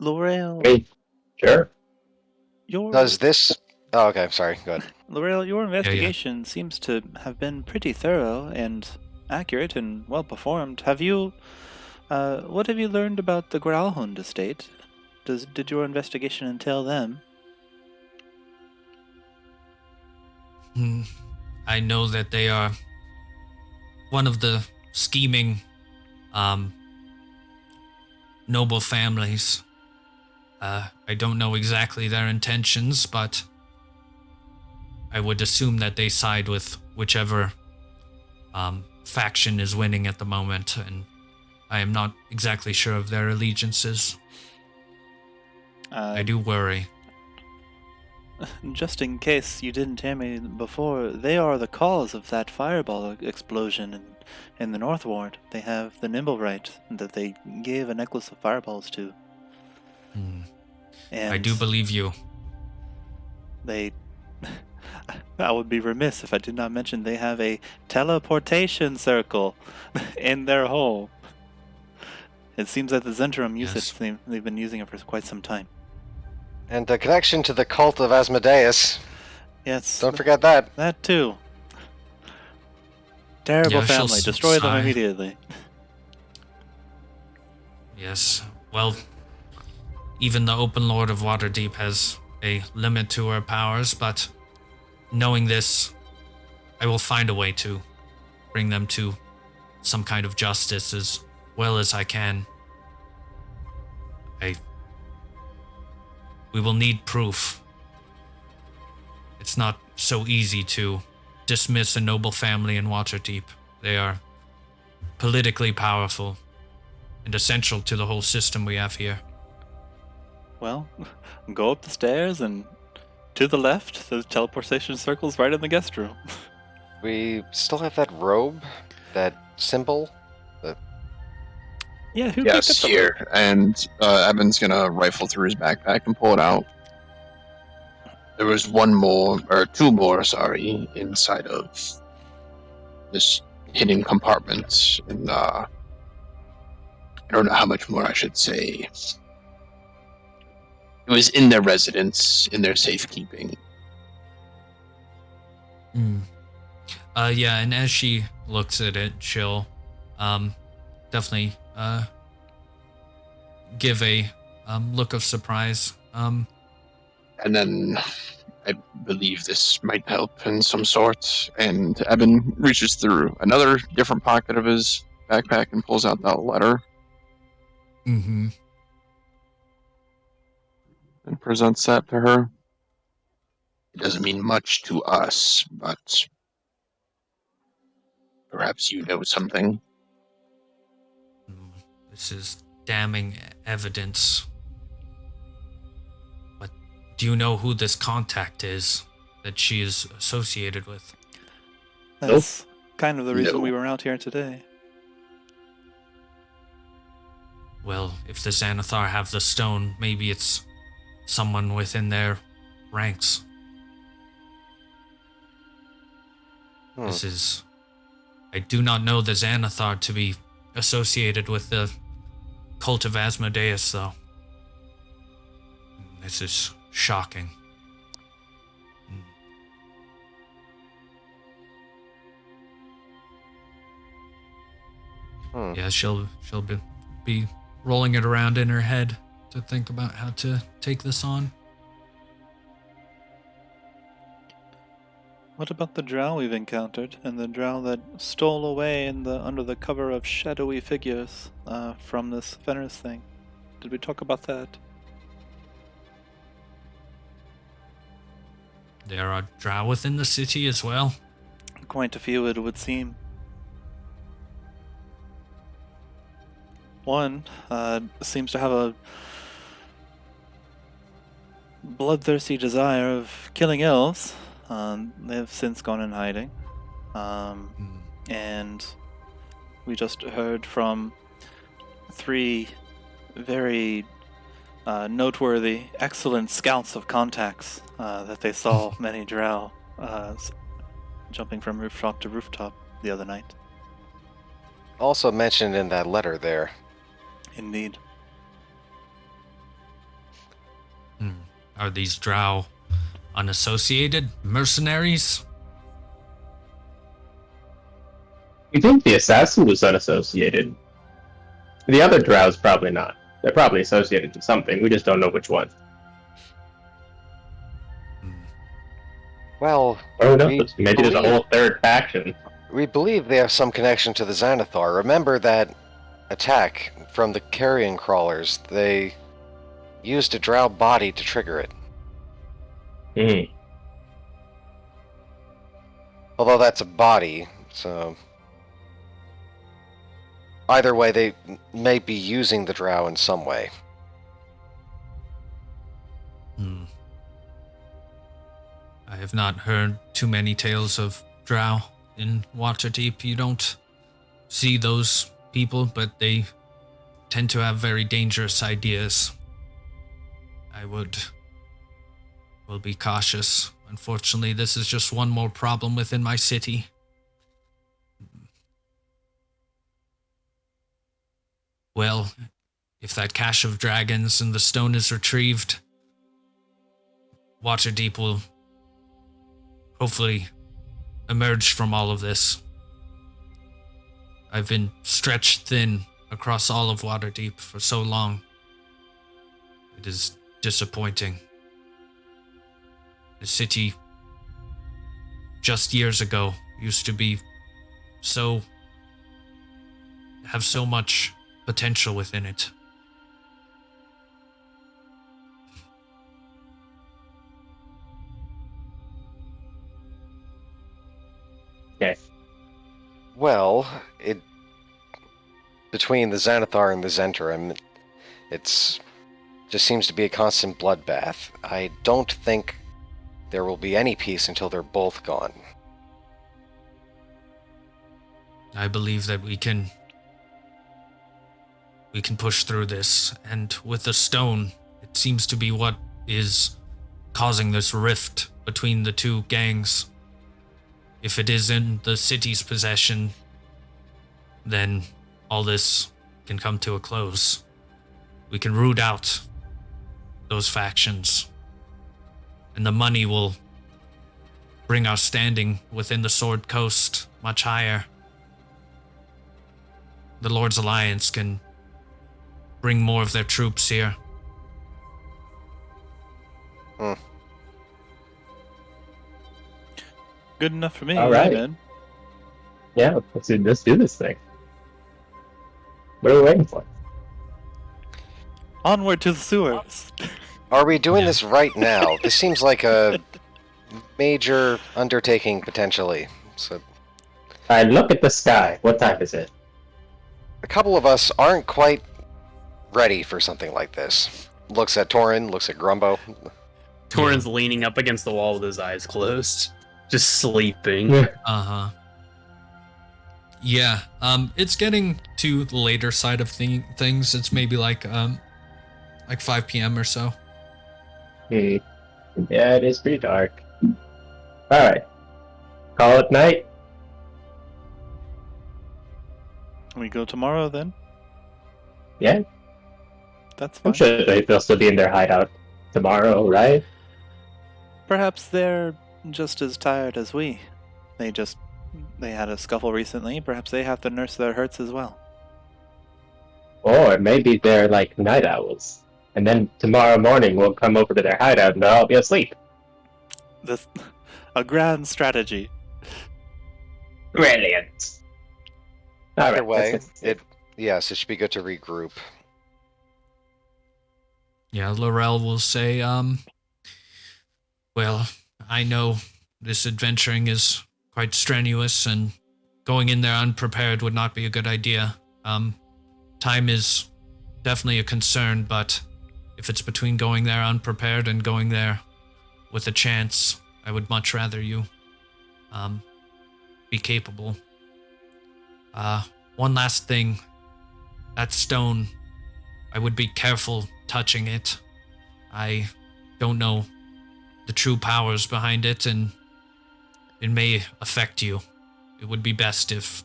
Laurel. Wait, sure. Does this... Oh, okay, sorry, go ahead. Laurel, your investigation seems to have been pretty thorough and accurate and well performed. Have you... what have you learned about the Growlhund estate? Did your investigation entail them? I know that they are one of the scheming, noble families. I don't know exactly their intentions, but I would assume that they side with whichever faction is winning at the moment, and I am not exactly sure of their allegiances. I do worry. Just in case you didn't hear me before, they are the cause of that fireball explosion in the North Ward. They have the Nimblewright that they gave a necklace of fireballs to. And I do believe you. They... I would be remiss if I did not mention they have a teleportation circle in their home. It seems that the Zentrum use Yes. it. They've been using it for quite some time. And a connection to the cult of Asmodeus. Yes, Don't forget that. that too. Terrible Yeah, she'll family. Destroy them sigh. immediately. Yes. Well, even the Open Lord of Waterdeep has a limit to her powers, but knowing this, I will find a way to bring them to some kind of justice as well as I can. We will need proof. It's not so easy to dismiss a noble family in Waterdeep. They are politically powerful and essential to the whole system we have here. Well, go up the stairs and to the left, the teleportation circle's right in the guest room. We still have that robe, that symbol. Yeah, who Yes, picked up the here. And Ebyn's gonna rifle through his backpack and pull it out. There was two more, inside of this hidden compartment. And I don't know how much more I should say. It was in their residence, in their safekeeping. Yeah, and as she looks at it, she'll definitely give a look of surprise. And then I believe this might help in some sort. And Ebyn reaches through another different pocket of his backpack and pulls out that letter Mm-hmm. And presents that to her. It doesn't mean much to us, but perhaps you know something. This is damning evidence. But do you know who this contact is that she is associated with? That's kind of the reason No. we were out here today. Well, if the Xanathar have the stone, maybe it's someone within their ranks. This is... I do not know the Xanathar to be associated with the cult of Asmodeus, though. This is shocking. Yeah, she'll be rolling it around in her head to think about how to take this on. What about the drow we've encountered, and the drow that stole away under the cover of shadowy figures from this Fenris thing? Did we talk about that? There are drow within the city as well. Quite a few, it would seem. One seems to have a bloodthirsty desire of killing elves. They have since gone in hiding. And we just heard from 3 very noteworthy, excellent scouts of contacts that they saw many drow jumping from rooftop to rooftop the other night. Also mentioned in that letter there. Indeed. Are these drow unassociated mercenaries? You think the assassin was unassociated? The other drows probably not. They're probably associated to something. We just don't know which one. Well, Oh no, maybe there's a whole third faction. we believe they have some connection to the Xanathar. Remember that attack from the carrion crawlers? They used a drow body to trigger it. Although that's a body, so... Either way, they may be using the drow in some way. I have not heard too many tales of drow in Waterdeep. You don't see those people, but they tend to have very dangerous ideas. I will be cautious unfortunately, this is just one more problem within my city. Well, if that cache of dragons and the stone is retrieved, Waterdeep will hopefully emerge from all of this. I've been stretched thin across all of Waterdeep for so long. It is disappointing. The city, just years ago, used to be have so much potential within it. Okay. Well, between the Xanathar and the Zhentarim, it's just seems to be a constant bloodbath. I don't think there will be any peace until they're both gone. I believe that we can push through this, and with the stone, it seems to be what is causing this rift between the two gangs. If it is in the city's possession, then all this can come to a close. We can root out those factions, and the money will bring our standing within the Sword Coast much higher. The Lord's Alliance can bring more of their troops here. Good enough for me. All right. Man. Yeah, let's do this thing. What are we waiting for? Onward to the sewers. Are we doing this right now? This seems like a major undertaking, potentially. So, I look at the sky. What time is it? a couple of us aren't quite ready for something like this. Looks at Torin, looks at Grumbo. Torin's leaning up against the wall with his eyes closed, just sleeping. Uh-huh. Yeah, it's getting to the later side of things. It's maybe like 5 p.m. or so. Yeah, it is pretty dark. Alright. Call it night. We go tomorrow then? Yeah, That's fine. I'm sure they'll still be in their hideout tomorrow, right? Perhaps they're just as tired as we. They had a scuffle recently. Perhaps they have to nurse their hurts as well. Or maybe they're like night owls. And then tomorrow morning we'll come over to their hideout and they'll all be asleep. This, a grand strategy. Brilliant. Either way, it should be good to regroup. Yeah, Laurel will say, well, I know this adventuring is quite strenuous, and going in there unprepared would not be a good idea. Time is definitely a concern, but if it's between going there unprepared and going there with a chance, I would much rather you be capable. One last thing. That stone, I would be careful touching it. I don't know the true powers behind it, and it may affect you. It would be best if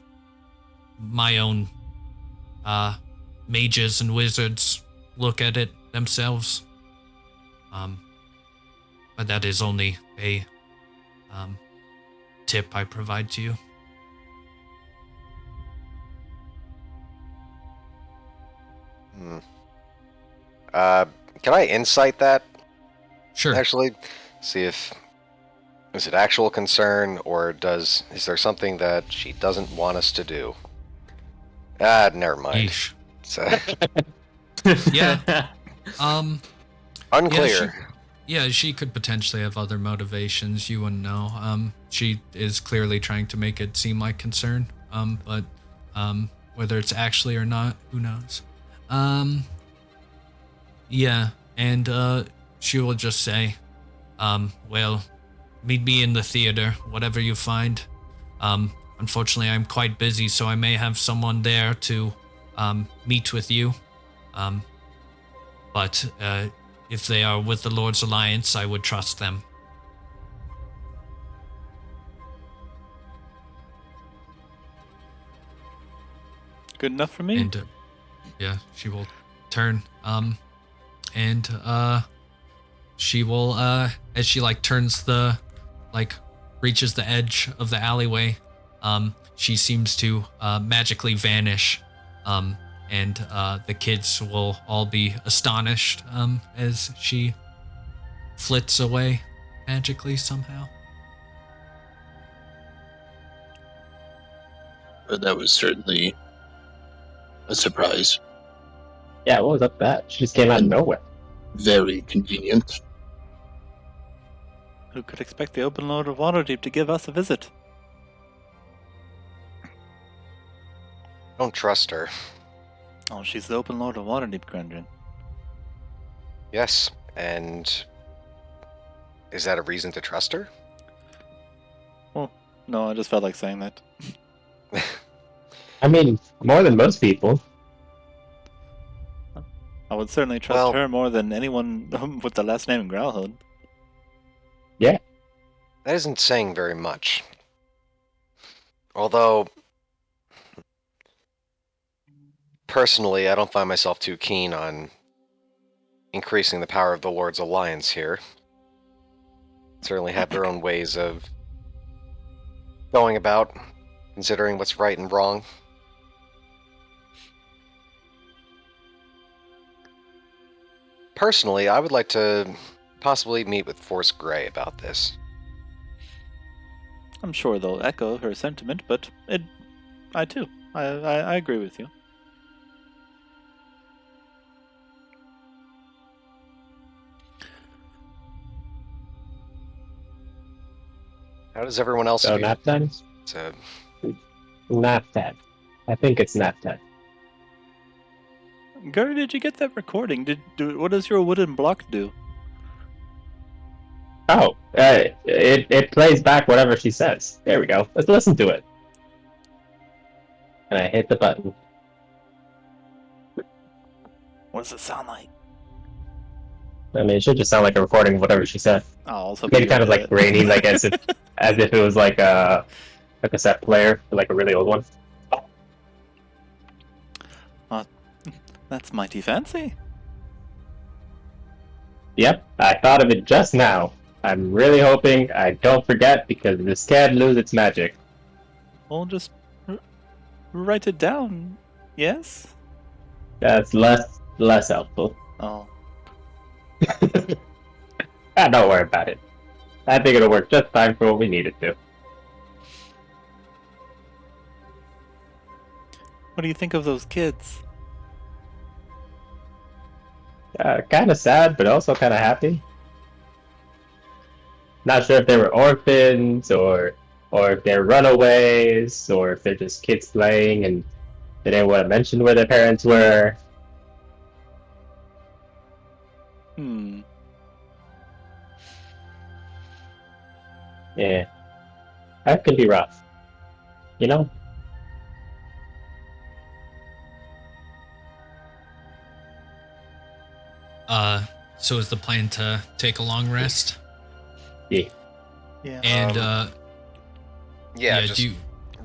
my own mages and wizards look at it themselves. But that is only a tip I provide to you. Can I insight that? Sure. Actually, see if is it actual concern, or is there something that she doesn't want us to do? Never mind. Yeesh. So, Yeah. unclear. She could potentially have other motivations. You wouldn't know. She is clearly trying to make it seem like concern. But whether it's actually or not, who knows? Yeah, and she will just say, well, meet me in the theater, whatever you find. Unfortunately, I'm quite busy, so I may have someone there to meet with you. But if they are with the Lord's Alliance, I would trust them. Good enough for me. And yeah, she will turn. And she will as she like turns the like reaches the edge of the alleyway. She seems to magically vanish. And the kids will all be astonished as she flits away magically somehow. But that was certainly a surprise. Yeah, what was up with that? She just came out of nowhere. Very convenient. Who could expect the Open Lord of Waterdeep to give us a visit? Don't trust her. Oh, she's the Open Lord of Waterdeep, Krandren. Yes, and is that a reason to trust her? Well, no, I just felt like saying that. I mean, more than most people. I would certainly trust her more than anyone with the last name Growlhood. Yeah. That isn't saying very much. Although, personally, I don't find myself too keen on increasing the power of the Lord's Alliance here. Certainly have their own ways of going about considering what's right and wrong. Personally, I would like to possibly meet with Force Grey about this. I'm sure they'll echo her sentiment, but I too. I agree with you. How does everyone else So feel? nap time? Nap time. I think it's nap time. Gary, did you get that recording? What does your wooden block do? Oh, it plays back whatever she says. There we go. Let's listen to it. And I hit the button. What does it sound like? I mean, it should just sound like a recording of whatever she said. Oh, also Maybe kind of like grainy, like as if it was like a cassette player, like a really old one. That's mighty fancy. Yep, I thought of it just now. I'm really hoping I don't forget because this can't lose its magic. Well, just write it down. Yes? That's less helpful. Oh. Don't worry about it. I think it'll work just fine for what we need it to. What do you think of those kids? Kind of sad, but also kind of happy. Not sure if they were orphans, or if they're runaways, or if they're just kids playing and they didn't want to mention where their parents were. Yeah. That can be rough. You know? So is the plan to take a long rest? Yeah. Yeah. And just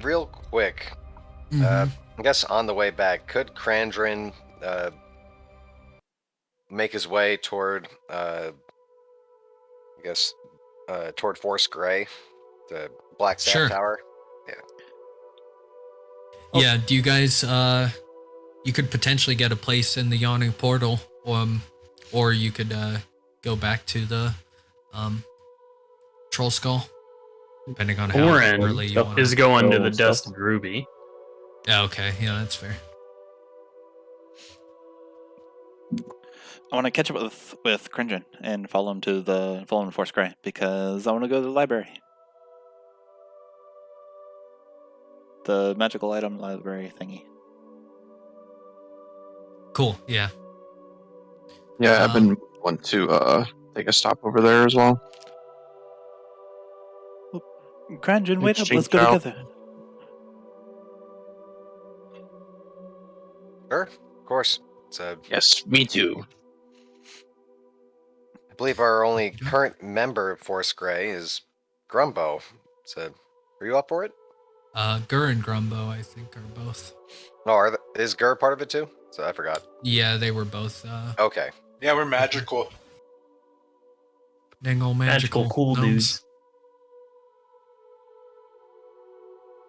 real quick. I guess on the way back, could Krandren make his way toward toward Force Grey, the Black Staff Tower? Yeah. Yeah, do you guys you could potentially get a place in the Yawning Portal, or you could go back to the Troll Skull, depending on how early you want. Is going to the Dusted Ruby. Yeah, okay, yeah, that's fair. I want to catch up with Krandren and follow him to Force Grey because I want to go to the library. The magical item library thingy. Cool, yeah. Yeah, I've been want to take a stop over there as well. Krandren, wait up, let's go together. Sure, of course. Yes, me too. I believe our only current member of Force Grey is Grumbo. So, are you up for it? Gur and Grumbo, I think, are both. No, is Gur part of it too? So I forgot. Yeah, they were both. Okay. Yeah, we're magical. Dang old magical cool gnomes. dudes.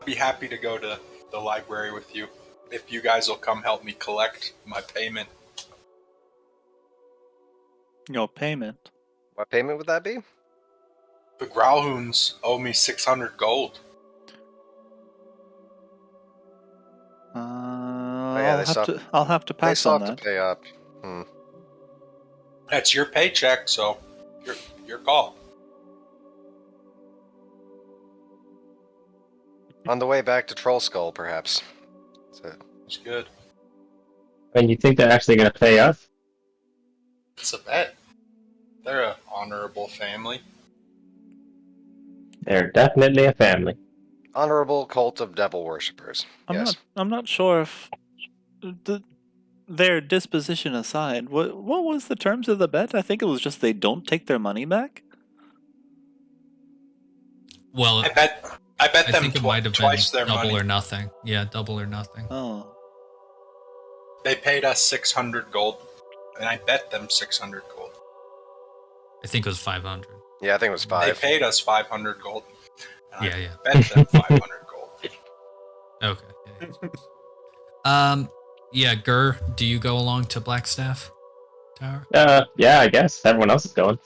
I'd be happy to go to the library with you if you guys will come help me collect my payment. Your payment. What payment would that be? The Growlhounds owe me 600 gold. Yeah, I'll have to They pass still on have that. to pay up. That's your paycheck, so your call. On the way back to Troll Skull, perhaps. It's good. And you think they're actually going to pay us? It's a bet. They're an honorable family. They're definitely a family. Honorable cult of devil worshippers. Yes. I'm not sure if their disposition aside, what was the terms of the bet? I think it was just they don't take their money back. Well, I bet I them think it might have been twice their double money. or nothing. Yeah, double or nothing. Oh, They paid us 600 gold, and I bet them 600 gold. I think it was 500. Yeah, I think it was 5. They paid us 500 gold. And Yeah, I yeah. bet them 500 gold. Okay. Yeah. Yeah, Gur, do you go along to Blackstaff Tower? Yeah, I guess. Everyone else is going.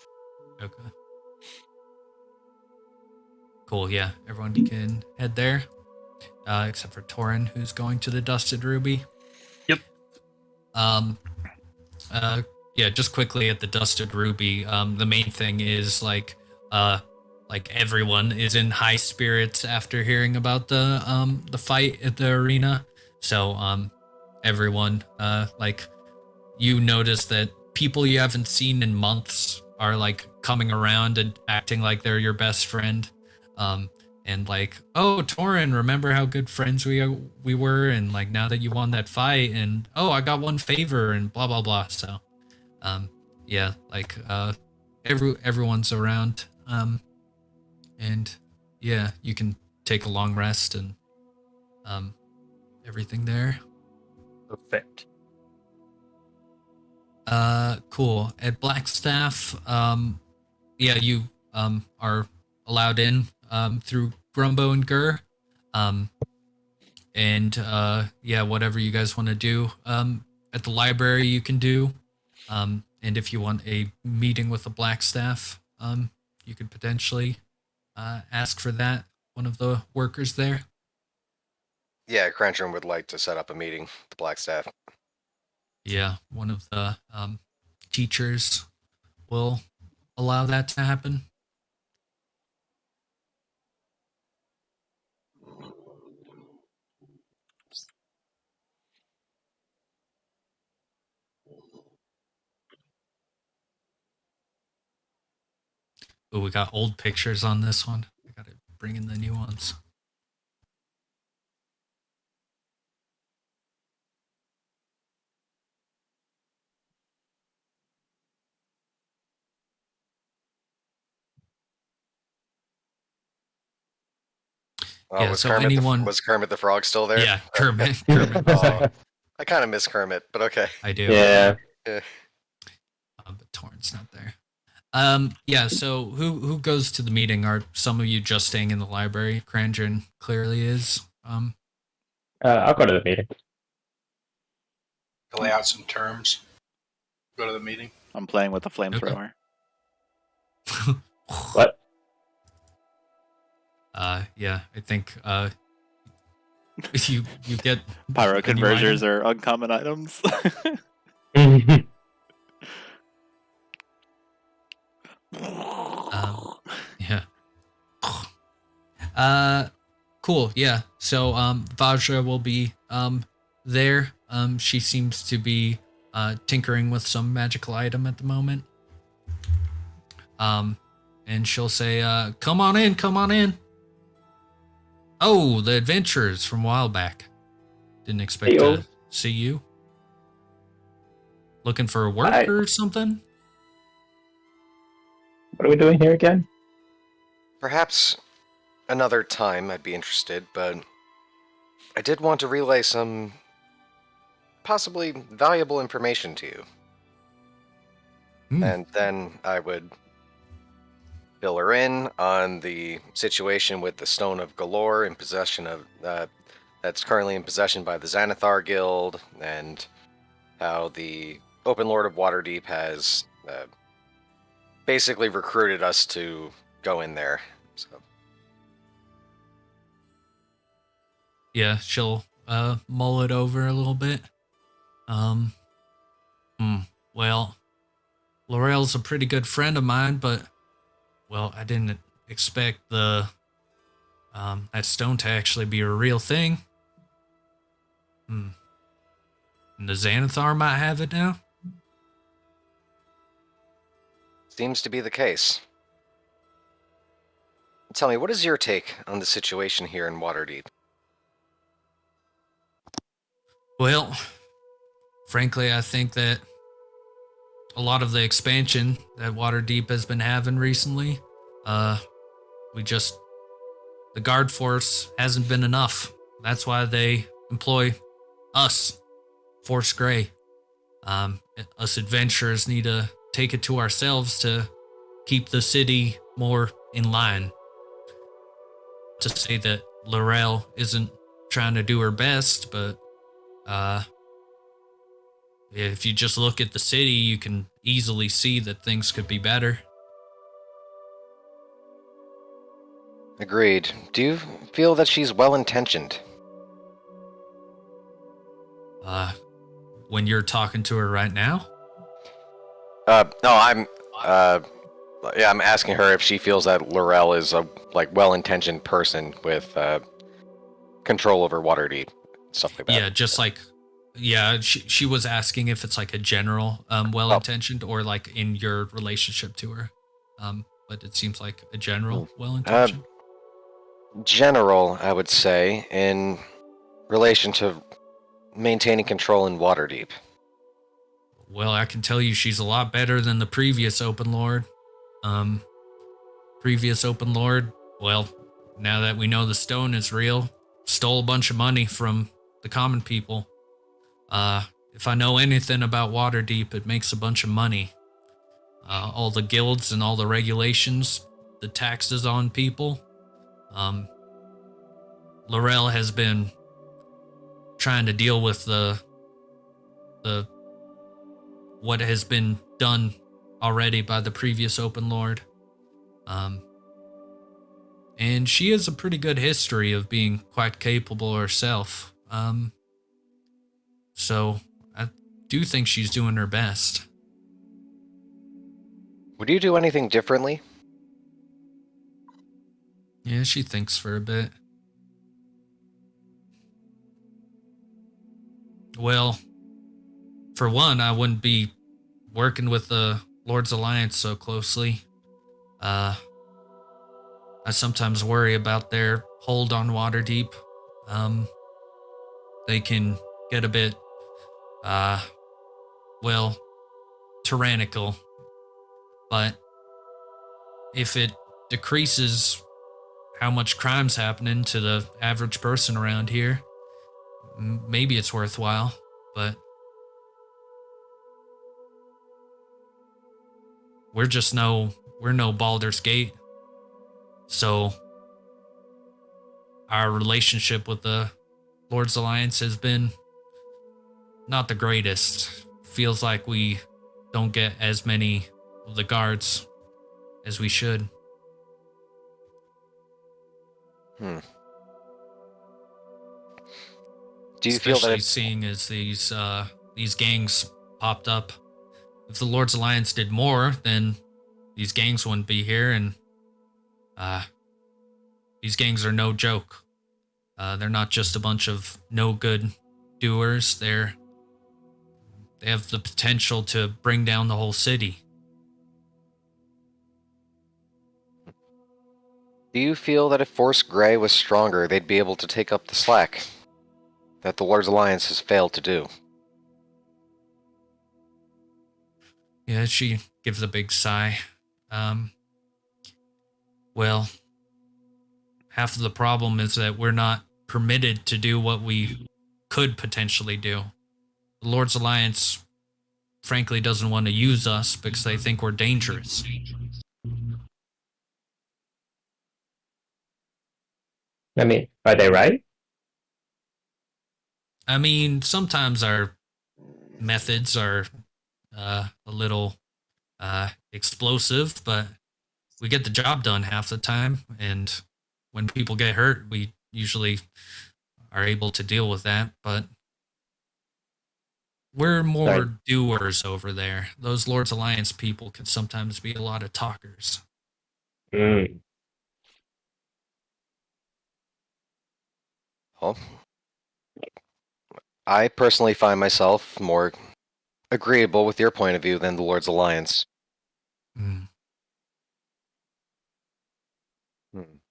Okay. Cool, yeah. Everyone can head there. Except for Torin, who's going to the Dusted Ruby. Yep. Yeah, just quickly at the Dusted Ruby, the main thing is like everyone is in high spirits after hearing about the fight at the arena. So everyone you notice that people you haven't seen in months are like coming around and acting like they're your best friend. And like, oh, Torin, remember how good friends we were, and like now that you won that fight, and oh, I got one favor, and blah blah blah. So, yeah, like everyone's around, and yeah, you can take a long rest and everything there. Perfect. Cool. At Blackstaff, yeah, you are allowed in through Grumbo and Gur. And yeah, whatever you guys want to do at the library, you can do. And if you want a meeting with the Blackstaff, you could potentially ask for that, one of the workers there. Yeah, Krandren would like to set up a meeting with the Blackstaff. Yeah, one of the teachers will allow that to happen. Oh, we got old pictures on this one. I gotta bring in the new ones. Yeah, was so Kermit anyone- was Kermit the Frog still there? Yeah, Kermit. Oh, I kind of miss Kermit, but okay. I do. Yeah. But Torrent's not there. Yeah, so who goes to the meeting? Are some of you just staying in the library? Krandren clearly is. I'll go to the meeting. To lay out some terms. Go to the meeting. I'm playing with the flamethrower. What? Yeah, I think you get Pyro a new converters item. are uncommon items. Yeah. Cool. Yeah. So Vajra will be there. She seems to be tinkering with some magical item at the moment. And she'll say, "Come on in, come on in." Oh, the adventurers from a while back. Didn't expect Hey-o. to see you. Looking for a work Hi. or something? What are we doing here again? Perhaps another time I'd be interested, but I did want to relay some possibly valuable information to you. And then I would fill her in on the situation with the Stone of Galore in possession of that's currently in possession by the Xanathar Guild, and how the Open Lord of Waterdeep has basically recruited us to go in there. So Yeah, she'll mull it over a little bit. Well, Laurel's a pretty good friend of mine, but well, I didn't expect that stone to actually be a real thing. And the Xanathar might have it now? seems to be the case. Tell me, what is your take on the situation here in Waterdeep? Well, frankly, I think that a lot of the expansion that Waterdeep has been having recently, the guard force hasn't been enough. That's why they employ us, Force Grey. Us adventurers need to take it to ourselves to keep the city more in line. To say that Laurel isn't trying to do her best, but if you just look at the city, you can easily see that things could be better. Agreed. Do you feel that she's well-intentioned? When you're talking to her right now? No, I'm asking her if she feels that Laurel is a well-intentioned person with control over Waterdeep, stuff like that. Yeah, just like, she was asking if it's like a general well-intentioned or like in your relationship to her. But it seems like a general well-intentioned. General, I would say, in relation to maintaining control in Waterdeep. Well, I can tell you she's a lot better than the previous Open Lord. Previous Open Lord, well, now that we know the stone is real, stole a bunch of money from the common people. If I know anything about Waterdeep, it makes a bunch of money. All the guilds and all the regulations, the taxes on people. Laurel has been trying to deal with the what has been done already by the previous Open Lord. And she has a pretty good history of being quite capable herself. So I do think she's doing her best. Would you do anything differently? Yeah, she thinks for a bit. Well, for one, I wouldn't be working with the Lord's Alliance so closely. I sometimes worry about their hold on Waterdeep. They can get a bit, tyrannical. But if it decreases how much crime's happening to the average person around here, maybe it's worthwhile. But we're no Baldur's Gate. So our relationship with the Lord's Alliance has been not the greatest. Feels like we don't get as many of the guards as we should. Do you feel that seeing as these gangs popped up? If the Lord's Alliance did more, then these gangs wouldn't be here, and these gangs are no joke. They're not just a bunch of no good doers. They have the potential to bring down the whole city. Do you feel that if Force Grey was stronger, they'd be able to take up the slack that the Lord's Alliance has failed to do? Yeah, she gives a big sigh. Well, half of the problem is that we're not permitted to do what we could potentially do. The Lord's Alliance, frankly, doesn't want to use us because they think we're dangerous. I mean, are they right? I mean, sometimes our methods are a little explosive, but we get the job done half the time. And when people get hurt, we usually are able to deal with that. But we're more Right. doers over there. Those Lord's Alliance people can sometimes be a lot of talkers. Mm. Well, I personally find myself more agreeable with your point of view than the Lord's Alliance. Mm.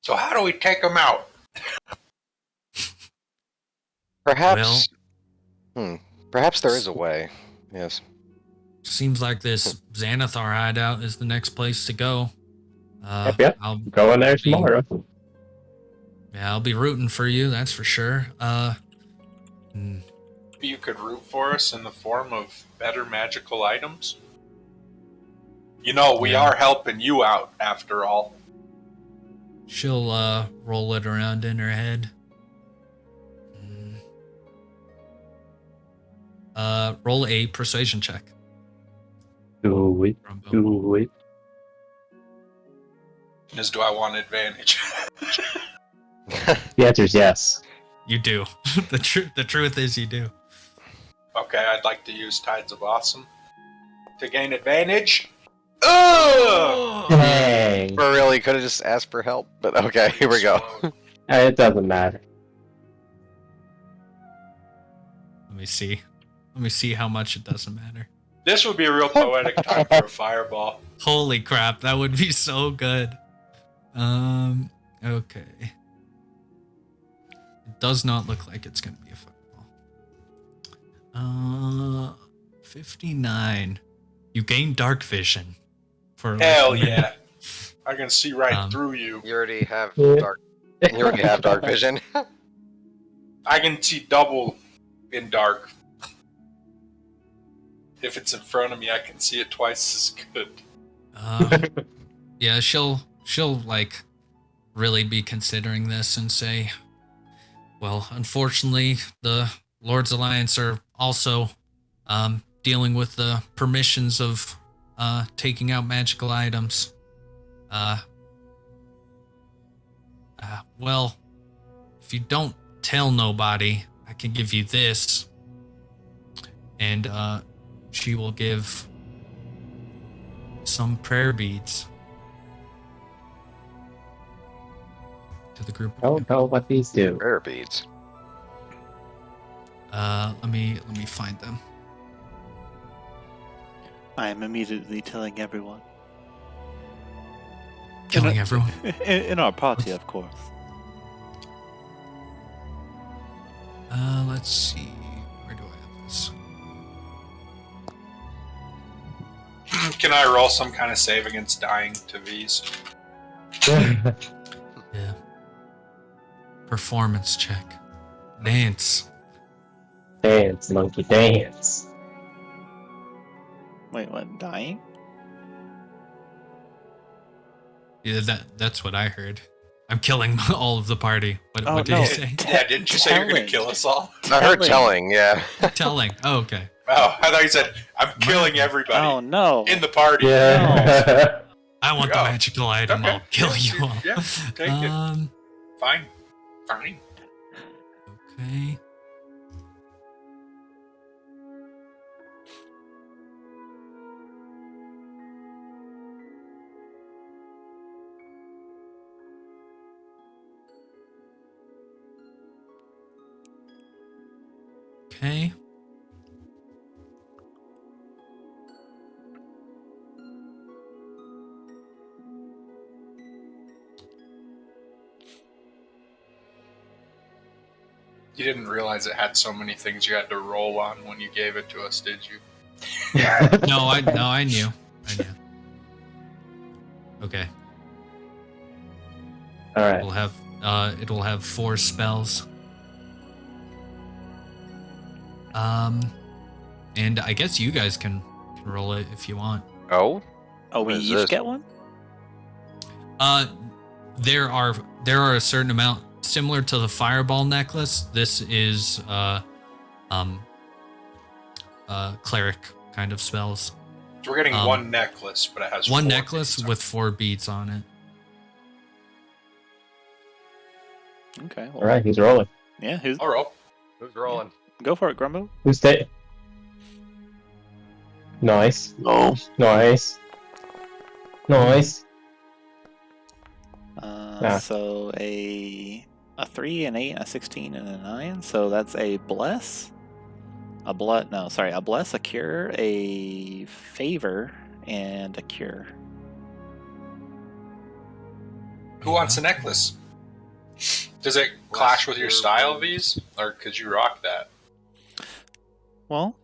So how do we take them out? Perhaps. Perhaps there is a way. Yes. Seems like this Xanathar hideout is the next place to go. Yep. I'll Go in there tomorrow. I'll be rooting for you, that's for sure. You could root for us in the form of better magical items. You know, we are helping you out after all. She'll roll it around in her head. Roll a persuasion check. Do it. Grumbo. Do it. Do I want advantage? The answer is yes. You do. The truth is you do. Okay, I'd like to use Tides of Awesome to gain advantage. Ugh! Dang. Or really could have just asked for help, but okay, here we go. It doesn't matter. Let me see how much it doesn't matter. This would be a real poetic time for a fireball. Holy crap, that would be so good. Okay. It does not look like it's gonna be a fireball. 59. You gain dark vision. For Hell yeah. I can see right through you. You already have dark vision. I can see double in dark. If it's in front of me, I can see it twice as good. Yeah, she'll like really be considering this and say, well, unfortunately, the Lord's Alliance are also dealing with the permissions of taking out magical items. Well, if you don't tell nobody, I can give you this. And she will give some prayer beads to the group. Don't know what these do. Prayer beads. Let me find them. I am immediately telling everyone. Killing everyone. In our party, of course. Let's see. Where do I have this? Can I roll some kind of save against dying to V's? Yeah. Performance check. Dance. Dance, monkey, dance. Wait, what? Dying? Yeah, that's what I heard. I'm killing all of the party. What did no. he say? Yeah, didn't you say you're going to kill us all? I heard telling, yeah. Telling. Oh, okay. Oh, I thought you said, I'm killing everybody Oh no! in the party. Yeah. I want the Oh. magical item. Okay. I'll kill Yeah, you all. yeah, take it. Fine. Okay. Okay. You didn't realize it had so many things you had to roll on when you gave it to us, did you? No, I knew. Okay. All right. We'll have It'll have 4 spells. And I guess you guys can roll it if you want. Oh? Oh, What we is each this? get one? There are a certain amount similar to the fireball necklace. This is cleric kind of spells. So we're getting one necklace, but it has one 4 necklace beads on with 4 beads on it. Okay. Well, All right, he's rolling. Yeah, who's... All right. Who's rolling? Go for it, Grumbo. Who's taking? Nice. No. Nice. Nice. So a 3, an 8, a 16, and a 9. So that's a bless. A bless, a cure, a favor, and a cure. Who wants a necklace? Does it clash with your style, V's? Or could you rock that? Well,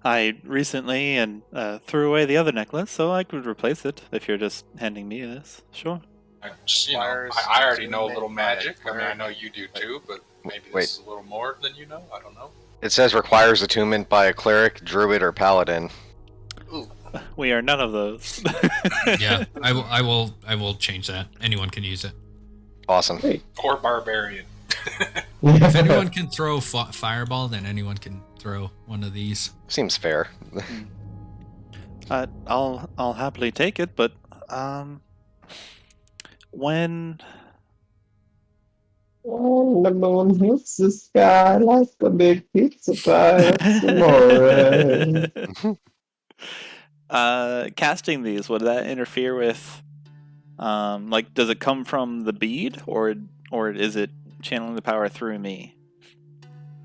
I recently threw away the other necklace, so I could replace it if you're just handing me this. Sure. I already know a little magic. I mean, I know you do too, but maybe this is a little more than you know. I don't know. It says requires attunement by a cleric, druid, or paladin. Ooh. We are none of those. Yeah, I will change that. Anyone can use it. Awesome. Or barbarian. If anyone can throw fireball, then anyone can throw one of these. Seems fair. I'll happily take it, but when the moon hits the sky like a big pizza pie. Casting these, would that interfere with does it come from the bead or is it channeling the power through me?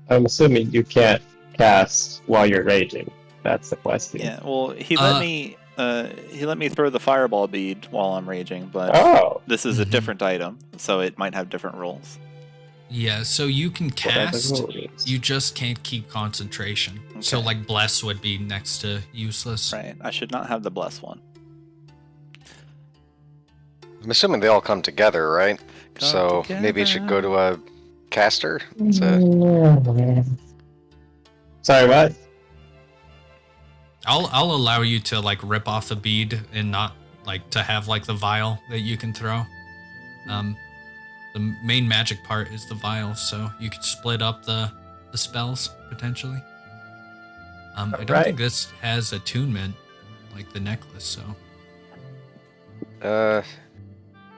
I'm assuming you can't cast while you're raging. That's the question. Yeah, well, he let me throw the fireball bead while I'm raging, but this is a different item, so it might have different rules. Yeah, so you can cast, you just can't keep concentration. Okay. So like bless would be next to useless. Right, I should not have the bless one. I'm assuming they all come together, right? So maybe it should go to a caster. Sorry, what? I'll allow you to like rip off the bead and not like to have like the vial that you can throw. The main magic part is the vial, so you could split up the spells potentially. I don't think this has attunement like the necklace, so.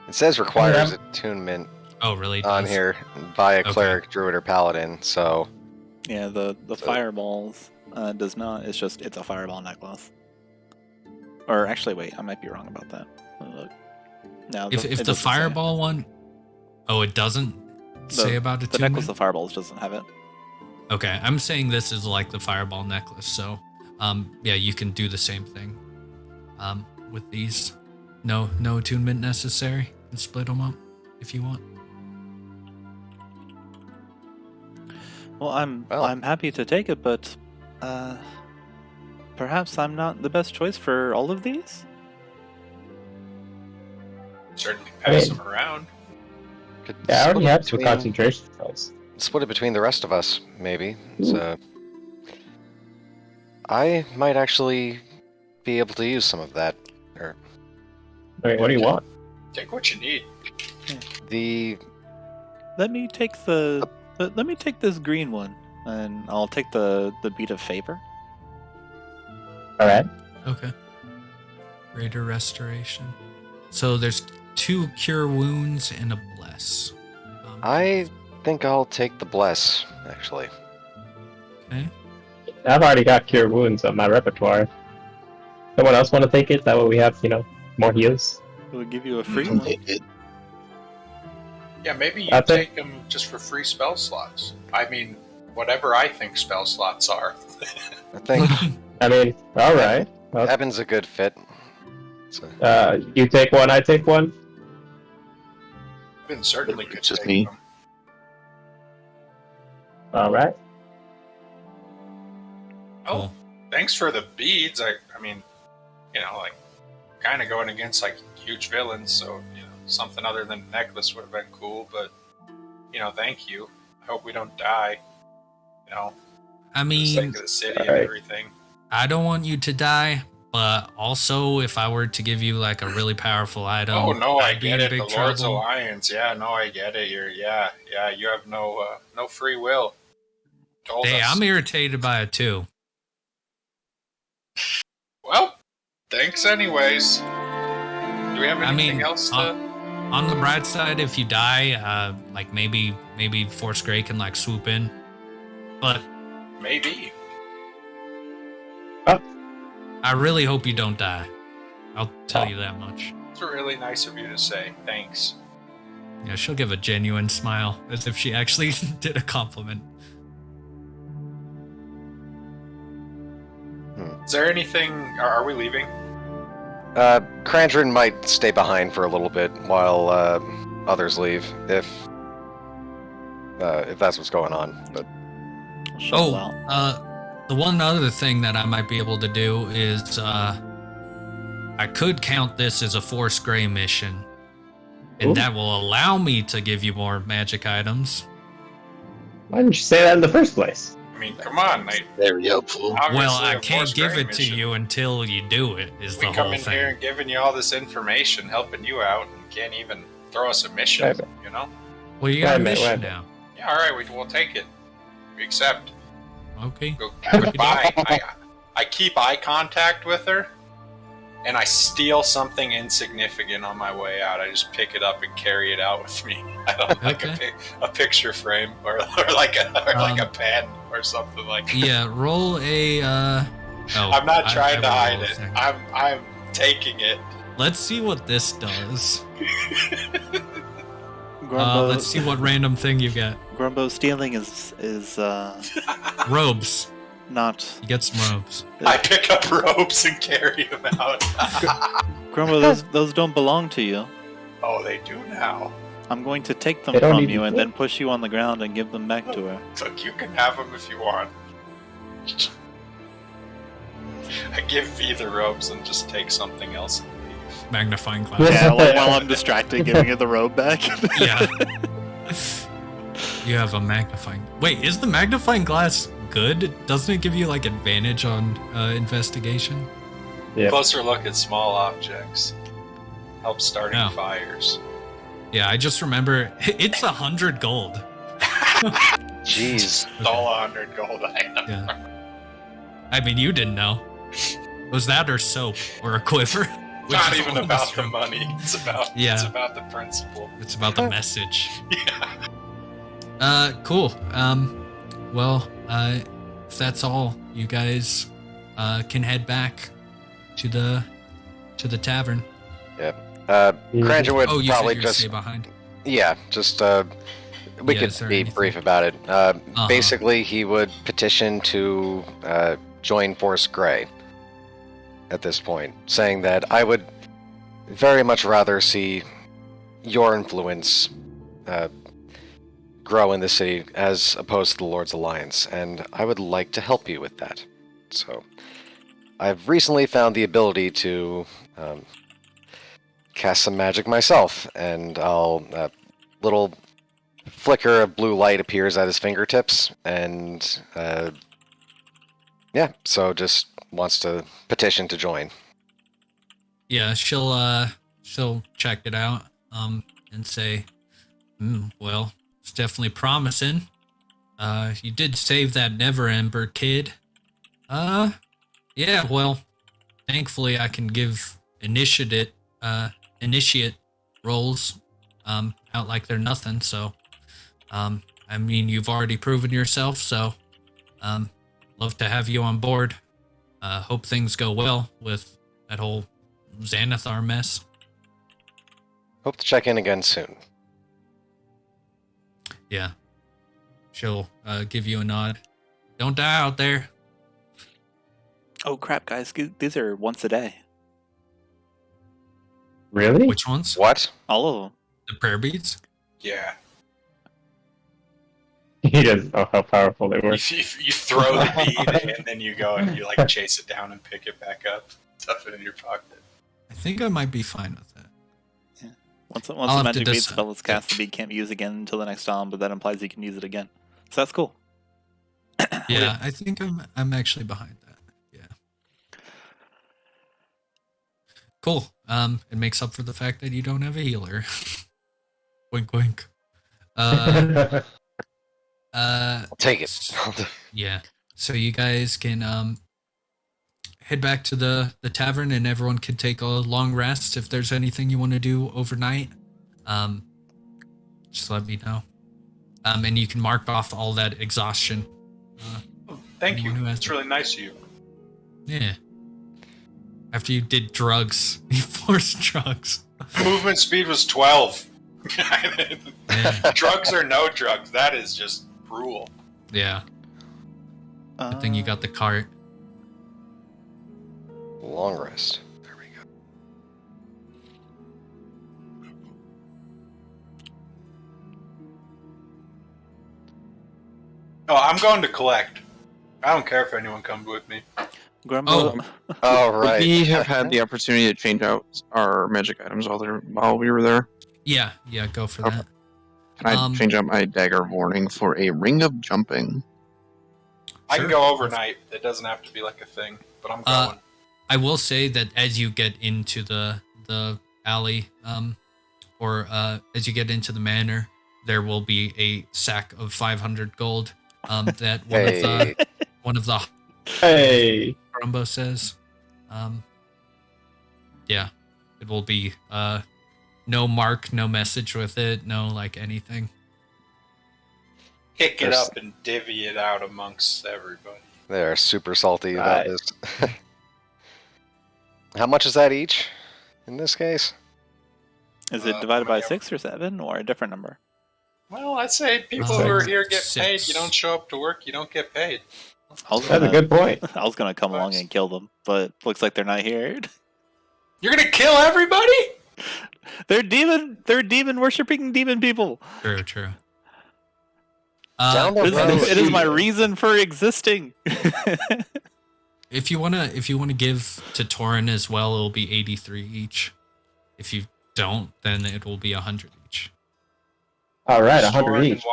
It says requires attunement. Oh, really? On here by a cleric, druid, or paladin. So. Yeah, the fireballs does not. It's a fireball necklace. Or actually, wait, I might be wrong about that. Look. No, if the fireball one. Oh, it doesn't say about attunement? The necklace of fireballs doesn't have it. Okay, I'm saying this is like the fireball necklace, so yeah, you can do the same thing with these. No attunement necessary. And split them up if you want. Well, I'm happy to take it, but perhaps I'm not the best choice for all of these. Certainly pass them around. Yeah, I already have 2 concentration spells. Split it between the rest of us, maybe. So I might actually be able to use some of that. Wait, what do you want? Take what you need. Let me take let me take this green one, and I'll take the bead of favor. All right. Okay. Greater restoration. So there's 2 cure wounds and a bless. I think I'll take the bless, actually. Okay. I've already got cure wounds on my repertoire. Someone else want to take it? That way we have, more heals. It would give you a free one. Yeah, maybe you take them just for free spell slots. I mean, whatever I think spell slots are. I think. I mean, all right. Well, Ebyn's a good fit. So. You take one, I take one. Ebyn certainly could just take me. them. All right. Oh, thanks for the beads. I mean, kind of going against like huge villains, so something other than a necklace would have been cool, but, thank you. I hope we don't die. I For the mean, sake of the city and Alright. everything. I don't want you to die, but also if I were to give you like a really powerful item, Oh no, I I'd be get in it. big The Lord's trouble. Alliance. Yeah, no, I get it. You have no free will. Told Hey, us. I'm irritated by it too. Well, thanks anyways. Do we have anything else to? On the bright side, if you die, like maybe Force Grey can like swoop in, but Maybe. I really hope you don't die. I'll tell you that much. It's really nice of you to say. Thanks. Yeah, she'll give a genuine smile as if she actually did a compliment. Is there anything? Are we leaving? Krandren might stay behind for a little bit while others leave, if that's what's going on. But Shovel out. The one other thing that I might be able to do is I could count this as a Force Grey mission, and Ooh. that will allow me to give you more magic items. Why didn't you say that in the first place? I mean, come on. Very helpful. Well, I a can't Force give Grey it to mission. you until you do it, is We the come whole in thing. here and giving you all this information, helping you out, and can't even throw us a mission. Right. Well, you got a Wait a minute, mission wait a now. Yeah, all right, we'll take it. We accept. Okay. Go goodbye. I keep eye contact with her, and I steal something insignificant on my way out. I just pick it up and carry it out with me. I don't like Okay. a picture frame or like a pen or something like that. Yeah, roll a. I'm not trying to will hide roll a it. second. I'm taking it. Let's see what this does. Grumbo, Let's see what random thing you get. Grumbo stealing is Robes. not. You get some robes. I pick up ropes and carry them out. Grumbo, those don't belong to you. Oh, they do now. I'm going to take them They don't from even you and fit. then push you on the ground and give them back to her. Look, you can have them if you want. I give V the ropes and just take something else and leave. Magnifying glass. Yeah, while I'm distracted, giving her the robe back. Yeah. You have a magnifying. Wait, is the magnifying glass good? Doesn't it give you like advantage on investigation? Yeah. Closer look at small objects. Help starting Oh. fires. Yeah, I just remember it's 100 gold. jeez, Stole 100 gold items. Yeah. I mean, you didn't know. Was that or soap or a quiver? Which Not is even all about this the room. money. It's about the principle. It's about the message. Yeah. Cool. Well, if that's all, you guys can head back to the tavern. Krandren would Oh, you probably said you'd just stay behind. yeah, just we Yeah, could is there be anything- brief about it. Basically, he would petition to join Force Grey at this point, saying that I would very much rather see your influence grow in the city as opposed to the Lord's Alliance, and I would like to help you with that. So, I've recently found the ability to cast some magic myself, and I'll little flicker of blue light appears at his fingertips, and yeah, so just wants to petition to join. Yeah, she'll check it out and say, well, it's definitely promising. You did save that Never Ember kid. Yeah, well, thankfully I can give initiate roles out like they're nothing, so I mean, you've already proven yourself, so love to have you on board. Hope things go well with that whole Xanathar mess. Hope to check in again soon. Yeah. She'll give you a nod. Don't die out there. Oh crap, guys! These are once a day. Really? Which ones? What? All of them. The prayer beads? Yeah. He doesn't know how powerful they were. You throw the bead and then you go and you like chase it down and pick it back up, stuff it in your pocket. I think I might be fine with that. Once I'll the have to magic bead decide. spell is cast, the bead can't be used again until the next round, but that implies you can use it again. So that's cool. Yeah, I think I'm actually behind that. Yeah. Cool. It makes up for the fact that you don't have a healer. Wink, wink. I'll take it. Yeah. So you guys can head back to the tavern, and everyone can take a long rest. If there's anything you want to do overnight, just let me know. And you can mark off all that exhaustion. Thank you. Anyone who has It's it. really nice of you. Yeah. After you did drugs, you forced drugs. Movement speed was 12. Yeah. Drugs or no drugs, that is just cruel. Yeah. Good thing you got the cart. Long rest. There we go. Oh, I'm going to collect. I don't care if anyone comes with me. Grumbo. Oh, right. We have had the opportunity to change out our magic items while we were there. Yeah, go for that. Can I change out my dagger of warning for a ring of jumping? I can go overnight. It doesn't have to be like a thing, but I'm going. I will say that as you get into the alley, or as you get into the manor, there will be a sack of 500 gold. That one of the Hey. Grumbo says. Yeah, it will be no mark, no message with it, no like anything. Kick it up and divvy it out amongst everybody. They're super salty about this. How much is that each in this case? Is it divided by 6 or 7 or a different number? Well, I'd say people who are here get paid. You don't show up to work, you don't get paid. That's a good point. I was gonna come along and kill them, but looks like they're not here. You're gonna kill everybody? They're demon worshipping demon people. True. It is my reason for existing. If you wanna give to Torin as well, it'll be 83 each. If you don't, then it will be 100 each. All right, 100 each.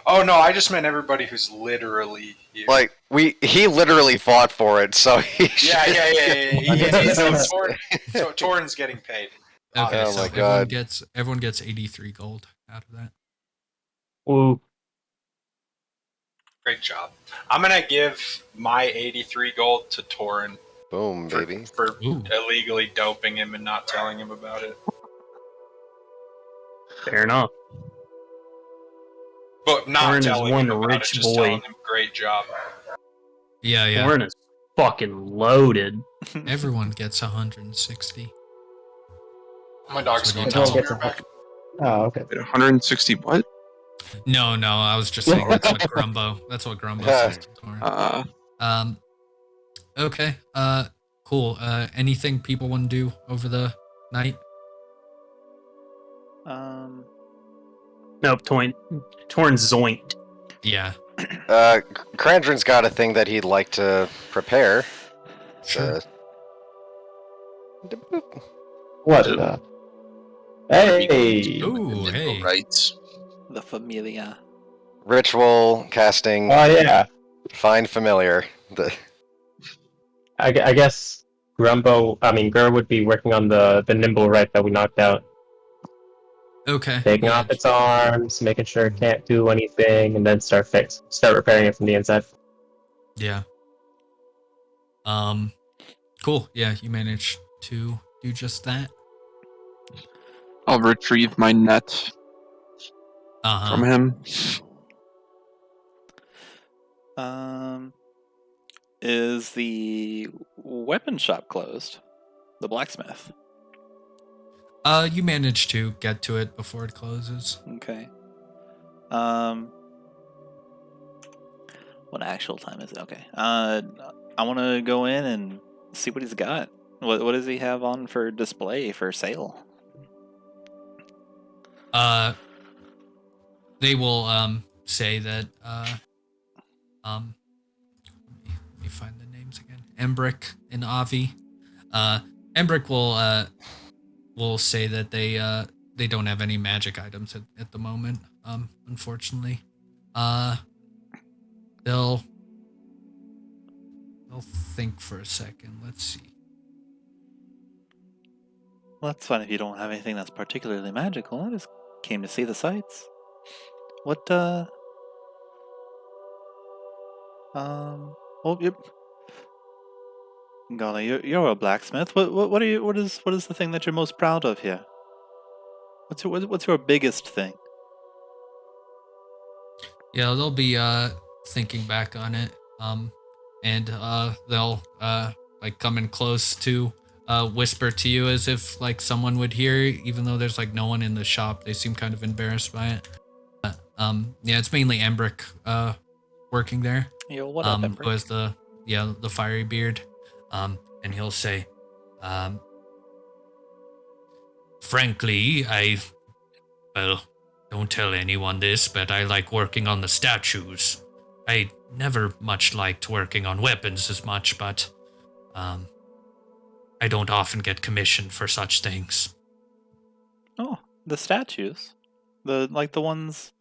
Oh no, I just meant everybody who's literally here. Like he literally fought for it, so he. Yeah. Torin's getting paid. Okay, Oh so my God. everyone gets 83 gold out of that. Ooh. Great job. I'm gonna give my 83 gold to Torin Boom, baby. for illegally doping him and not telling him about it. Fair enough. But not Torin is telling one him about rich it, just boy. telling him great job. Yeah. Torin is fucking loaded. Everyone gets 160. My dog's So going you to don't tell get me back. Oh, okay. Wait, 160 what? No, I was just saying that's what Grumbo says to Torin. Okay. Cool. Anything people want to do over the night? Nope, Torin's zoinked. Yeah. Krandren's got a thing that he'd like to prepare. Sure. What the? Hey! Ooh, hey. Right. The Familia. Ritual casting. Oh, yeah. Find familiar. I guess Gur would be working on the nimble right that we knocked out. Okay. Taking off its arms, making sure it can't do anything, and then start repairing it from the inside. Yeah. Cool. Yeah, you managed to do just that. I'll retrieve my net from him. Is the weapon shop closed? The blacksmith. You managed to get to it before it closes. Okay. What actual time is it? Okay. I want to go in and see what he's got. What does he have on for display for sale? They will say that let me find the names again. Embrick and Avi. Embrick will say that they they don't have any magic items at the moment, unfortunately. They'll think for a second. Let's see. Well, that's fine if you don't have anything that's particularly magical. I just came to see the sights. What, oh, yep. Golly, you're a blacksmith. What is the thing that you're most proud of here? What's your biggest thing? Yeah, they'll be thinking back on it. And they'll like come in close to whisper to you as if like someone would hear, even though there's like no one in the shop. They seem kind of embarrassed by it. But, yeah, it's mainly Embrick working there. Yo, what up, Who has the fiery beard. And he'll say, frankly, don't tell anyone this, but I like working on the statues. I never much liked working on weapons as much, but I don't often get commissioned for such things. Oh, the statues? The ones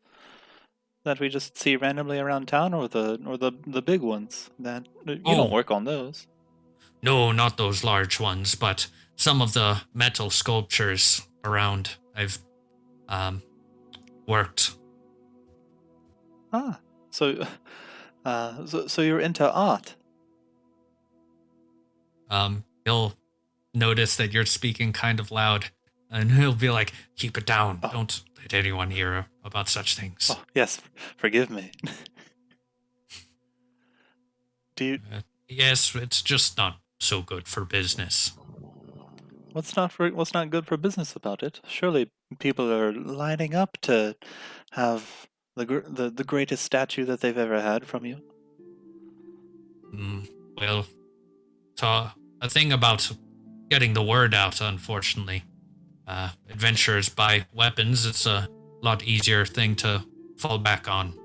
that we just see randomly around town, or the big ones that you don't work on those? No, not those large ones, but some of the metal sculptures around I've worked. Ah, so you're into art. He'll notice that you're speaking kind of loud, and he'll be like, keep it down. Oh. Don't let anyone hear about such things. Oh, yes, forgive me. Do you... yes, it's just not so good for business. What's not good for business about it? Surely people are lining up to have the greatest statue that they've ever had from you. Well, it's a thing about getting the word out, unfortunately. Adventurers buy weapons. It's a lot easier thing to fall back on.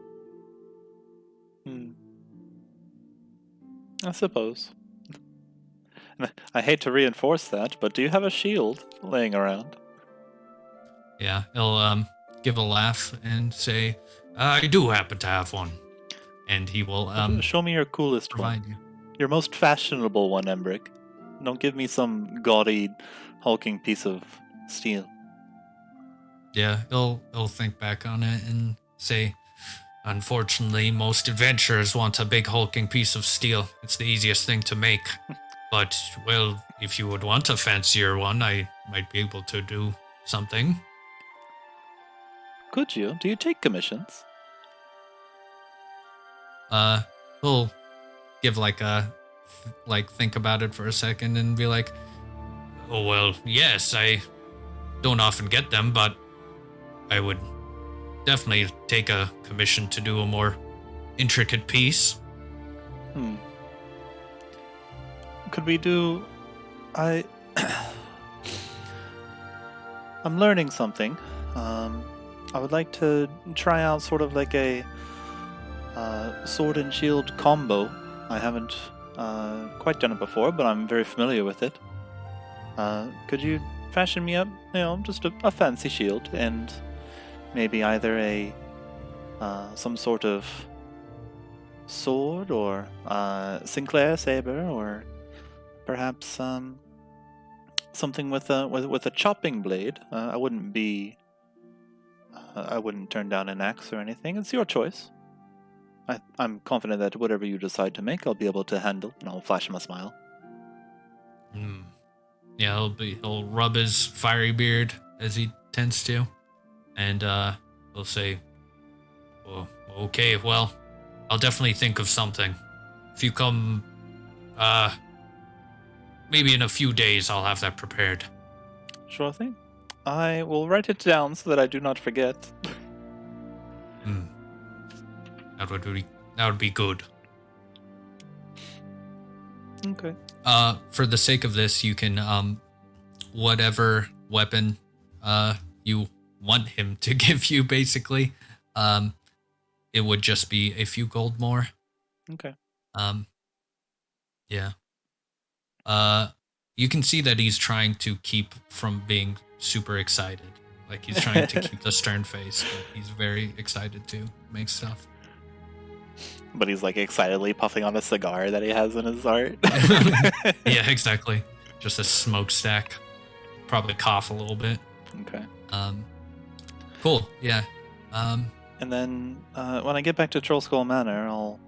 I suppose. I hate to reinforce that, but do you have a shield laying around? Yeah, he'll give a laugh and say, I do happen to have one. And he will show me your coolest provide one. You. Your most fashionable one, Embrick. Don't give me some gaudy, hulking piece of steel. Yeah, he'll think back on it and say, unfortunately, most adventurers want a big hulking piece of steel. It's the easiest thing to make. But, well, if you would want a fancier one, I might be able to do something. Could you? Do you take commissions? He'll give think about it for a second and be like, oh, well, yes, I don't often get them, but I would definitely take a commission to do a more intricate piece. Could we do... I'm learning something. I would like to try out sort of like a sword and shield combo. I haven't quite done it before, but I'm very familiar with it. Could you fashion me up, just a fancy shield, and maybe either some sort of sword, or Sinclair saber, or perhaps something with a chopping blade. I wouldn't turn down an axe or anything. It's your choice. I'm confident that whatever you decide to make, I'll be able to handle, and I'll flash him a smile. Yeah, he'll rub his fiery beard as he tends to, and he'll say, well, okay, well, I'll definitely think of something. If you come, maybe in a few days, I'll have that prepared. Sure thing. I will write it down so that I do not forget. That would be good. Okay. For the sake of this, you can whatever weapon you want him to give you, basically. It would just be a few gold more. Okay. Yeah. You can see that he's trying to keep from being super excited. Like he's trying to keep the stern face, but he's very excited to make stuff. But he's like excitedly puffing on a cigar that he has in his art. Yeah, exactly. Just a smokestack. Probably cough a little bit. Okay. Cool. Yeah. And then when I get back to Troll Skull Manor, I'll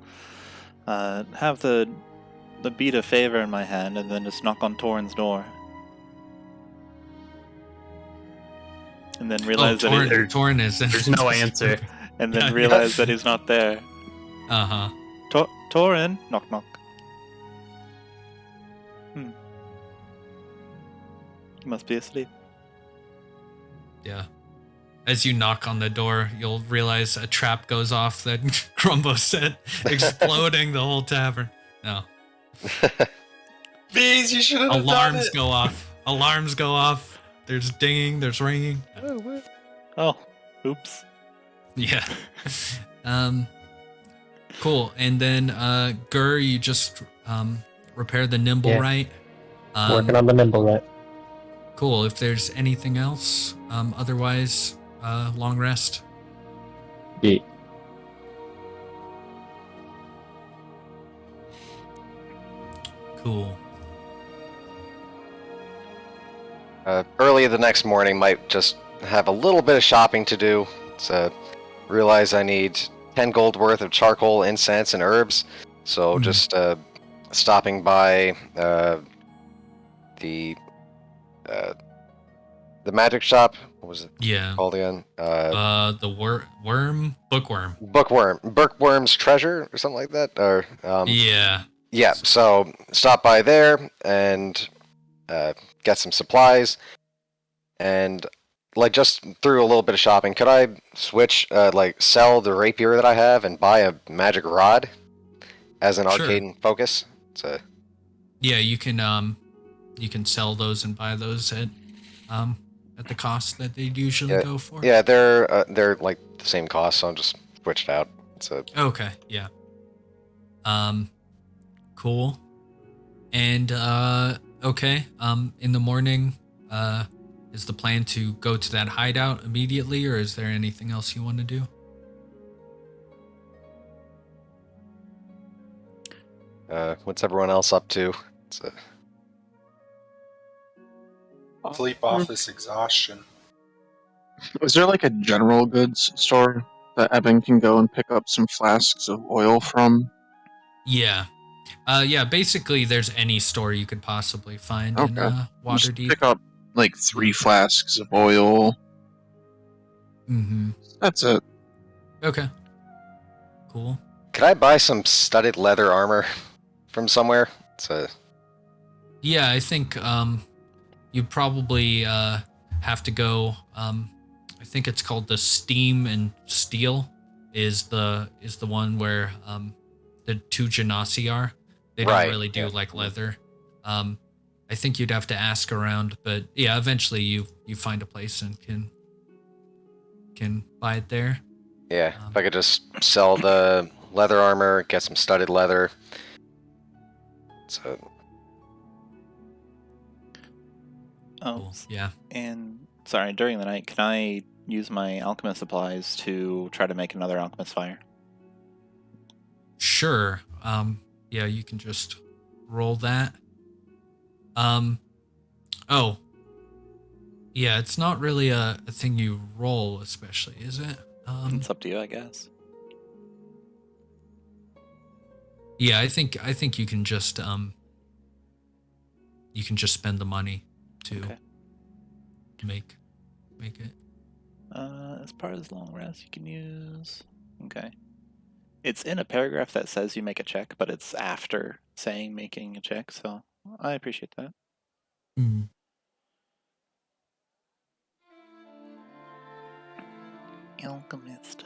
have the bead of favor in my hand and then just knock on Torin's door. And then realize that Torin is. There's no answer. and then realize that he's not there. Uh-huh. Torin, knock knock. He must be asleep. Yeah. As you knock on the door, you'll realize a trap goes off that Grumbo set, exploding the whole tavern. No. Bees, you should have done Alarms it. go off. Alarms go off. There's dinging, there's ringing. Oh, oops. Yeah. Cool. And then Gur, you just repair the nimble right. Working on the nimble right. Cool. If there's anything else, otherwise, long rest. Yeah. Cool. Early the next morning, might just have a little bit of shopping to do. So realize I need 10 gold worth of charcoal, incense, and herbs. So just stopping by the magic shop. What was it called again? The bookworm. Bookworm's treasure or something like that. Or yeah. So stop by there and get some supplies, and like just through a little bit of shopping, could I switch like sell the rapier that I have and buy a magic rod as an arcane focus? So yeah, you can sell those and buy those at the cost that they'd usually go for. Yeah, they're like the same cost, so I'll just switch it out. So okay, yeah. Cool. And okay, in the morning, is the plan to go to that hideout immediately, or is there anything else you want to do? What's everyone else up to? Sleep off this exhaustion. Is there like a general goods store that Ebyn can go and pick up some flasks of oil from? Yeah. Yeah, basically there's any store you could possibly find in Just Waterdeep. pick up like 3 flasks of oil. Mm-hmm. That's it. Okay. Cool. Could I buy some studded leather armor from somewhere? Yeah, I think you probably have to go. I think it's called the Steam and Steel is the one where the 2 Genasi are. They don't really do like leather. I think you'd have to ask around, but yeah, eventually you find a place and can buy it there. Yeah, if I could just sell the leather armor, get some studded leather. So. Oh, cool. Yeah. And sorry, during the night, can I use my alchemist supplies to try to make another alchemist fire? Sure. Yeah, you can just roll that. Oh. Yeah, it's not really a thing you roll, especially, is it? It's up to you, I guess. Yeah, I think you can just spend the money to make it. As part of this long rest, you can use. Okay. It's in a paragraph that says you make a check, but it's after saying making a check, so I appreciate that. Mm. Alchemist.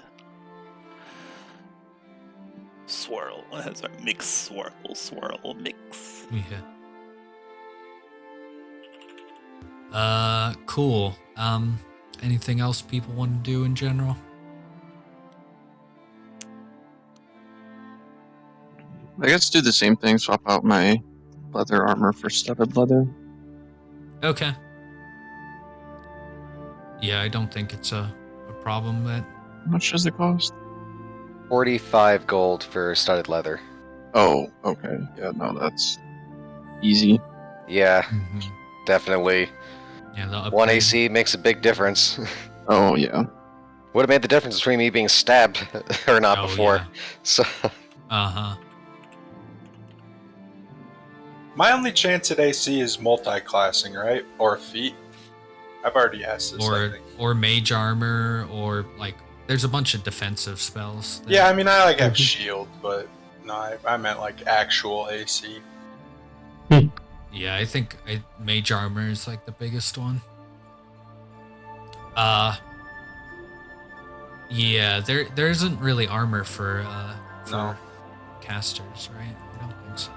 Swirl. Sorry, mix, swirl, mix. Yeah. Cool. Anything else people want to do in general? I guess do the same thing, swap out my leather armor for studded leather. Okay. Yeah, I don't think it's a problem that. How much does it cost? 45 gold for studded leather. Oh, okay. Yeah, no, that's easy. Yeah, Mhm. definitely. Yeah, the 1 upgrade. AC makes a big difference. Oh, yeah. Would have made the difference between me being stabbed or not Oh, before. yeah. So Uh-huh. My only chance at AC is multi-classing, right? Or feat. I've already asked this, I think. Or mage armor, or like there's a bunch of defensive spells. that- Yeah, I mean, I have shield, but no, I meant like actual AC. Yeah, I think mage armor is like the biggest one. Yeah, there isn't really armor for No. casters, right? I don't think so.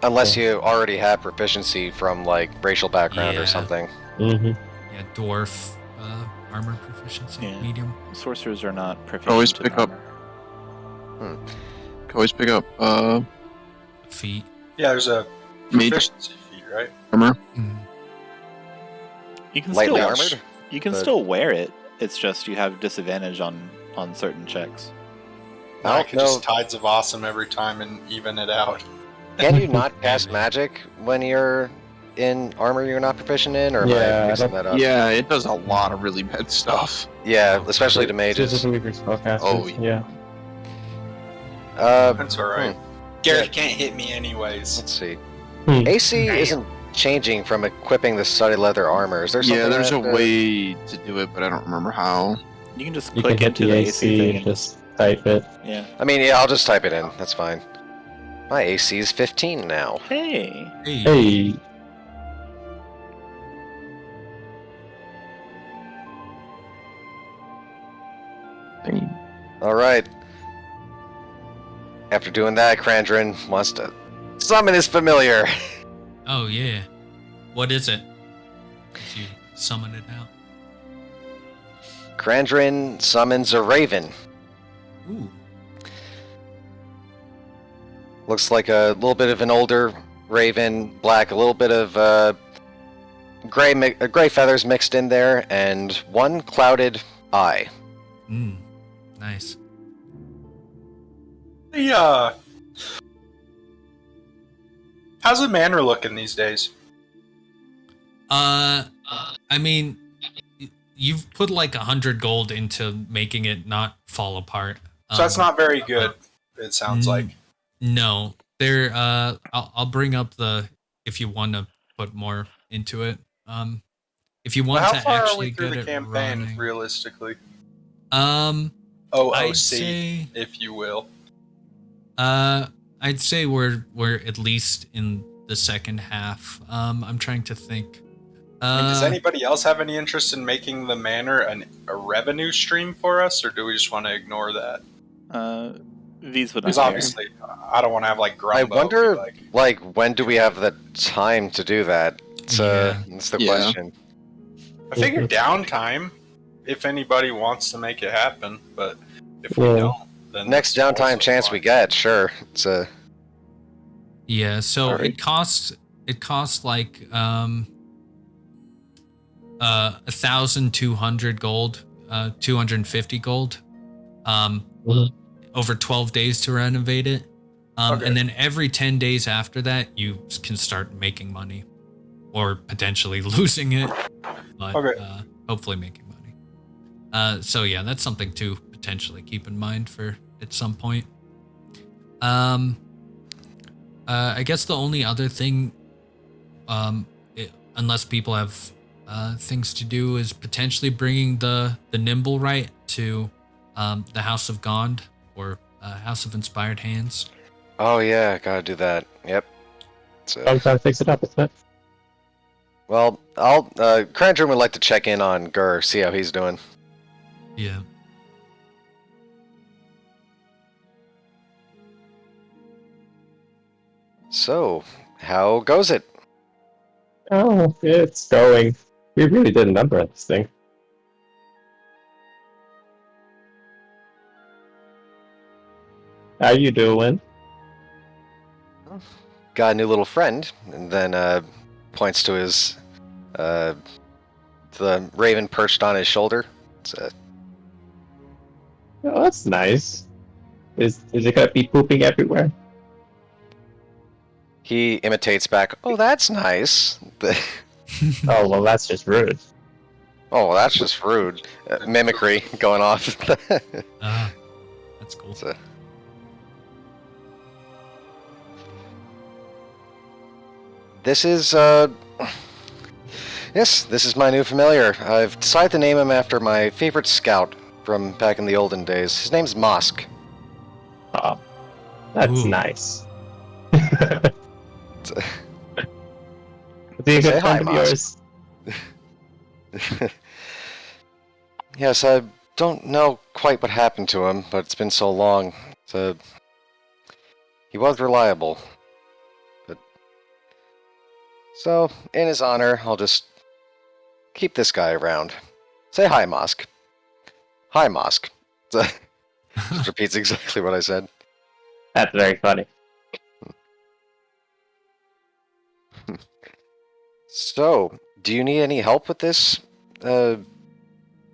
unless you already have proficiency from like racial background Yeah. or something. Mm-hmm. Yeah, dwarf armor proficiency, Yeah. medium. Sorcerers are not proficient. Always in pick up. armor. Can always pick up Feet. Yeah, there's a mage proficiency feat, right? armor. Mm. You can Lightly still armored? You can but- still wear it. It's just you have disadvantage on certain checks. I Oh, could just Tides of Awesome every time and even it out. Can you not cast magic when you're in armor you're not proficient in, or am Yeah, I I mixing don't- that up? Yeah, it does a lot of really bad stuff. Yeah, especially to Just mages. a weaker spellcaster. Oh, yeah. That's alright. Gareth can't hit me anyways. Let's see. Hmm. AC isn't changing from equipping the studded leather armor. Is there something? Yeah, there's a that, way to do it, but I don't remember how. You can just You click can hit into the the AC thing and and just type it. yeah. I mean, yeah, I'll just type it in. That's fine. My AC is 15 now. Hey. Hey. Hey, All right. After doing that, Krandren wants to summon his familiar. Oh yeah. What is it? If you summon it out. Krandren summons a raven. Ooh. Looks like a little bit of an older raven, black, a little bit of gray feathers mixed in there, and one clouded eye. Nice. The, how's the manor looking these days? I mean, you've put like 100 gold into making it not fall apart. So that's not very good, it sounds like. No, there. I'll bring up if you want to put more into it. If you want How to far are actually we through get the it campaign, running. realistically? I'd OOC, say. if you will. I'd say we're at least in the second half. I'm trying to think. And does anybody else have any interest in making the manor a revenue stream for us, or do we just want to ignore that? These would Because not obviously, I don't want to have like Grumbo. I wonder, be like, like, when do we have the time to do that? That's the Yeah. question. I figure downtime, if anybody wants to make it happen, but if we Yeah. don't, then Next that's downtime also chance fine. we get, sure. It's a Yeah, so Alright. it costs like 1,200 gold, 250 gold, over 12 days to renovate it. Okay. And then every 10 days after that, you can start making money, or potentially losing it, but Okay. hopefully making money. So yeah, that's something to potentially keep in mind for at some point. I guess the only other thing, unless people have things to do, is potentially bringing the nimble right to the House of Gond, or House of Inspired Hands. Oh yeah, gotta do that. Yep. So, Sometimes fix it up, isn't it? well, I'll Krandren would like to check in on Gur, see how he's doing. Yeah. So, how goes it? Oh, it's going. We really did a number on this thing. How you doing? Got a new little friend, and then points to his the raven perched on his shoulder. Oh, that's nice. Is it gonna be pooping everywhere? He imitates back, "Oh, that's nice." Oh, well, that's just rude. Oh, well, that's just rude. Mimicry going off. That's cool. This is, yes, this is my new familiar. I've decided to name him after my favorite scout from back in the olden days. His name's Mosk. Oh, that's Ooh. nice. Is he a Say good hi, friend of yours? Yes, I don't know quite what happened to him, but it's been so long. He was reliable. So, in his honor, I'll just keep this guy around. Say hi, Mosk. Hi, Mosk. Just repeats exactly what I said. That's very funny. So, do you need any help with this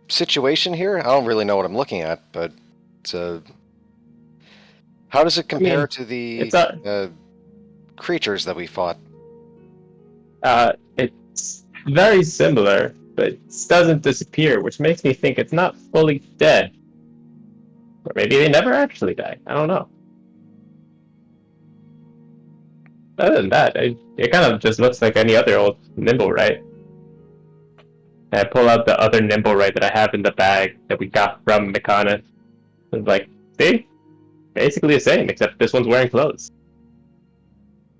situation here? I don't really know what I'm looking at, but how does it compare to the creatures that we fought? It's very similar, but it doesn't disappear, which makes me think it's not fully dead. Or maybe they never actually died. I don't know. Other than that, it kind of just looks like any other old Nimblewright. And I pull out the other Nimblewright that I have in the bag that we got from Mikana. It's like, see? Basically the same, except this one's wearing clothes.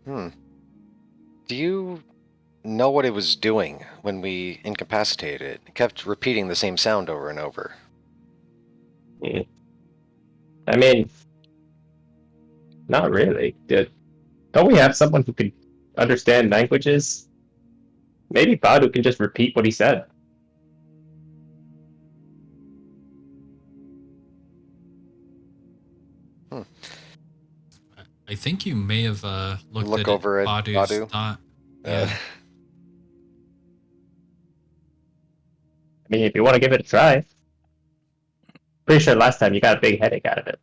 Do you know what it was doing when we incapacitated it? It kept repeating the same sound over and over. I mean, not really. Don't we have someone who can understand languages? Maybe Badu can just repeat what he said. I think you may have looked at over at Badu's Badu. thought. Yeah. I mean, if you want to give it a try. Pretty sure last time you got a big headache out of it.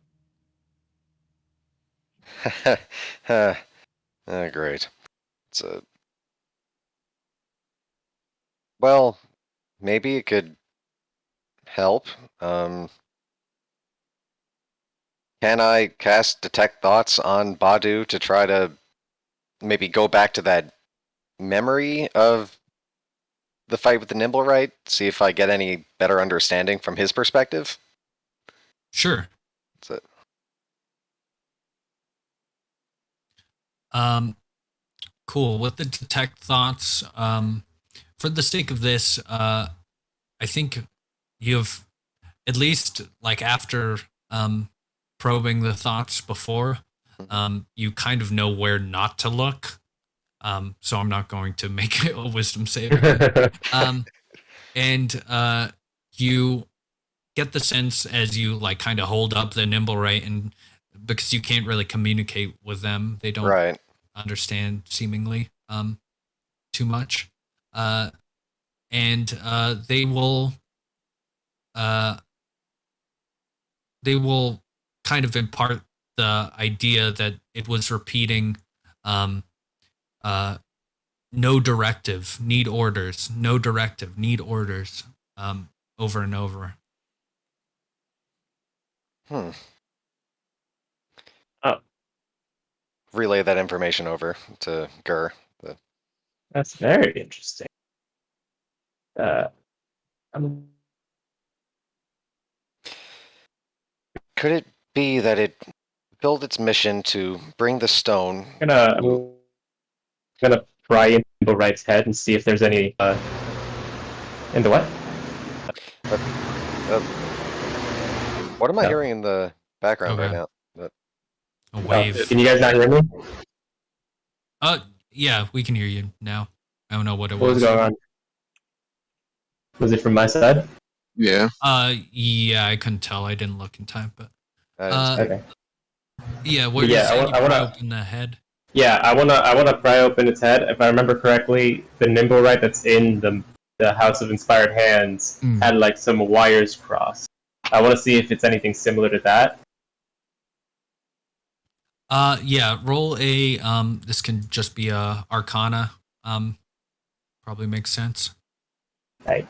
Great. Well, maybe it could help. Can I cast Detect Thoughts on Badu to try to maybe go back to that memory of the fight with the Nimblewright? See if I get any better understanding from his perspective? Sure. That's it. Cool. With the detect thoughts, for the sake of this, I think you've at least like after probing the thoughts before, you kind of know where not to look. So I'm not going to make it a wisdom save. And you get the sense as you like kind of hold up the Nimblewright, and because you can't really communicate with them, they don't understand seemingly too much, and they will kind of impart the idea that it was repeating no directive, need orders, no directive, need orders, over and over. Oh. Relay that information over to Gur. That's very interesting. Could it be that it fulfilled its mission to bring the stone? I'm gonna pry into Nimblewright's head and see if there's any in the what? What am I hearing in the background right now? A wave. Can you guys not hear me? Yeah, we can hear you now. I don't know what it What was going on? Was it from my side? Yeah. Yeah, I couldn't tell. I didn't look in time, but okay. Yeah, what you said, you pry open the head. Yeah, I wanna pry open its head. If I remember correctly, the Nimblewright that's in the the House of Inspired Hands had like some wires crossed. I want to see if it's anything similar to that. Yeah, roll a this can just be a Arcana. Probably makes sense. Right.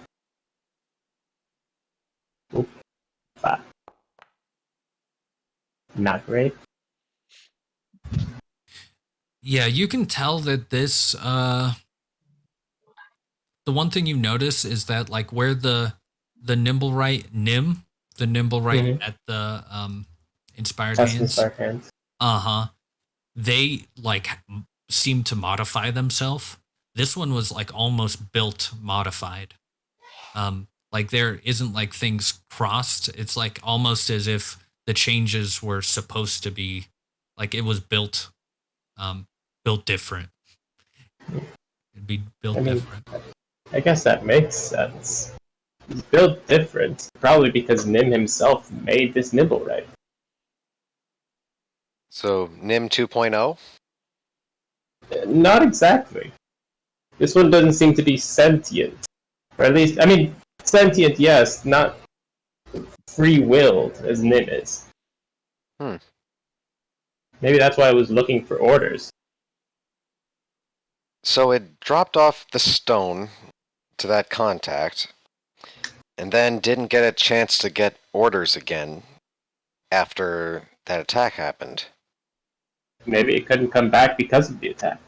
Oop. 5. Not great. Yeah, you can tell that this the one thing you notice is that like where the Nimblewright at the Inspired House of Hands. Inspired Hands. They like seem to modify themselves. This one was like almost built modified. Like there isn't like things crossed. It's like almost as if the changes were supposed to be like it was built different. It'd be built different. I guess that makes sense. It's built different, probably because Nim himself made this Nimblewright. So, Nim 2.0? Not exactly. This one doesn't seem to be sentient. Or at least, I mean, sentient, yes, not free-willed as Nim is. Maybe that's why I was looking for orders. So it dropped off the stone to that contact, and then didn't get a chance to get orders again after that attack happened. Maybe it couldn't come back because of the attack.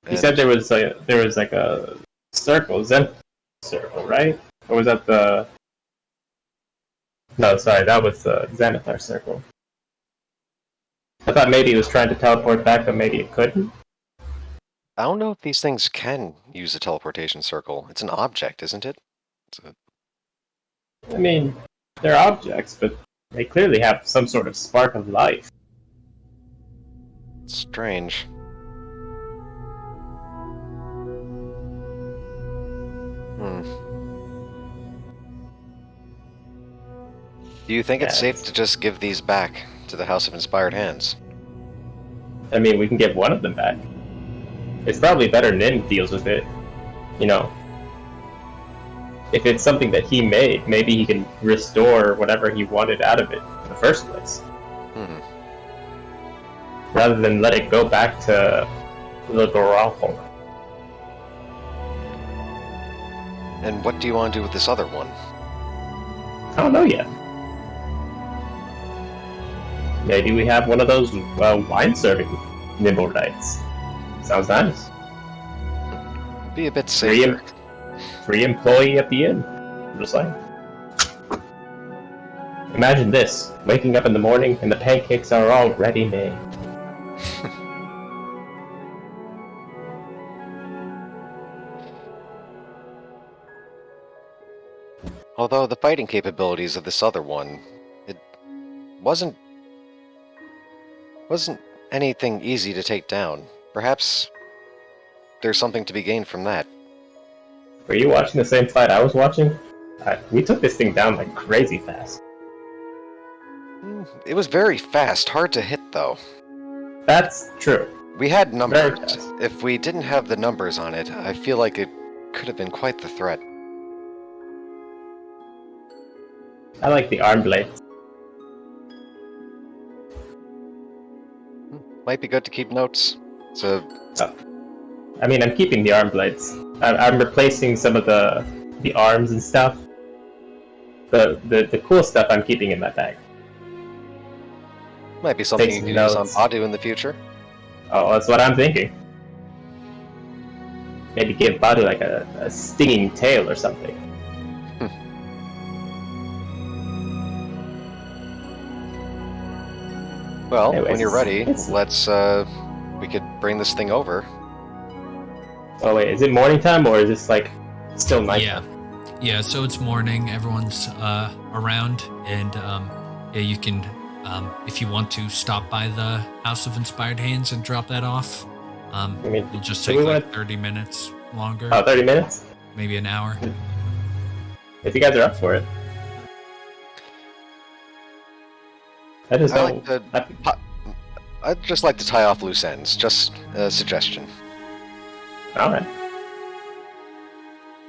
He said there was like a circle, Zen circle, right? Or was that the... No, sorry, that was the Xanathar circle. I thought maybe it was trying to teleport back, but maybe it couldn't. I don't know if these things can use a teleportation circle. It's an object, isn't it? I mean, they're objects, but they clearly have some sort of spark of life. Strange. Do you think it's safe to just give these back to the House of Inspired Hands? I mean, we can get one of them back. It's probably better Nin deals with it. You know, if it's something that he made, maybe he can restore whatever he wanted out of it in the first place. Rather than let it go back to the Laurel. And what do you want to do with this other one? I don't know yet. Maybe we have one of those wine-serving Nimblewrights. Sounds nice. Be a bit safer. Free employee at the inn. Just like. Imagine this, waking up in the morning and the pancakes are already made. Although the fighting capabilities of this other one, it wasn't anything easy to take down. Perhaps there's something to be gained from that. Were you watching the same fight I was watching? We took this thing down like crazy fast. It was very fast, hard to hit though. That's true. We had numbers. If we didn't have the numbers on it, I feel like it could have been quite the threat. I like the arm blades. Might be good to keep notes. So, I mean, I'm keeping the arm blades. I'm replacing some of the arms and stuff. The cool stuff I'm keeping in my bag. Might be something you can use on Badu in the future. Oh, that's what I'm thinking. Maybe give Badu like a stinging tail or something. Well, Anyways, when you're ready, let's, we could bring this thing over. Oh wait, is it morning time or is this like still night? Yeah, so it's morning, everyone's around, and yeah, you can, if you want to, stop by the House of Inspired Hands and drop that off. It'll just take like 30 minutes longer. Oh, 30 minutes? Maybe an hour. If you guys are up for it. I'd just like to tie off loose ends. Just a suggestion. Alright.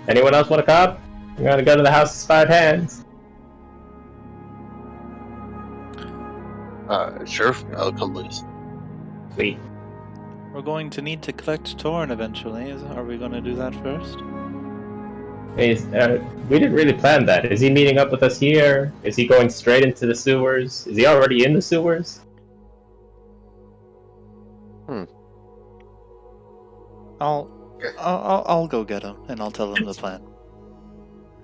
Anyone else want to come? I'm gonna go to the House of Inspired Hands. Sure, I'll come with. Sweet. We're going to need to collect Torin eventually. Are we going to do that first? We didn't really plan that. Is he meeting up with us here? Is he going straight into the sewers? Is he already in the sewers? I'll go get him and I'll tell him the plan.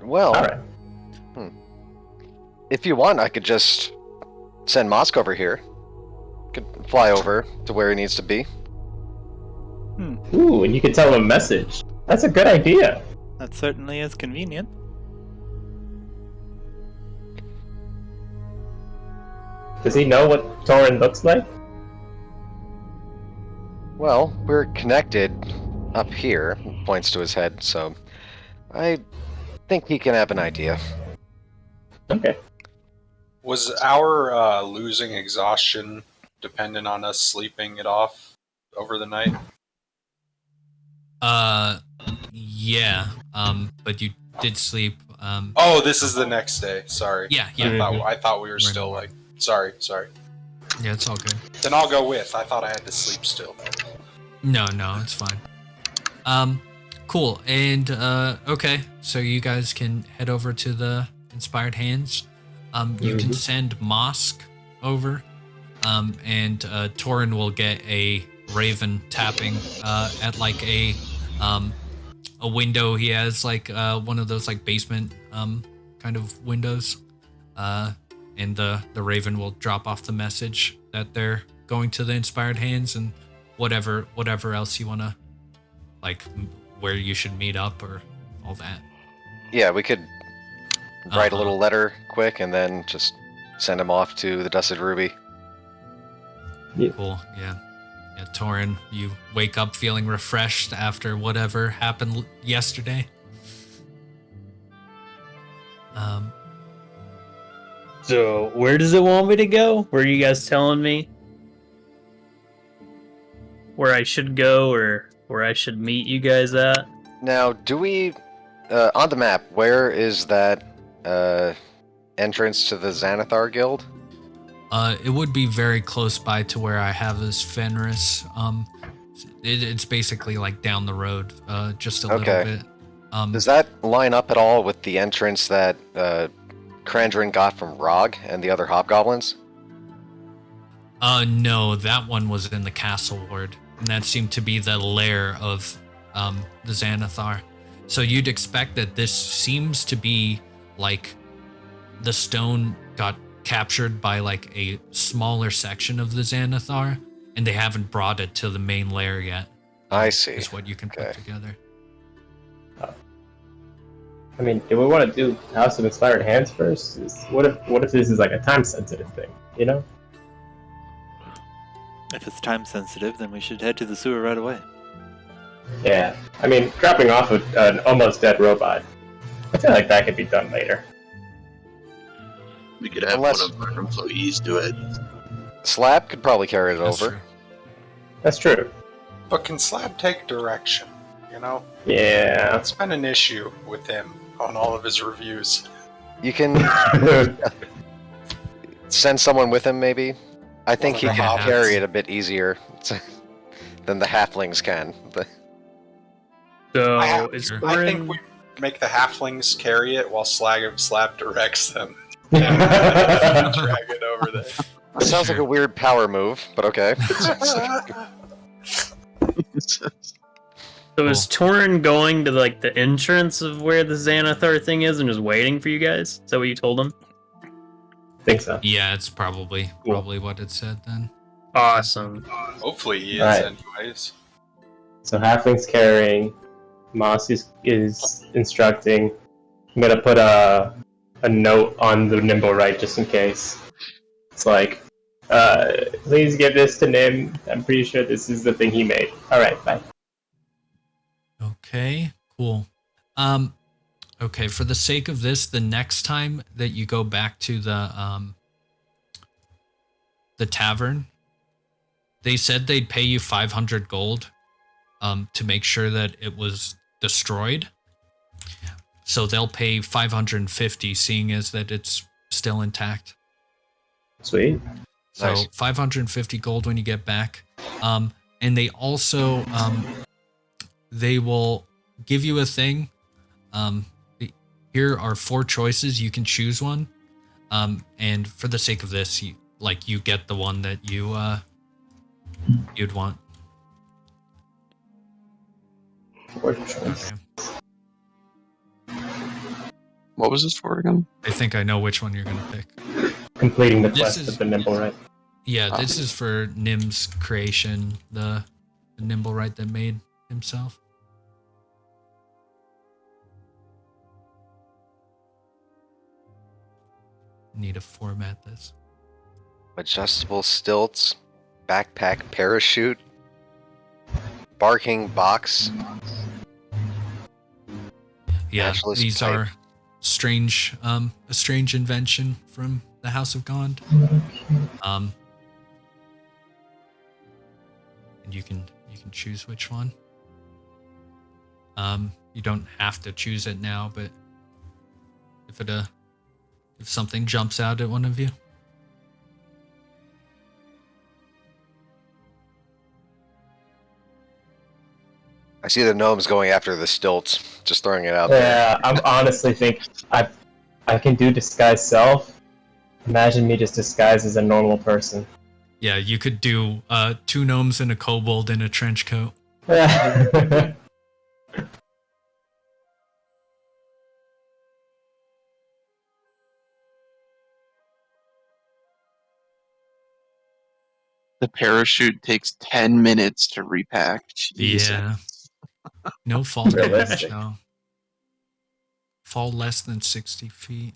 Well, All right. if you want, I could just send Mosk over here. Could fly over to where he needs to be. Ooh, and you can tell him a message. That's a good idea. That certainly is convenient. Does he know what Torin looks like? Well, we're connected up here, points to his head, so I think he can have an idea. Okay. Was our losing exhaustion dependent on us sleeping it off over the night? Yeah. But you did sleep. Oh, this is the next day. Sorry. Yeah. I thought we were still like. Sorry. Yeah, it's all good. Then I'll go with. I thought I had to sleep still. No, it's fine. Cool. And okay, so you guys can head over to the Inspired Hands. You can send Mosk over, and Torin will get a raven tapping at like a window. He has like one of those like basement kind of windows, and the raven will drop off the message that they're going to the Inspired Hands and whatever else you want to like where you should meet up or all that. Yeah, we could write a little letter quick and then just send him off to the Dusted Ruby. Cool. Yeah, Torin, you wake up feeling refreshed after whatever happened yesterday. So, where does it want me to go? Where are you guys telling me? Where I should go or where I should meet you guys at? Now, do we... on the map, where is that entrance to the Xanathar Guild? It would be very close by to where I have this Fenris. It's basically like down the road, just a little bit. Does that line up at all with the entrance that Krandren got from Rog and the other Hobgoblins? No, that one was in the Castle Ward, and that seemed to be the lair of the Xanathar. So you'd expect that this seems to be like the stone got captured by like a smaller section of the Xanathar, and they haven't brought it to the main lair yet. I see. Is what you can put together. I mean, do we want to do House of Inspired Hands first? What if this is like a time-sensitive thing, you know? If it's time sensitive, then we should head to the sewer right away. Yeah. I mean, dropping off an almost dead robot, I feel like that could be done later. We could have one of our employees do it. Slab could probably carry it That's over. true. That's true. But can Slab take direction? You know? Yeah. It's been an issue with him on all of his reviews. You can send someone with him, maybe? I think he One of the can halves. carry it a bit easier than the halflings can. So, I Torin... think we make the halflings carry it while Slab directs them. That's Drag it over there. Sounds like a weird power move, but okay. So is Torin going to like the entrance of where the Xanathar thing is and just waiting for you guys? Is that what you told him? think so. Yeah, it's probably what it said then. Awesome. Hopefully he is, Right. anyways. So Halfling's carrying, Moss is instructing. I'm gonna put a note on the Nimble Right just in case. It's like, please give this to Nim. I'm pretty sure this is the thing he made. Alright, bye. Okay, cool. Okay, for the sake of this, the next time that you go back to the tavern, they said they'd pay you 500 gold to make sure that it was destroyed. So they'll pay 550, seeing as that it's still intact. Sweet. So Nice. 550 gold when you get back. And they also they will give you a thing. Here are 4 choices. You can choose one. And for the sake of this, you get the one that you'd want. Okay. What was this for again? I think I know which one you're gonna pick. Completing the This quest is- of the nimble, right? Yeah, this is for Nim's creation, the Nimblewright that made himself. Need to format this. Adjustable stilts, backpack parachute, barking box. Yeah, Matchless these pipe. are strange, a strange invention from the House of Gond. And you can choose which one. You don't have to choose it now, but if something jumps out at one of you. I see the gnomes going after the stilts. Just throwing it out there. Yeah, I'm honestly think I can do disguise self. Imagine me just disguised as a normal person. Yeah, you could do 2 gnomes and a kobold in a trench coat. The parachute takes 10 minutes to repack. Jesus. Yeah. No fall damage Realistic. though. Fall less than 60 feet.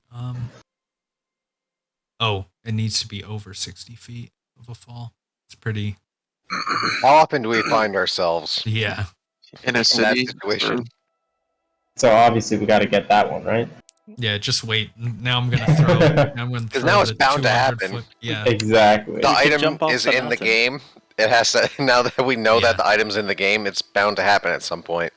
Oh, it needs to be over 60 feet of a fall. It's pretty. How often do we find ourselves Yeah. In a in that city. situation? So obviously we got to get that one, right? Yeah, just wait. Now I'm gonna throw. Because now it's the bound to 200 happen. foot- Yeah. Exactly. The You can item jump off is the in the mountain. game. It has to. Now that we know Yeah. that the item's in the game, it's bound to happen at some point.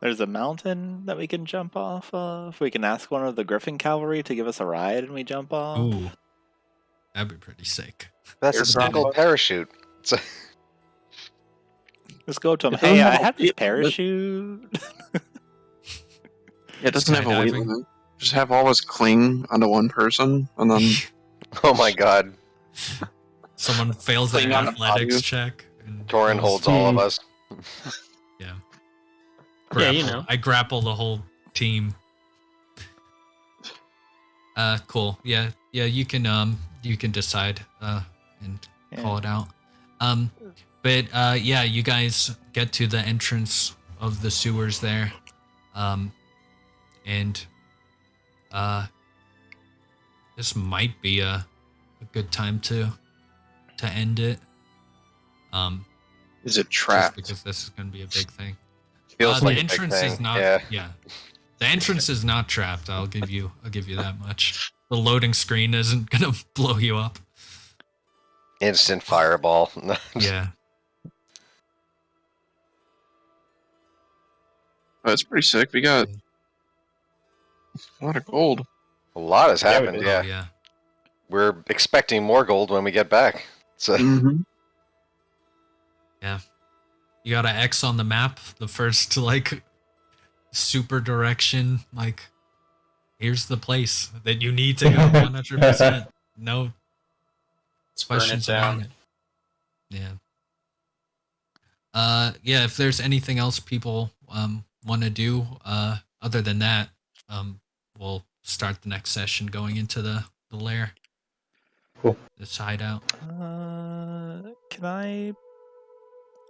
There's a mountain that we can jump off of. We can ask one of the Griffin Cavalry to give us a ride and we jump off. Ooh, that'd be pretty sick. That's a Airdrop. single parachute. It's a, Just go to him. It doesn't Hey, have I a have this weight limit. parachute. Yeah, it doesn't have a weight Skydiving. limit. Just have all us cling onto one person, and then oh my god. Someone fails that Cling on athletics audio. check. And Torin holds all of us. Yeah. Yeah, you know. I grapple the whole team. Cool. Yeah, you can decide and call it out. But yeah, you guys get to the entrance of the sewers there. And this might be a good time to end it. is it Just trapped? because this is going to be a big thing. Feels The like a big entrance thing. is not. Yeah. The entrance is not trapped. I'll give you that much. The loading screen isn't gonna blow you up. Instant fireball. Yeah. Oh, that's pretty sick. We got a lot of gold. A lot has Yeah, we happened. did. Yeah. Oh, yeah. We're expecting more gold when we get back. So Mm-hmm. You got an X on the map. The first super direction. Here's the place that you need to go. 100%. No Let's burn it questions about down. it. Yeah. Yeah. If there's anything else people want to do, other than that, we'll start the next session going into the lair. Cool. This hideout. Can I,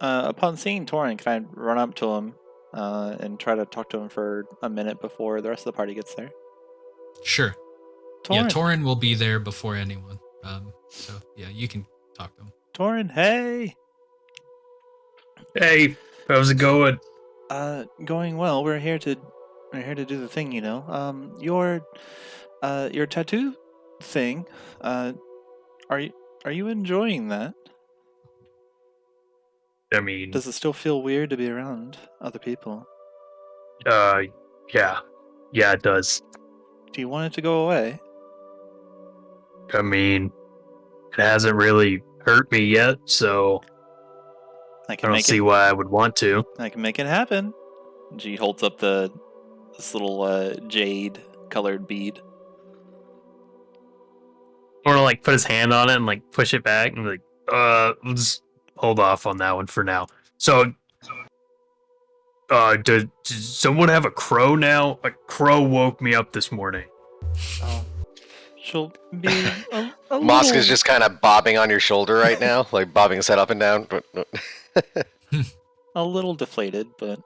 upon seeing Torin, can I run up to him and try to talk to him for a minute before the rest of the party gets there? Sure. Torin, Yeah, Torin will be there before anyone. So yeah, you can talk to him. Torin, hey. Hey, how's it going? Going well. We're here to do the thing, you know. Your tattoo thing. Are you enjoying that? I mean, Does it still feel weird to be around other people? yeah, it does. Do you want it to go away? I mean, it hasn't really hurt me yet, so I I can don't make see it. why I would want to. I can make it happen. She holds up this little jade-colored bead. Or like put his hand on it and like push it back and be like, we'll just hold off on that one for now. So, does someone have a crow now? A crow woke me up this morning. Oh. She'll be a Mosk little... is just kind of bobbing on your shoulder right now, like bobbing his head up and down. a little deflated, but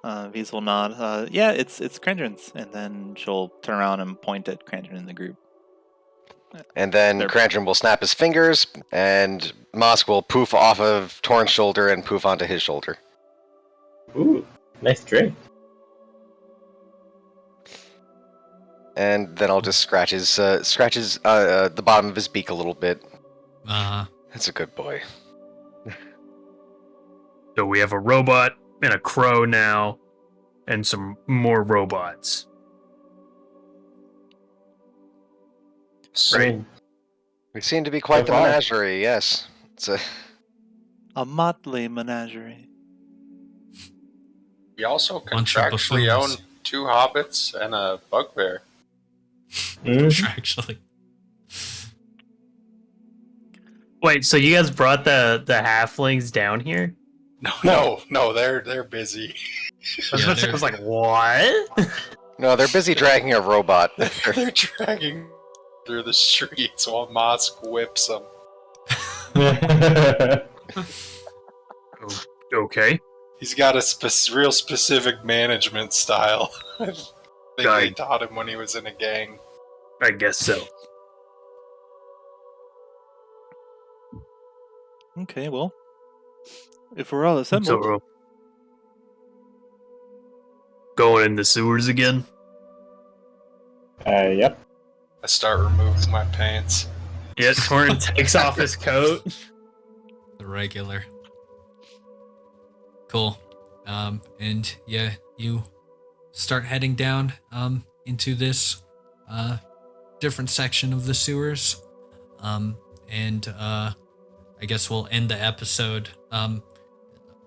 Vise will nod. Yeah, it's Krandren's, and then she'll turn around and point at Krandren in the group. And then Krandren will snap his fingers, and Mosk will poof off of Torin's shoulder and poof onto his shoulder. Ooh, nice drink. And then I'll just scratch the bottom of his beak a little bit. That's a good boy. So we have a robot and a crow now, and some more robots. Great. We seem to be quite the So far. menagerie, yes. It's A motley menagerie. We also Bunch of contractually own buffoons. 2 hobbits and a bugbear. Actually. Wait, so you guys brought the halflings down here? No, they're busy. I was like, what? No, they're busy dragging a robot. They're dragging through the streets while Mosk whips them. Okay. He's got a real specific management style. I think they taught him when he was in a gang. I guess so. Okay, well, if we're all assembled, So we're going in the sewers again? Yep. I start removing my pants. Yeah, Torin takes off his coat. The regular. Cool. And yeah, you start heading down into this different section of the sewers. And I guess we'll end the episode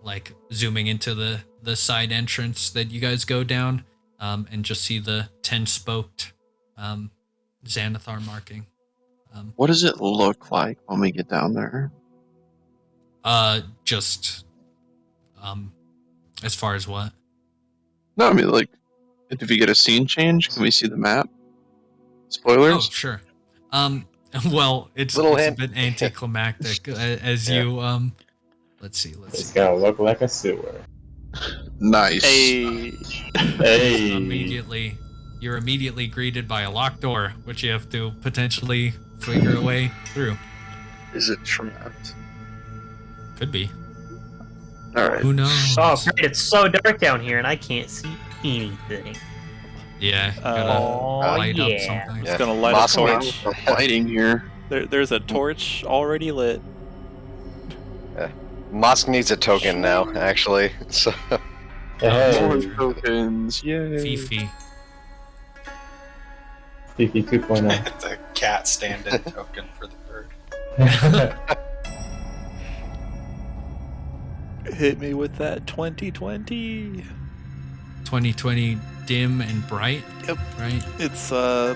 like zooming into the side entrance that you guys go down and just see the 10-spoked Xanathar marking. What does it look like when we get down there? Just as far as what? No, I mean, like, if you get a scene change, can we see the map? Oh, Spoilers? sure. Well, it's Little a hint. bit anticlimactic as Yeah. you let's It's see. gonna look like a sewer. Nice. hey, Hey. You're immediately greeted by a locked door, which you have to potentially figure a way through. Is it trapped? Could be. Alright. Who knows? Oh, great, it's so dark down here and I can't see anything. Yeah, you gotta Oh, light up yeah. something. it's gonna light Mosk a will- torch. Lighting here. There's a torch already lit. Mosk needs a token now, actually. So Hey. More tokens. Yay. Fifi. Fifi 2.0. It's a cat stand-in token for the bird. Hit me with that 2020. 2020 dim and bright. Yep. Right? It's so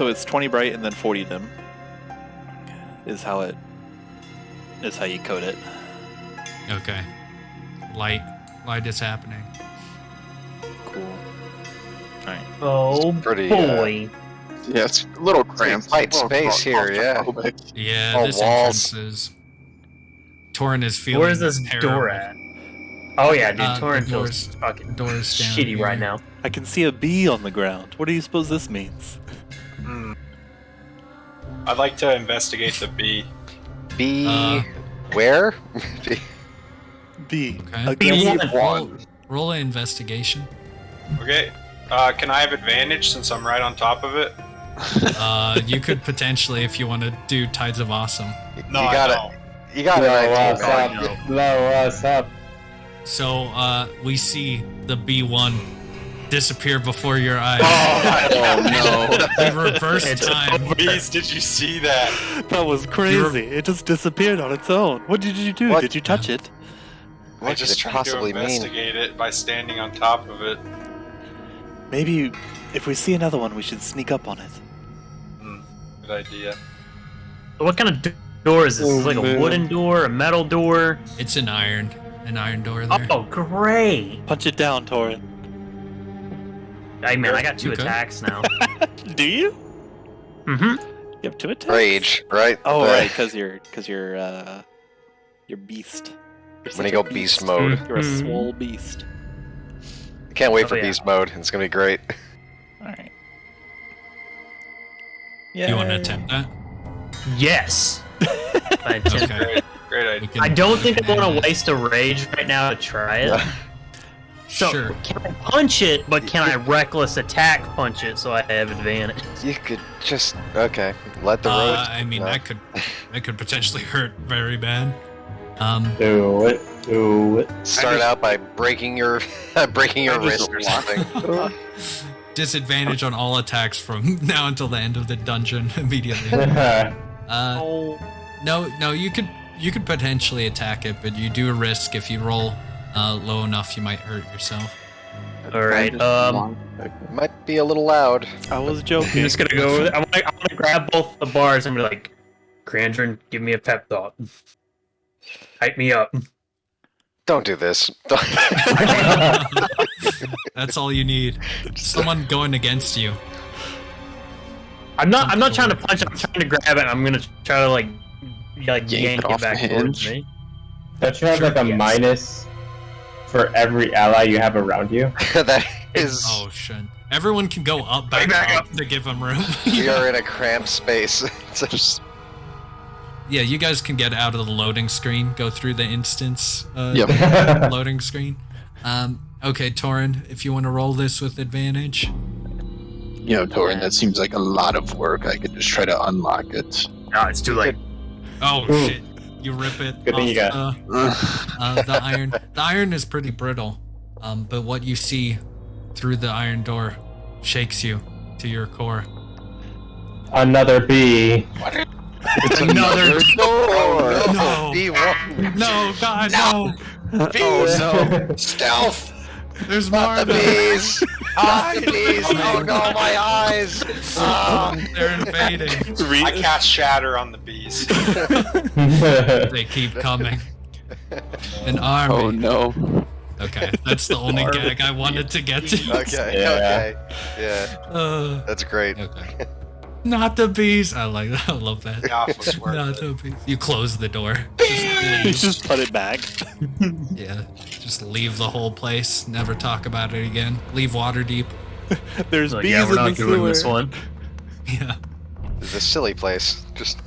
it's 20 bright and then 40 dim. Is how you code it. Okay. Light is happening. Cool. Alright. Oh, pretty, boy. Yeah, it's a little cramped. tight A little space here, yeah. claustrophobic. Yeah, Oh, this walls. entrance is. Torin is feeling. Where's this terrible. door at? Oh yeah, dude, The Torin door's- feels fucking door's down shitty right here. now. I can see a bee on the ground. What do you suppose this means? I'd like to investigate the bee. B where? B- Bee. Okay. Aggressive Roll an investigation. Okay. Can I have advantage since I'm right on top of it? You could potentially, if you want to do Tides of Awesome. No, you I gotta don't. You got it. What's up? What's up? So we see the B1 disappear before your eyes. Oh no! We reverse time. Bees, did you see that? That was crazy. It just disappeared on its own. What did you do? What? Did you touch it? What I could just it tried to possibly mean? investigate it by standing on top of it. Maybe if we see another one, we should sneak up on it. Good idea. What kind of door is this? Oh, Is it like a man. wooden door, a metal door? It's an iron door there. Oh, great! Punch it down, Torin. Hey man, I got 2 You could. attacks now. Do you? Mm-hmm. You have 2 attacks. Rage, right? Oh, The- right, because you're beast. You're When you such go a beast mode. You're a Mhm. swole beast. I can't wait Oh, for yeah. beast mode. It's gonna be great. All right. You want to attempt that? Yes. I intend- Okay. Great We idea. can- I don't think we I can want add to waste a rage right now to try it. So, Sure. can I punch it, but can I reckless attack punch it so I have advantage? You could just let the road. I mean, no. that could potentially hurt very bad. Do it. Start out by breaking your breaking your I just wrist or something. Disadvantage on all attacks from now until the end of the dungeon immediately. Oh, No, you could potentially attack it, but you do risk if you roll low enough, you might hurt yourself. all right. Might be a little loud. I was I'm joking. just gonna go. I'm gonna grab both the bars and be like, Krandren, give me a pep talk. Hype me up. Don't do this. That's all you need. Someone going against you. I'm not trying to punch it. I'm trying to grab it. I'm gonna try to like yank it it off back the towards hinge? me. Don't you have like a Yes. minus for every ally you have around you? That is. Oh shit! Everyone can go back up to give them room. We are in a cramped space. It's Just Yeah, you guys can get out of the loading screen, go through the instance Yep. loading screen. Okay, Torin, if you want to roll this with advantage. Torin, that seems like a lot of work. I could just try to unlock it. No, it's too late. Oh Ooh. shit! You rip it Good thing you off the iron. The iron is pretty brittle, but what you see through the iron door shakes you to your core. Another bee. It's another Oh, No. B1. No, God, no! Oh no. Stealth. There's more Not of the them. bees. Not the bees. Oh no, my eyes. Ah. They're invading. I cast Shatter on the bees. They keep coming. An army. Oh no. Okay, that's the only gag I wanted to get to. Okay. Yeah. Okay. Yeah. That's great. Okay. Not the bees. I like that. I love that. The off was worth Not it. the bees. You close the door. You just put it back. Yeah. Just leave the whole place. Never talk about it again. Leave Waterdeep. There's Like, bees yeah, we're in not the doing sewer. this one. Yeah. It's a silly place. Just